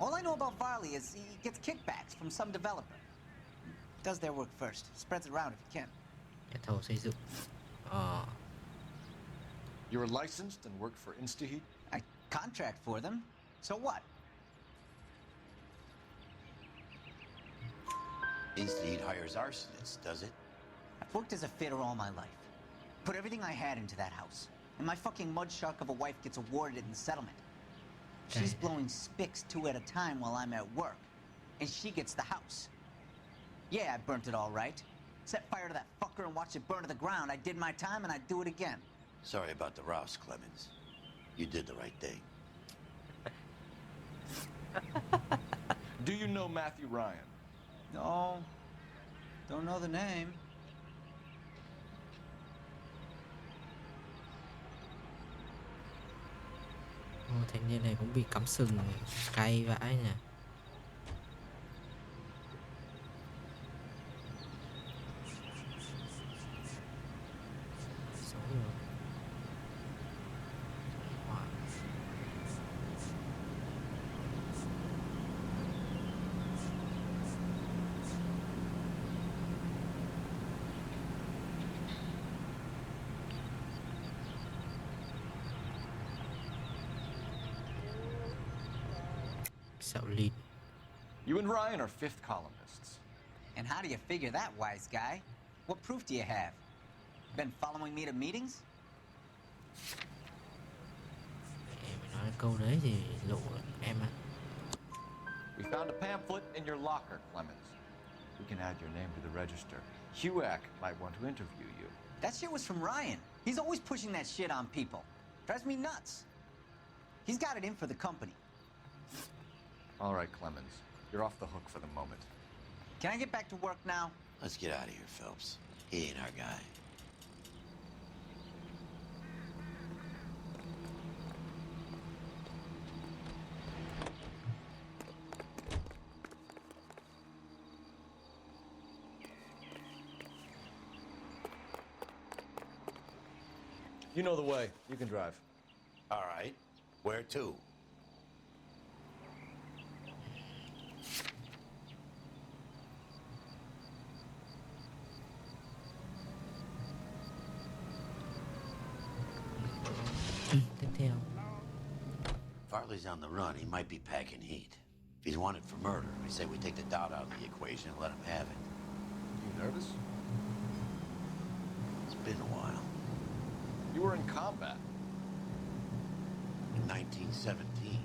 [SPEAKER 13] All I know about Varley is he gets kickbacks from some developer. Does their work first. Spreads it around if he can.
[SPEAKER 1] Nhà thầu xây dựng.
[SPEAKER 6] You're licensed and work for InstaHeat?
[SPEAKER 13] I contract for them. So what?
[SPEAKER 2] InstaHeat hires arsonists, does it?
[SPEAKER 13] I've worked as a fitter all my life. Put everything I had into that house. And my fucking mudshark of a wife gets awarded in the settlement. She's blowing spics 2 at a time while I'm at work. And she gets the house. Yeah, I burnt it all right. Set fire to that fucker and watched it burn to the ground. I did my time and I'd do it again.
[SPEAKER 2] Sorry about the rouse, Clemens. You did the right thing.
[SPEAKER 6] Do you know Matthew Ryan?
[SPEAKER 13] No. Don't know the name.
[SPEAKER 1] Thanh niên này cũng bị cắm sừng cay vãi nhỉ. Xấu rồi.
[SPEAKER 6] You and Ryan are fifth columnists.
[SPEAKER 13] And how do you figure that, wise guy? What proof do you have? Been following me to meetings?
[SPEAKER 1] Mày nói câu đấy thì lộ em ạ.
[SPEAKER 6] We found a pamphlet in your locker, Clemens. We can add your name to the register. HUAC might want to interview you.
[SPEAKER 13] That shit was from Ryan. He's always pushing that shit on people. Drives me nuts. He's got it in for the company.
[SPEAKER 6] All right, Clemens. You're off the hook for the moment.
[SPEAKER 13] Can I get back to work now?
[SPEAKER 2] Let's get out of here, Phelps. He ain't our guy.
[SPEAKER 6] You know the way. You can drive.
[SPEAKER 2] All right. Where to?
[SPEAKER 1] Tiếp theo.
[SPEAKER 2] Farley's on the run. He might be packing heat. If he's wanted for murder, I say we take the doubt out of the equation and let him have it.
[SPEAKER 6] You nervous?
[SPEAKER 2] It's been a while.
[SPEAKER 6] You were in combat.
[SPEAKER 2] In 1917.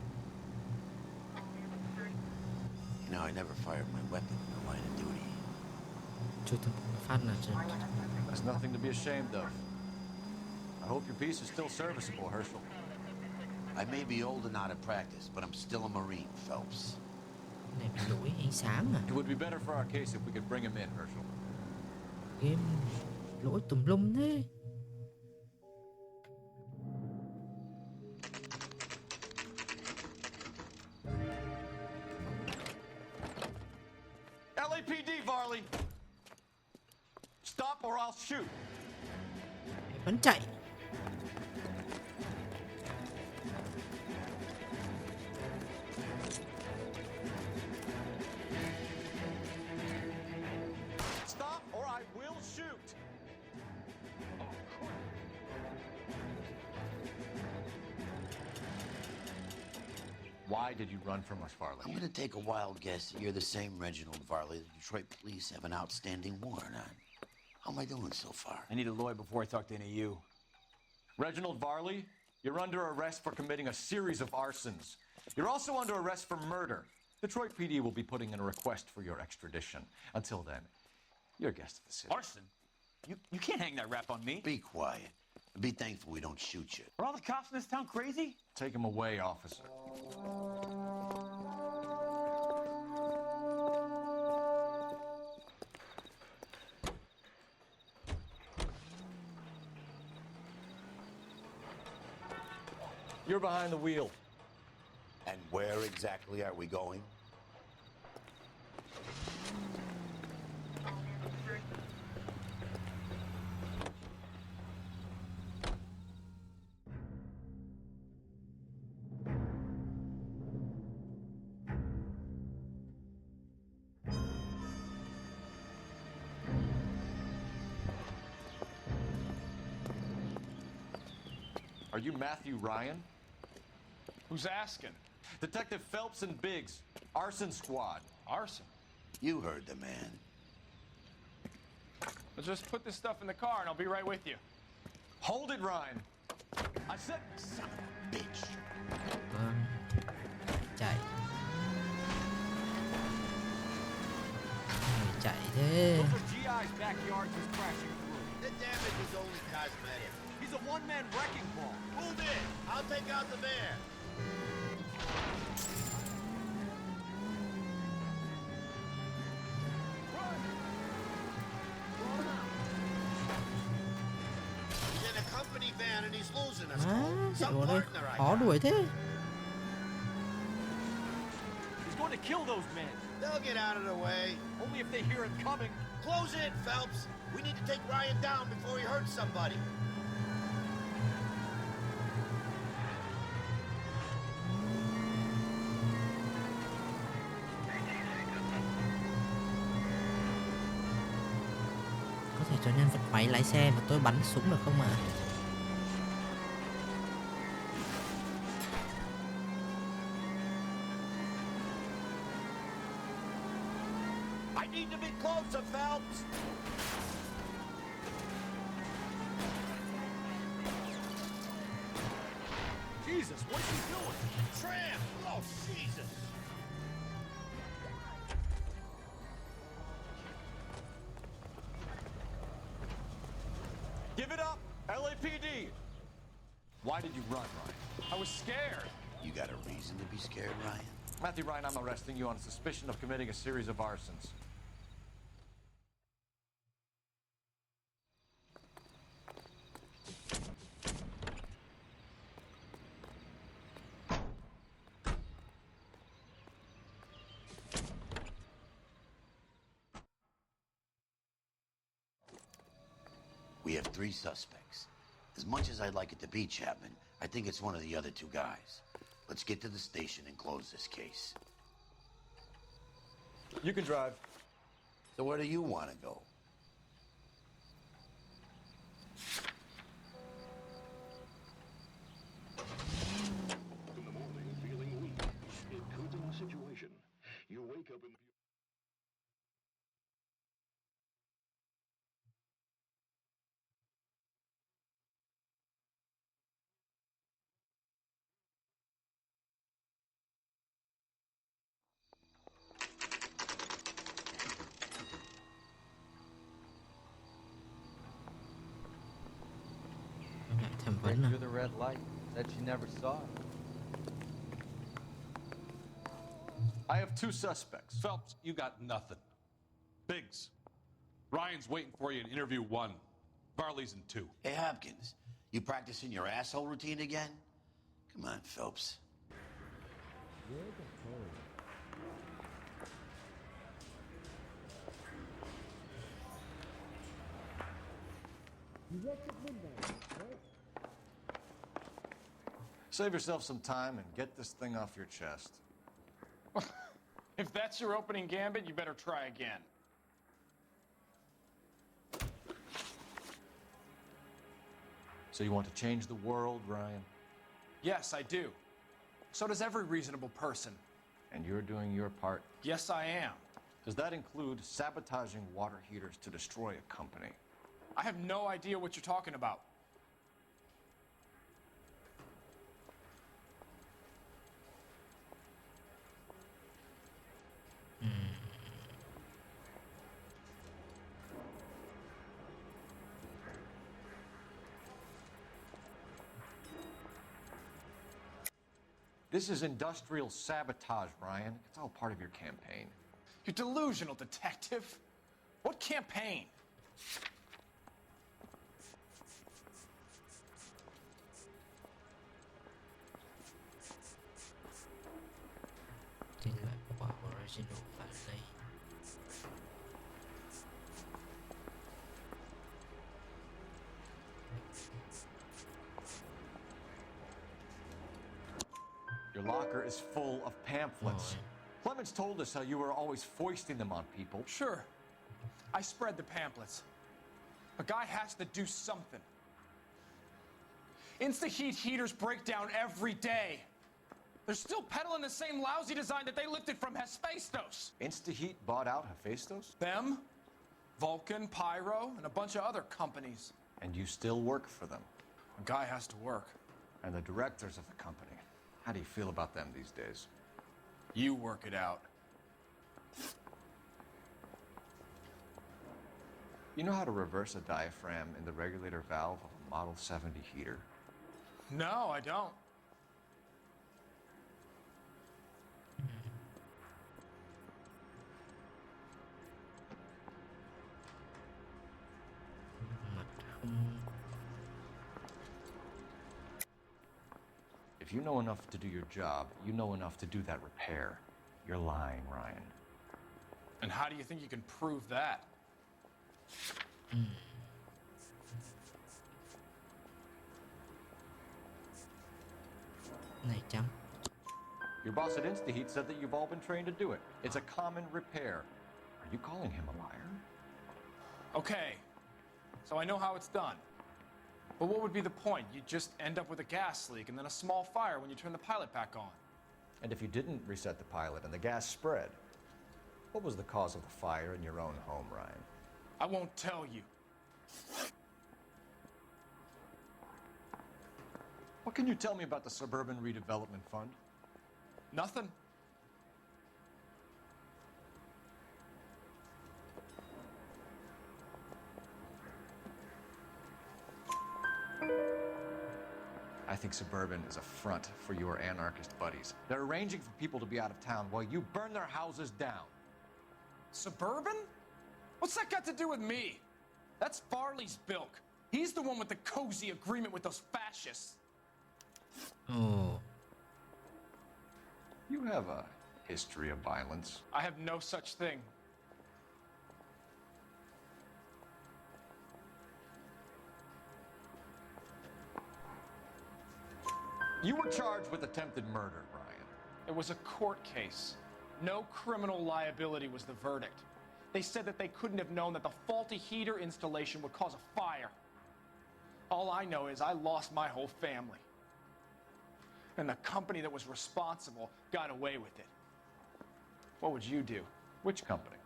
[SPEAKER 2] You know, I never fired my weapon in the line of duty.
[SPEAKER 1] Chưa từng phát là chưa.
[SPEAKER 6] There's nothing to be ashamed of. I hope your piece is still serviceable, Herschel.
[SPEAKER 2] I may be old and out of practice, but I'm still a Marine, Phelps.
[SPEAKER 1] Này bị lỗi ánh sáng à?
[SPEAKER 6] It would be better for our case if we could bring him in, Herschel.
[SPEAKER 1] Game lỗi tùm lum thế.
[SPEAKER 6] LAPD, Varley! Stop or I'll shoot!
[SPEAKER 1] Bắn chạy.
[SPEAKER 6] Stop or I will shoot! Why did you run from us, Varley?
[SPEAKER 2] I'm gonna take a wild guess that you're the same Reginald Varley the Detroit police have an outstanding warrant on. How am I doing so far?
[SPEAKER 15] I need a lawyer before I talk to any of you.
[SPEAKER 6] Reginald Varley, you're under arrest for committing a series of arsons. You're also under arrest for murder. Detroit PD will be putting in a request for your extradition. Until then, you're a guest of the city.
[SPEAKER 15] Arson? You can't hang that rap on me.
[SPEAKER 2] Be quiet. And be thankful we don't shoot you.
[SPEAKER 15] Are all the cops in this town crazy?
[SPEAKER 6] Take him away, officer. You're behind the wheel.
[SPEAKER 2] And where exactly are we going?
[SPEAKER 6] Are you Matthew Ryan?
[SPEAKER 12] Who's asking?
[SPEAKER 6] Detective Phelps and Biggs, arson squad.
[SPEAKER 12] Arson?
[SPEAKER 2] You heard the man.
[SPEAKER 12] Well, just put this stuff in the car and I'll be right with you.
[SPEAKER 6] Hold it, Ryan. I said,
[SPEAKER 2] son of a bitch.
[SPEAKER 1] Chạy. Chạy thế.
[SPEAKER 19] Those are GI's backyards he's crashing through.
[SPEAKER 2] The damage is only cosmetic.
[SPEAKER 19] He's a one-man wrecking ball.
[SPEAKER 2] Move in. I'll take out the van. He's in a company van and he's losing us.
[SPEAKER 1] Chạy vào đây khó đuổi thế.
[SPEAKER 19] He's going to kill those men.
[SPEAKER 2] They'll get out of the way.
[SPEAKER 19] Only if they hear him coming.
[SPEAKER 2] Close in, Phelps. We need to take Ryan down before he hurts somebody.
[SPEAKER 1] Có thể cho nhân vật máy lái xe và tôi bắn súng được không ạ?
[SPEAKER 2] I need to be closer, Phelps.
[SPEAKER 19] Jesus, what's he doing?
[SPEAKER 2] Tramp! Oh, Jesus!
[SPEAKER 6] give it up, LAPD. Why did you run, Ryan?
[SPEAKER 12] I was scared.
[SPEAKER 2] You got a reason to be scared, Ryan?
[SPEAKER 6] Matthew Ryan, I'm arresting you on suspicion of committing a series of arsons.
[SPEAKER 2] We have 3 suspects. As much as I'd like it to be Chapman, I think it's one of the other 2 guys. Let's get to the station and close this case.
[SPEAKER 6] You can drive.
[SPEAKER 2] So where do you want to go?
[SPEAKER 21] In the morning, feeling weak. It could be a situation. You wake up in...
[SPEAKER 1] Vẫn
[SPEAKER 14] Through the red light. Said she never saw it.
[SPEAKER 6] I have 2 suspects.
[SPEAKER 16] Phelps, you got nothing. Biggs, Ryan's waiting for you in interview 1. Varley's in 2.
[SPEAKER 2] Hey, Hopkins, you practicing your asshole routine again? Come on, Phelps.
[SPEAKER 6] Save yourself some time and get this thing off your chest.
[SPEAKER 5] If that's your opening gambit, you better try again.
[SPEAKER 6] So you want to change the world, Ryan?
[SPEAKER 5] Yes, I do. So does every reasonable person.
[SPEAKER 6] And you're doing your part?
[SPEAKER 5] Yes, I am.
[SPEAKER 6] Does that include sabotaging water heaters to destroy a company?
[SPEAKER 5] I have no idea what you're talking about.
[SPEAKER 6] This is industrial sabotage, Ryan. It's all part of your campaign.
[SPEAKER 5] You're delusional, detective. What campaign?
[SPEAKER 1] Thì loại quả original phải lấy.
[SPEAKER 6] Your locker is full of pamphlets. Clemens told us how you were always foisting them on people.
[SPEAKER 5] Sure. I spread the pamphlets. A guy has to do something. Insta-heat heaters break down every day. They're still peddling the same lousy design that they lifted from Hephaestus.
[SPEAKER 6] Insta-heat bought out Hephaestus?
[SPEAKER 5] Them, Vulcan, Pyro, and a bunch of other companies.
[SPEAKER 6] And you still work for them?
[SPEAKER 5] A guy has to work.
[SPEAKER 6] And the directors of the company. How do you feel about them these days?
[SPEAKER 5] You work it out.
[SPEAKER 6] You know how to reverse a diaphragm in the regulator valve of a Model 70 heater?
[SPEAKER 5] No, I don't.
[SPEAKER 6] If you know enough to do your job, you know enough to do that repair. You're lying, Ryan.
[SPEAKER 5] And how do you think you can prove that?
[SPEAKER 1] Này chấm.
[SPEAKER 6] Your boss at InstaHeat said that you've all been trained to do it. It's a common repair. Are you calling him a liar?
[SPEAKER 5] Okay, so I know how it's done. But what would be the point? You just end up with a gas leak and then a small fire when you turn the pilot back on.
[SPEAKER 6] And if you didn't reset the pilot and the gas spread, what was the cause of the fire in your own home, Ryan?
[SPEAKER 5] I won't tell you.
[SPEAKER 6] What can you tell me about the Suburban Redevelopment Fund?
[SPEAKER 5] Nothing.
[SPEAKER 6] I think Suburban is a front for your anarchist buddies. They're arranging for people to be out of town while you burn their houses down.
[SPEAKER 5] Suburban? What's that got to do with me? That's Farley's bilk. He's the one with the cozy agreement with those fascists.
[SPEAKER 1] Oh.
[SPEAKER 6] You have a history of violence.
[SPEAKER 5] I have no such thing.
[SPEAKER 6] You were charged with attempted murder, Ryan.
[SPEAKER 5] It was a court case. No criminal liability was the verdict. They said that they couldn't have known that the faulty heater installation would cause a fire. All I know is I lost my whole family. And the company that was responsible got away with it. What would you do?
[SPEAKER 6] Which company?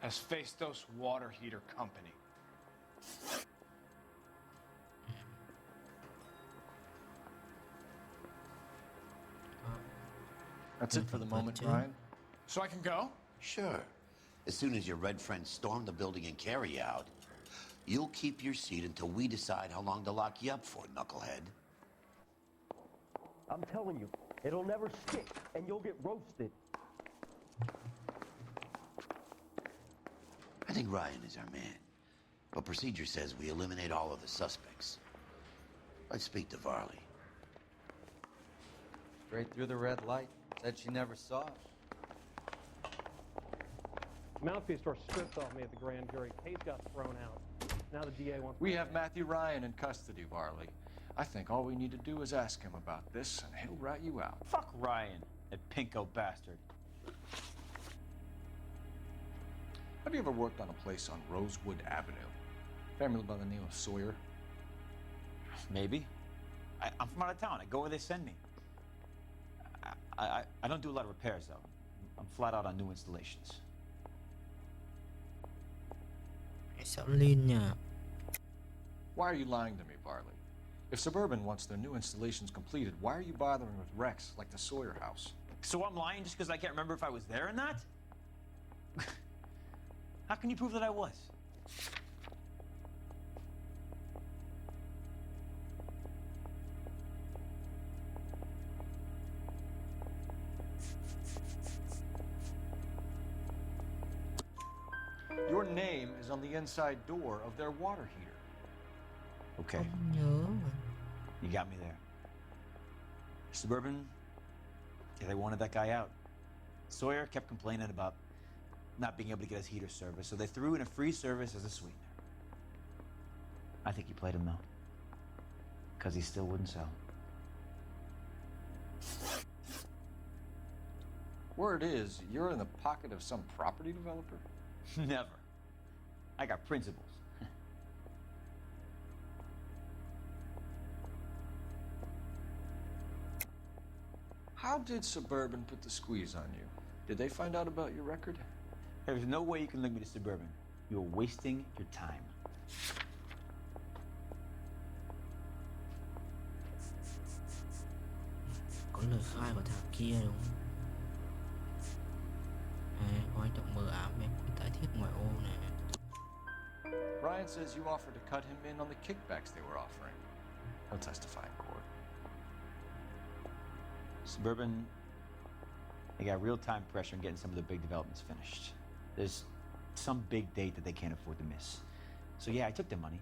[SPEAKER 5] Hephaestus Water Heater Company.
[SPEAKER 6] That's it for the moment, Ryan.
[SPEAKER 5] So I can go?
[SPEAKER 2] Sure. As soon as your red friends storm the building and carry you out, you'll keep your seat until we decide how long to lock you up for, knucklehead.
[SPEAKER 8] I'm telling you, it'll never stick, and you'll get roasted.
[SPEAKER 2] I think Ryan is our man, but procedure says we eliminate all of the suspects. Let's speak to Varley.
[SPEAKER 14] Straight through the red light. Said she never saw it.
[SPEAKER 11] Mouthpiece store stripped off me at the grand jury. Case got thrown out. Now the DA wants...
[SPEAKER 6] We have Matthew Ryan in custody, Varley. I think all we need to do is ask him about this, and he'll rat you out.
[SPEAKER 15] Fuck Ryan, that pinko bastard.
[SPEAKER 6] Have you ever worked on a place on Rosewood Avenue? Family by the name of Sawyer?
[SPEAKER 15] Maybe. I'm from out of town. I go where they send me. I don't do a lot of repairs, though. I'm flat out on new installations.
[SPEAKER 6] Why are you lying to me, Varley? If Suburban wants their new installations completed, why are you bothering with wrecks like the Sawyer house?
[SPEAKER 15] So I'm lying just because I can't remember if I was there or not? How can you prove that I was?
[SPEAKER 6] Your name is on the inside door of their water heater.
[SPEAKER 15] Okay. You got me there. Suburban, yeah, they wanted that guy out. Sawyer kept complaining about not being able to get his heater service, so they threw in a free service as a sweetener. I think he played him, though. Because he still wouldn't sell.
[SPEAKER 6] Word is, you're in the pocket of some property developer?
[SPEAKER 15] Never. I got principles.
[SPEAKER 6] How did Suburban put the squeeze on you? Did they find out about your record?
[SPEAKER 15] There's no way you can link me to Suburban. You're wasting your time.
[SPEAKER 1] Có lời khai của thằng kia đúng không? Hoạt động mờ ám em tái thiết ngoại ô này.
[SPEAKER 6] Ryan says you offered to cut him in on the kickbacks they were offering. He'll testify in court.
[SPEAKER 15] Suburban, they got real-time pressure on getting some of the big developments finished. There's some big date that they can't afford to miss. So yeah, I took their money.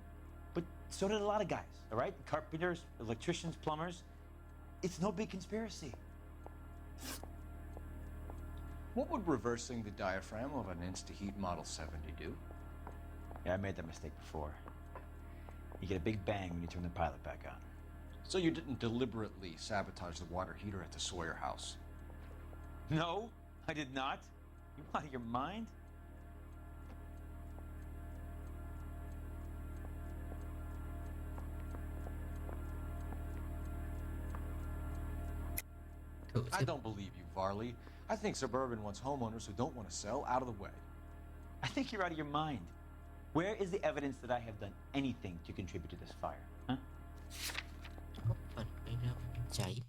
[SPEAKER 15] But so did a lot of guys, all right? Carpenters, electricians, plumbers. It's no big conspiracy.
[SPEAKER 6] What would reversing the diaphragm of an Insta-Heat Model 70 do?
[SPEAKER 15] Yeah, I made that mistake before. You get a big bang when you turn the pilot back on.
[SPEAKER 6] So you didn't deliberately sabotage the water heater at the Sawyer house?
[SPEAKER 15] No, I did not. You out of your mind?
[SPEAKER 6] I don't believe you, Varley. I think Suburban wants homeowners who don't want to sell out of the way.
[SPEAKER 15] I think you're out of your mind. Where is the evidence that I have done anything to contribute to this fire? Huh?
[SPEAKER 1] Góp phần gây ra vụ cháy.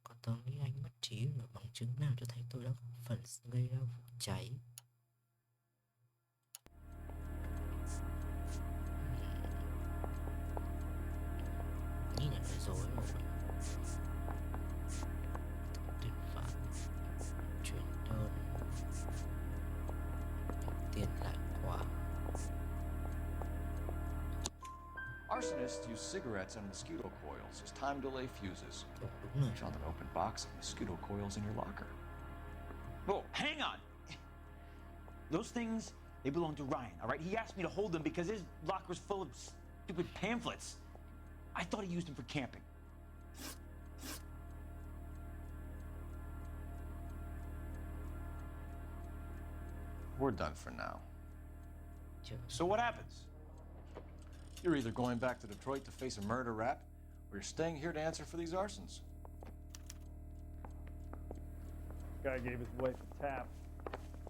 [SPEAKER 1] Còn tớ nghĩ anh mất trí và bằng chứng nào cho thấy tôi đã góp phần gây ra vụ cháy. Nghĩ là nói dối rồi. Tuyên phạt, chuyển đơn, tiền lại quá.
[SPEAKER 6] Arsonists use cigarettes and mosquito coils as time delay fuses. You found an open box of mosquito coils in your locker.
[SPEAKER 15] Whoa, hang on! Those things, they belong to Ryan, all right? He asked me to hold them because his locker's full of stupid pamphlets. I thought he used them for camping.
[SPEAKER 6] We're done for now.
[SPEAKER 12] So what happens?
[SPEAKER 6] You're either going back to Detroit to face a murder rap, or you're staying here to answer for these arsons.
[SPEAKER 25] Guy gave his wife a tap.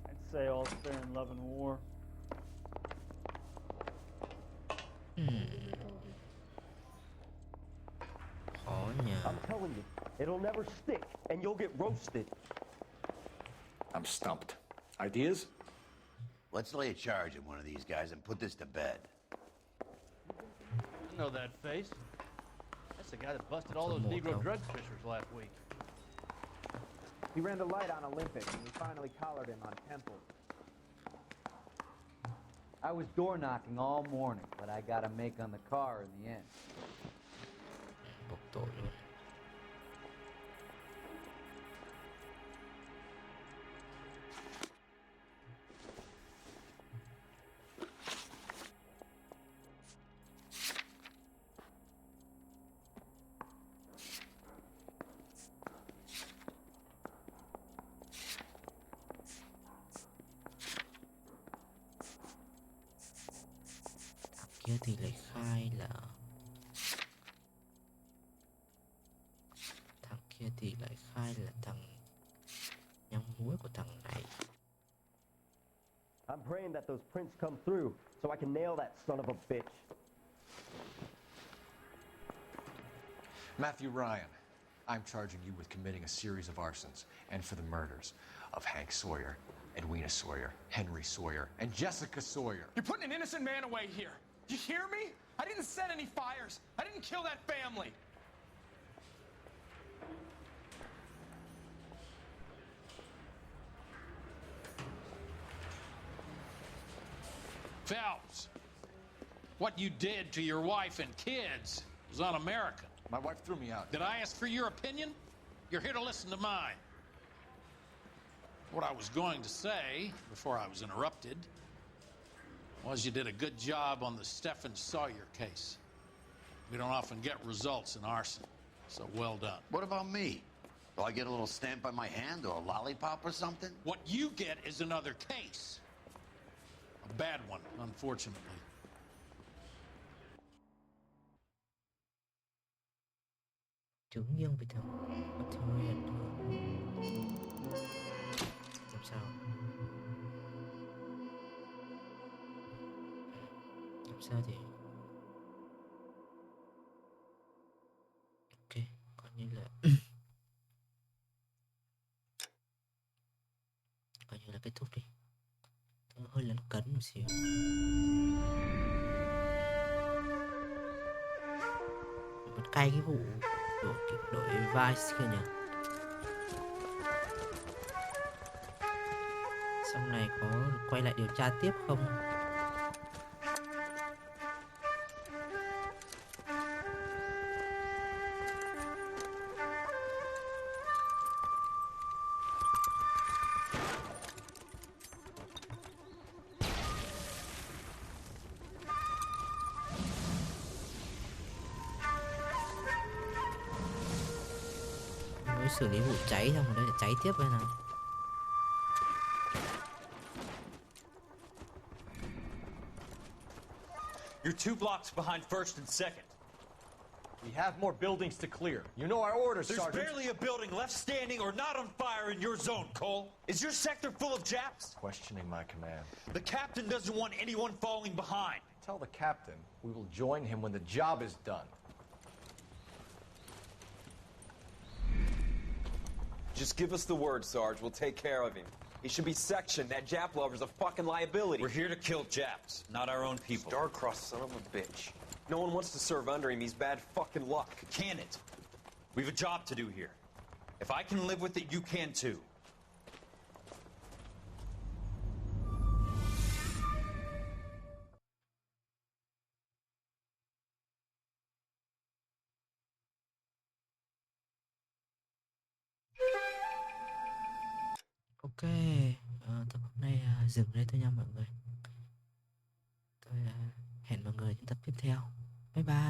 [SPEAKER 25] I'd say all's fair in love and war.
[SPEAKER 1] Khó nhỉ.
[SPEAKER 8] I'm telling you, it'll never stick, and you'll get roasted.
[SPEAKER 6] I'm stumped. Ideas?
[SPEAKER 2] Let's lay a charge at one of these guys and put this to bed.
[SPEAKER 3] I know that face. That's the guy that busted all those Negro drug fishers last week.
[SPEAKER 17] He ran the light on Olympic, and we finally collared him on Temple. I was door knocking all morning, but I got a make on the car in the end.
[SPEAKER 1] Buộc tội luôn. Kia thì lại khai là thằng kia thì lại khai là thằng nhang muối của thằng này.
[SPEAKER 8] I'm praying that those prints come through so I can nail that son of a bitch.
[SPEAKER 6] Matthew Ryan, I'm charging you with committing a series of arsons and for the murders of Hank Sawyer, Edwina Sawyer, Henry Sawyer, and Jessica Sawyer.
[SPEAKER 5] You're putting an innocent man away here. You hear me? I didn't set any fires. I didn't kill that family.
[SPEAKER 16] Phelps, what you did to your wife and kids was un-American.
[SPEAKER 6] My wife threw me out.
[SPEAKER 16] Did I ask for your opinion? You're here to listen to mine. What I was going to say, before I was interrupted, was you did a good job on the Stephen Sawyer case. We don't often get results in arson, so well done.
[SPEAKER 2] What about me? Do I get a little stamp on my hand or a lollipop or something?
[SPEAKER 16] What you get is another case. A bad one, unfortunately.
[SPEAKER 1] Chứng nhân với thằng Material. Làm sao? Làm sao thì ok, coi như là coi như là kết thúc đi. Tôi hơi lấn cấn một xíu. Vẫn cay cái vụ đổi Vice kia nhỉ. Sau này có quay lại điều tra tiếp không? Mới xử lý vụ cháy xong rồi đây là cháy tiếp đây nào.
[SPEAKER 9] You're 2 blocks behind first and second. We have more buildings to clear. You know our orders, Sergeant. There's barely a building left standing or not on fire in your zone, Cole. Is your sector full of Japs?
[SPEAKER 6] Questioning my command.
[SPEAKER 9] The captain doesn't want anyone falling behind.
[SPEAKER 6] Tell the captain we will join him when the job is done.
[SPEAKER 18] Just give us the word, Sarge. We'll take care of him. He should be sectioned. That Jap lover's a fucking liability.
[SPEAKER 9] We're here to kill Japs, not our own people.
[SPEAKER 18] Star-crossed son of a bitch. No one wants to serve under him. He's bad fucking luck.
[SPEAKER 9] Can it? We've a job to do here. If I can live with it, you can too.
[SPEAKER 1] Ok, tập hôm nay dừng đây thôi nha mọi người. Tôi hẹn mọi người những tập tiếp theo. Bye bye.